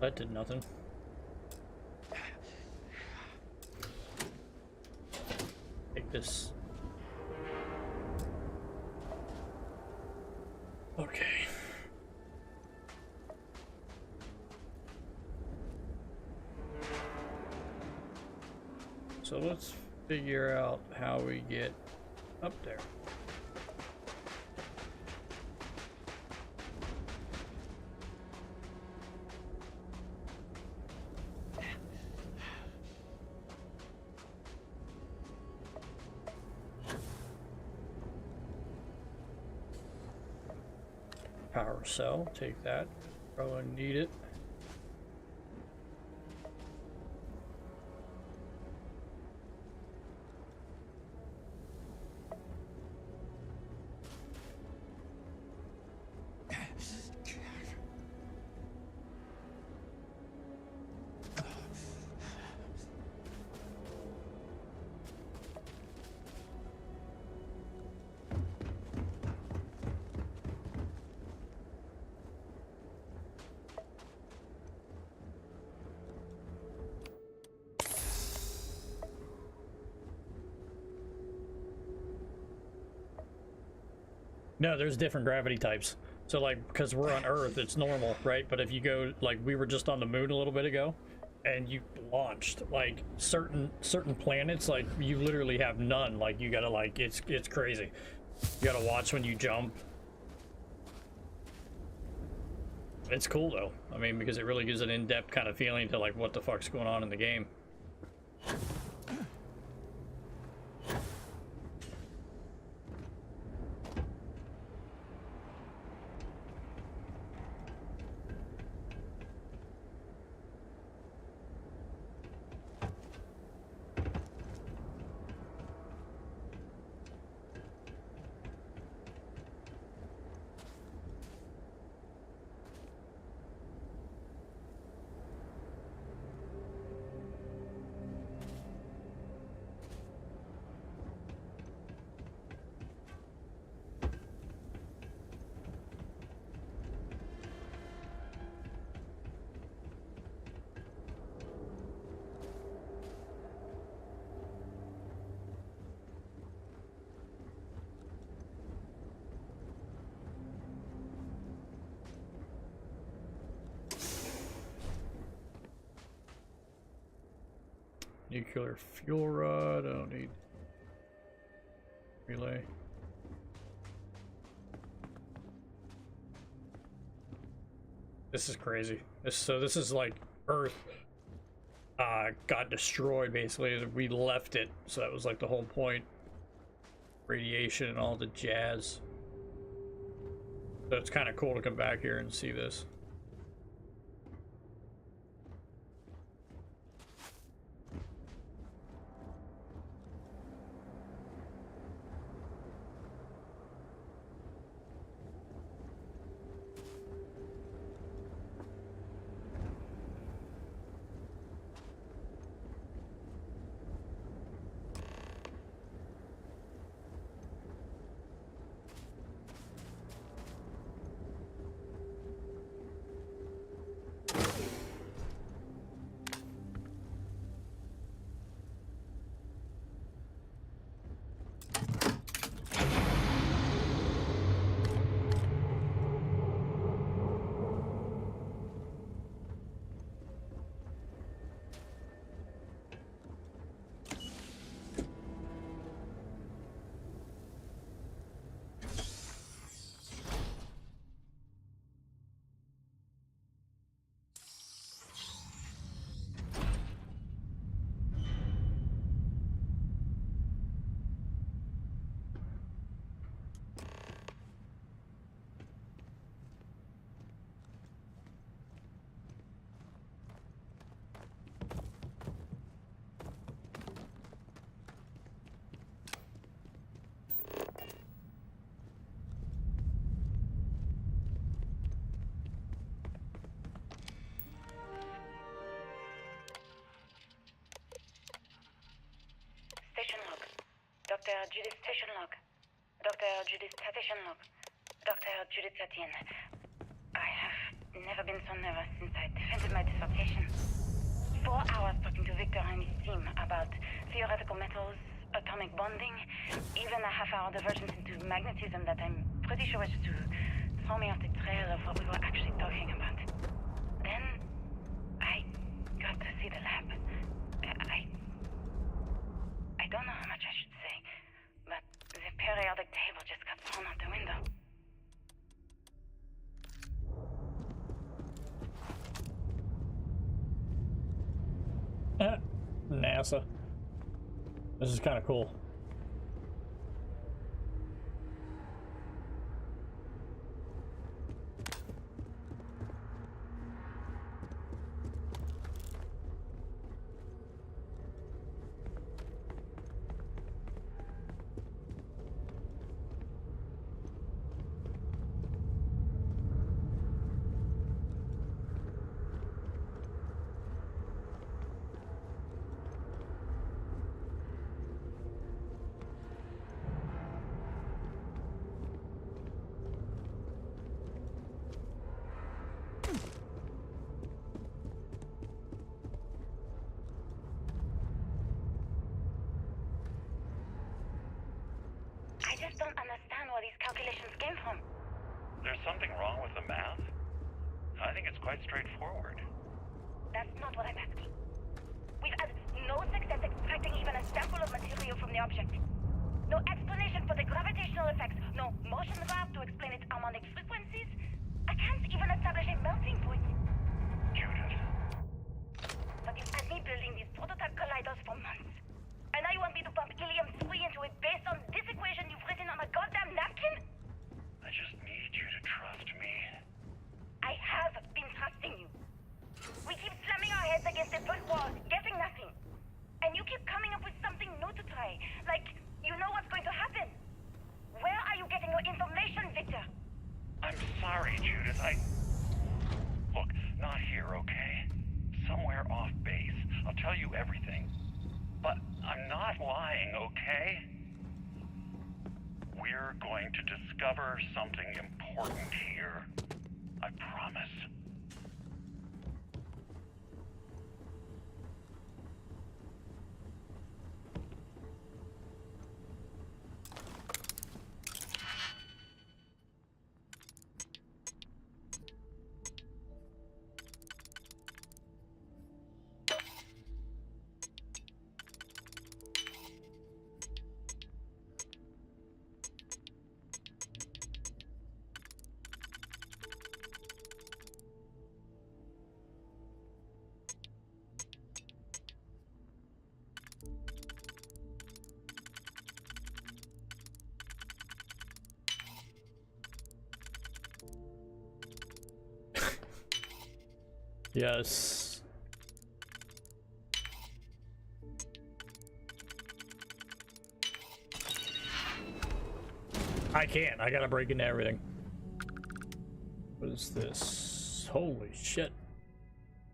That did nothing. Take this. Okay. So let's figure out how we get up there. Power cell, take that. Probably need it. No, there's different gravity types. So like, because we're on Earth, it's normal, right? But if you go, like, we were just on the moon a little bit ago, and you launched, like, certain planets, like, you literally have none. Like, you gotta, like, it's crazy. You gotta watch when you jump. It's cool, though. I mean, because it really gives an in-depth kind of feeling to, like, what the fuck's going on in the game. Nuclear fuel rod, I don't need relay. This is crazy. This is like Earth got destroyed basically. We left it, so that was like the whole point. Radiation and all the jazz. So it's kind of cool to come back here and see this. Dr. Judith Station Log. Dr. Judith Station Log. Dr. Judith Satien. I have never been so nervous since I defended my dissertation. 4 hours talking to Victor and his team about theoretical metals, atomic bonding, even a half-hour divergence into magnetism that I'm pretty sure was to throw me off the trail of what we were actually talking about. Then, I got to see the lab. I don't know how much I should say, but the periodic table just got thrown out the window. NASA. This is kind of cool. I just don't understand where these calculations came from. There's something wrong with the math? I think it's quite straightforward. That's not what I'm asking. We've had no success extracting even a sample of material from the object. No explanation for the gravitational effects, no motion graph to explain its harmonic frequencies. I can't even establish a melting point. Judith. But you've had me building these prototype colliders for months. And now you want me to pump helium-3 into it based on this equation you've written on a goddamn napkin? I just need you to trust me. I have been trusting you. We keep slamming our heads against a brick wall, getting nothing. And you keep coming up with something new to try. Like, you know what's going to happen. Where are you getting your information, Victor? I'm sorry, Judith. Look, not here, okay? Somewhere off base. I'll tell you everything. But I'm not lying, okay? We're going to discover something important here. I promise. Yes. I can't. I gotta break into everything. What is this? Holy shit.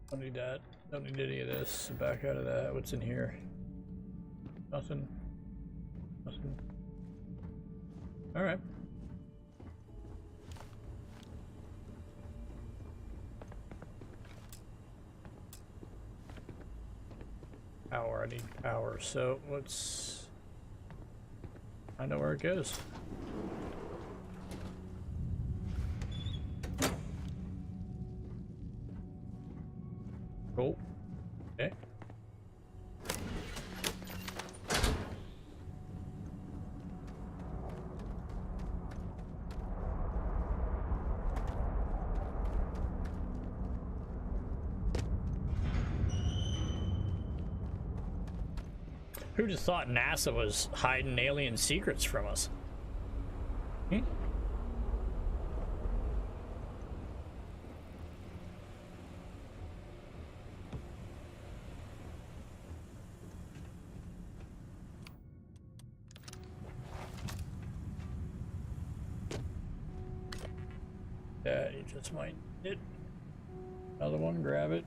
Don't need that. Don't need any of this. Back out of that. What's in here? Nothing. Nothing. Alright. Power. I need power. So let's... I know where it goes. Cool. Okay. Who just thought NASA was hiding alien secrets from us? Hmm? Yeah, you just might hit another one, grab it.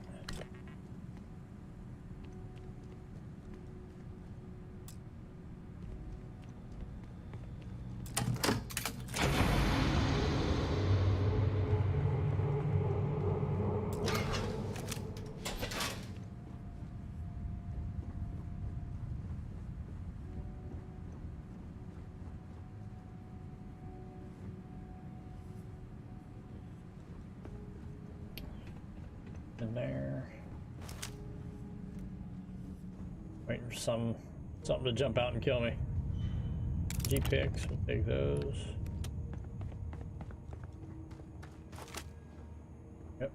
Waiting for something to jump out and kill me. G-picks, we'll take those. Yep.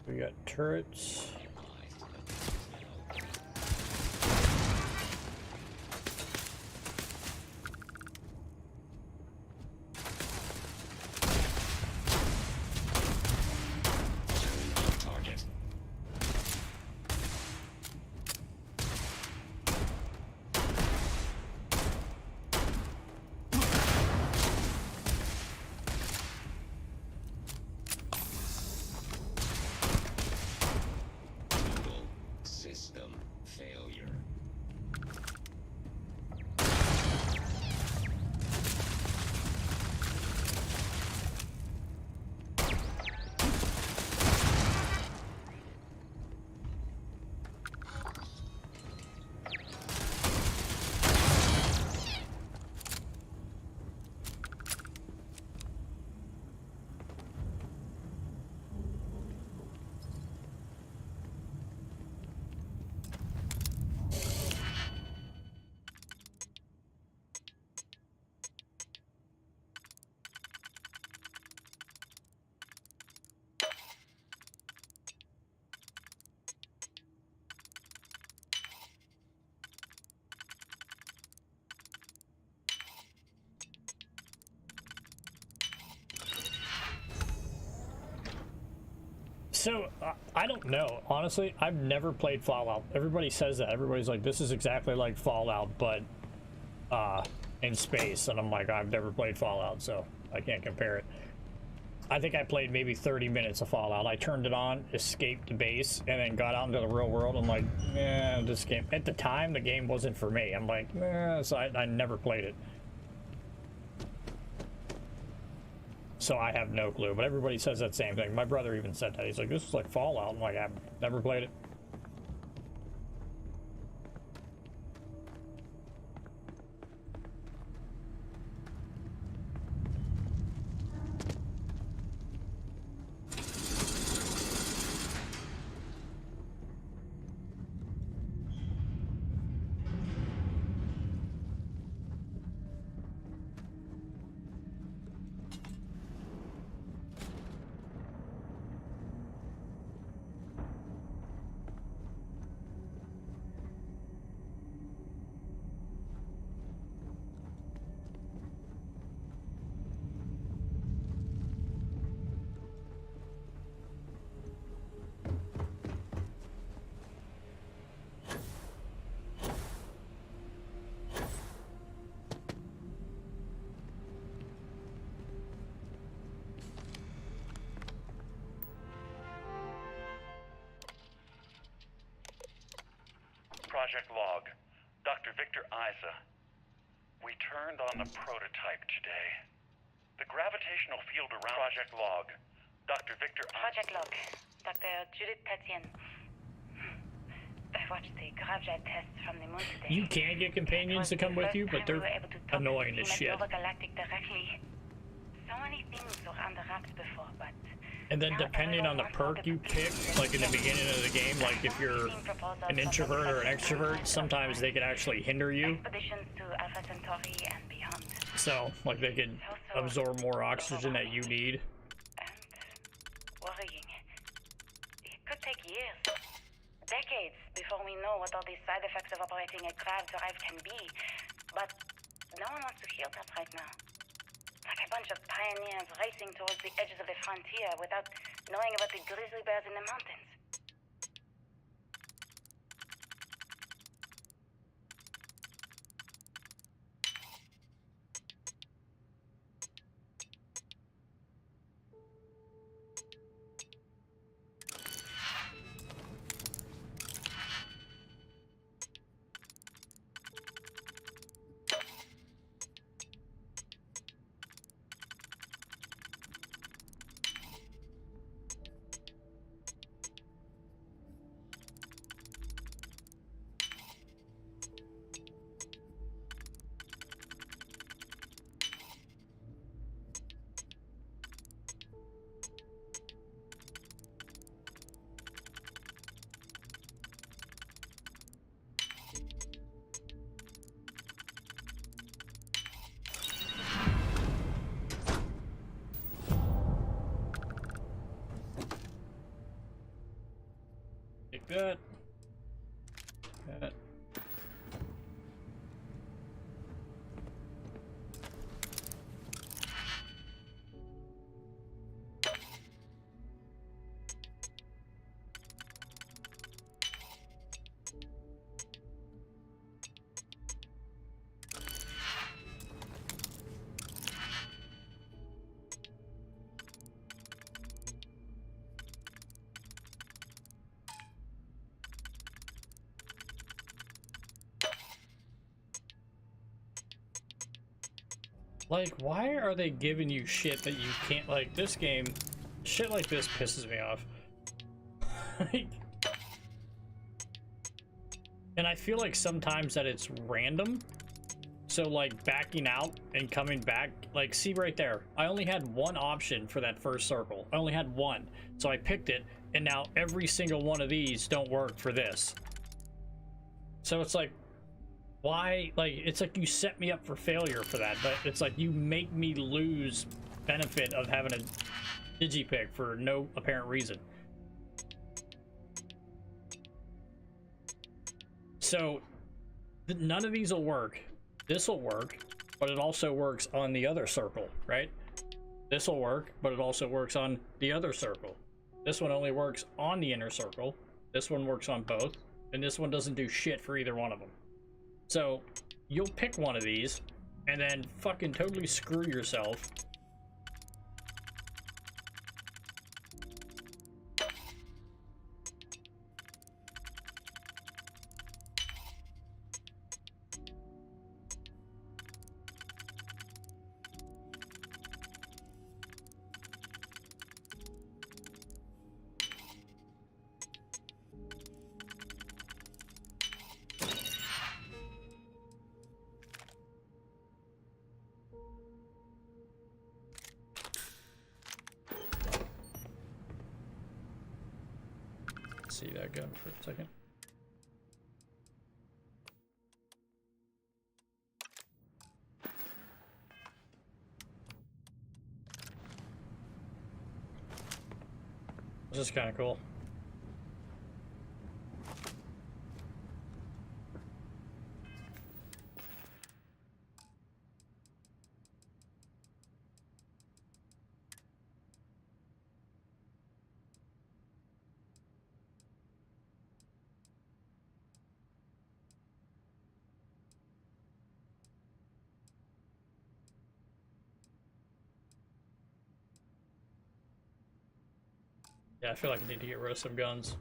We got turrets. So, I don't know. Honestly, I've never played Fallout. Everybody says that. Everybody's like, this is exactly like Fallout, but in space. And I'm like, I've never played Fallout, so I can't compare it. I think I played maybe 30 minutes of Fallout. I turned it on, escaped the base, and then got out into the real world. I'm like, yeah, this game... At the time, the game wasn't for me. I'm like, so I never played it. So I have no clue, but everybody says that same thing. My brother even said that. He's like, this is like Fallout. I'm like, I've never played it. Project Log, Dr. Victor Isa. We turned on the prototype today. The gravitational field around Project Log, Dr. Victor Project Log, Dr. Judith Tatian. I watched the gravjet tests from the moon today. You can get companions to come with you, but they're annoying as shit. Galactic directly. So many things were under wraps before, but... And then depending on the perk you pick, like in the beginning of the game, like if you're an introvert or an extrovert, sometimes they can actually hinder you. Expeditions to Alpha Centauri and beyond. So, like they can absorb more oxygen that you need. And worrying. It could take years, decades, before we know what all these side effects of operating a grav drive can be. But no one wants to hear that right now. Like a bunch of pioneers racing towards the edges of the frontier without knowing about the grizzly bears in the mountains. Like, why are they giving you shit that you can't, like, this game, shit like this pisses me off. Like, and I feel like sometimes that it's random. So, like, backing out and coming back, like, see right there, I only had one option for that first circle. I only had one. So I picked it, and now every single one of these don't work for this. So it's like, why? Like, it's like you set me up for failure for that, but it's like you make me lose benefit of having a digipick for no apparent reason. So, none of these will work. This will work, but it also works on the other circle, right? This will work, but it also works on the other circle. This one only works on the inner circle. This one works on both, and this one doesn't do shit for either one of them. So, you'll pick one of these, and then fucking totally screw yourself. See that gun for a second. This is kind of cool. Yeah, I feel like I need to get rid of some guns.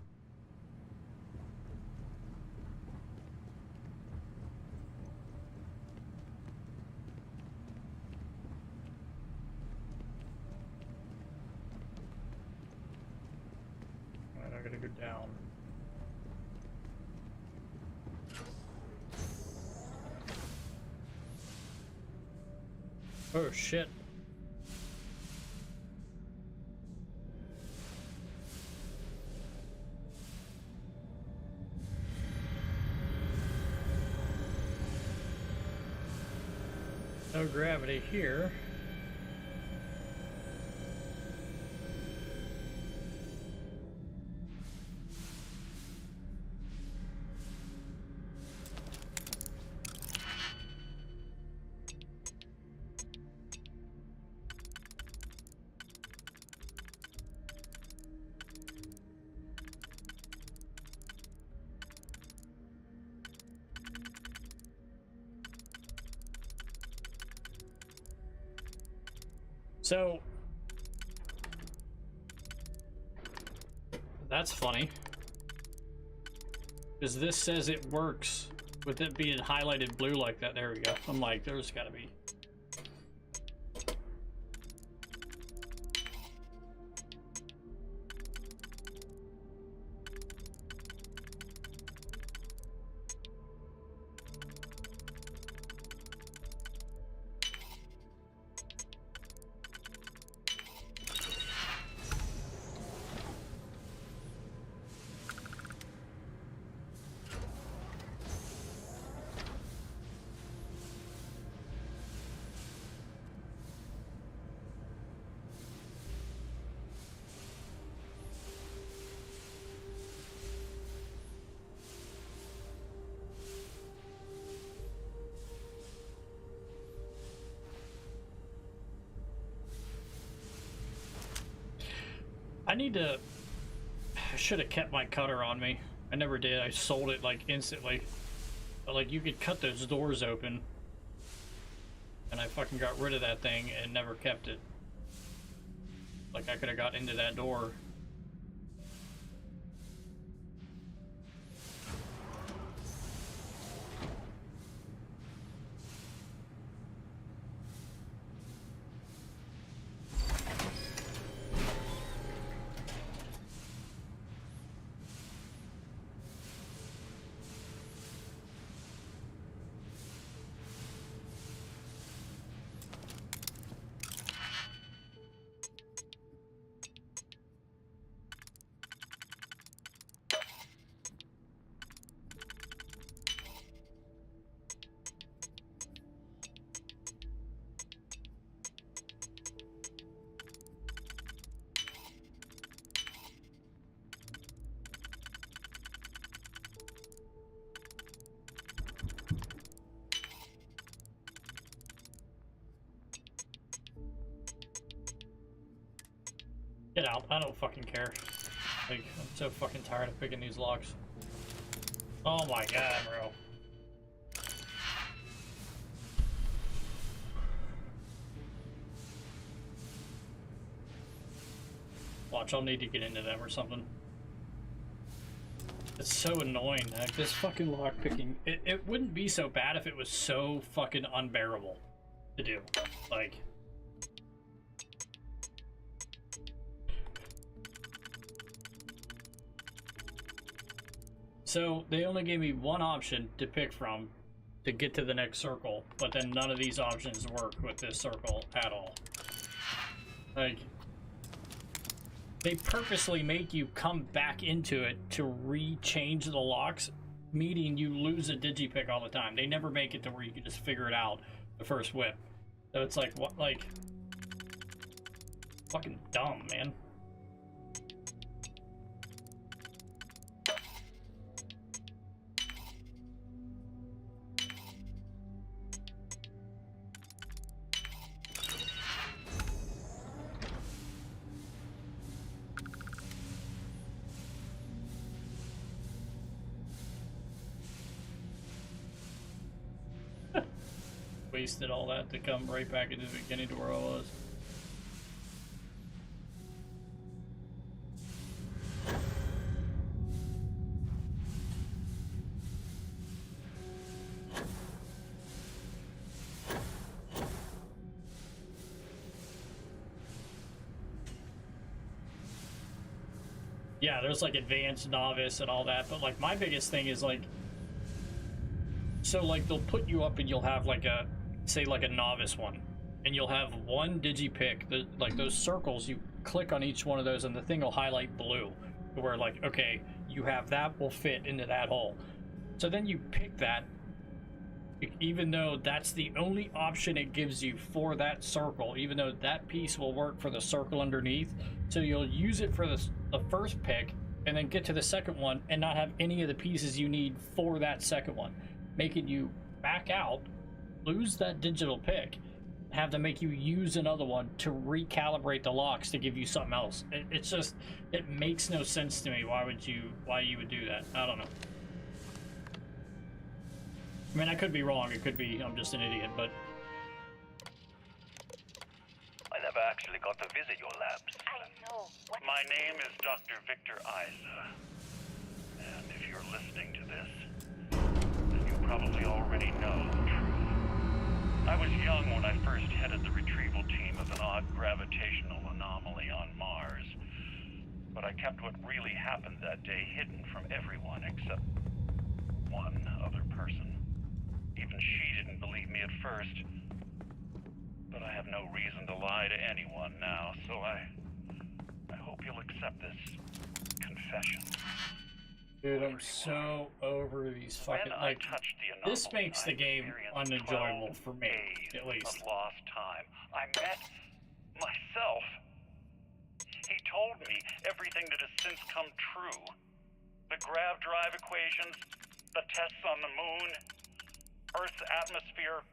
Alright, I gotta go down. Oh shit. No gravity here. So, that's funny, because this says it works with it being highlighted blue like that. There we go. I'm like, there's gotta be. I need to. I should have kept my cutter on me. I never did. I sold it like instantly. But like you could cut those doors open. And I fucking got rid of that thing and never kept it. Like I could have got into that door. Get out. I don't fucking care. Like, I'm so fucking tired of picking these locks. Oh my god, bro. Watch, I'll need to get into them or something. It's so annoying. Like, this fucking lock picking, it wouldn't be so bad if it was so fucking unbearable to do. Like, so they only gave me one option to pick from to get to the next circle, but then none of these options work with this circle at all. Like, they purposely make you come back into it to re-change the locks, meaning you lose a digipick all the time. They never make it to where you can just figure it out the first whip. So it's like, what, like, fucking dumb, man. Wasted all that to come right back into the beginning to where I was. Yeah, there's like advanced, novice, and all that, but like my biggest thing is like, so like they'll put you up and you'll have like a, say like a novice one, and you'll have one digipick, like those circles, you click on each one of those and the thing will highlight blue, where like, okay, you have that will fit into that hole. So then you pick that, even though that's the only option it gives you for that circle, even though that piece will work for the circle underneath. So you'll use it for the first pick and then get to the second one and not have any of the pieces you need for that second one, making you back out, lose that digital pick, have to make you use another one to recalibrate the locks to give you something else. It's just, it makes no sense to me. Why you would do that? I don't know. I mean, I could be wrong. It could be I'm just an idiot, but I never actually got to visit your labs. I know. My name is Dr. Victor Isa. And if you're listening to this, then you probably already know the truth. I was young when I first headed the retrieval team of an odd gravitational anomaly on Mars. But I kept what really happened that day hidden from everyone except one other person. Even she didn't believe me at first. But I have no reason to lie to anyone now, so I hope you'll accept this confession. dude, I'm so over these fucking, like, this makes the game unenjoyable for me, at least. Of lost time. I met myself. He told me everything that has since come true. The grav drive equations, the tests on the moon, Earth's atmosphere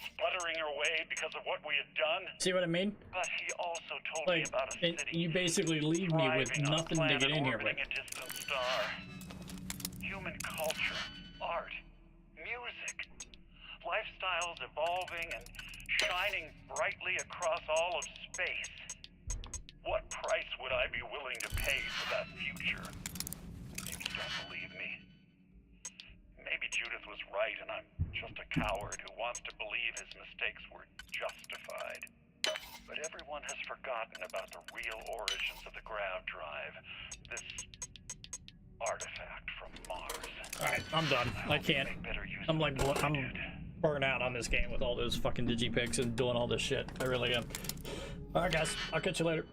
sputtering away because of what we had done. See what I mean? But he also told me Like, about a city you basically leave me with thriving on a nothing to planet get in here with. orbiting a distant star. Human culture, art, music, lifestyles evolving and shining brightly across all of space. What price would I be willing to pay for that future? Maybe you don't believe me. Maybe Judith was right and I'm just a coward who wants to believe his mistakes were justified. But everyone has forgotten about the real origins of the grav drive. This artifact from Mars. Alright, I'm done. I can't. I'm like, I'm burnt out on this game with all those fucking digipicks and doing all this shit. I really am. Alright guys, I'll catch you later.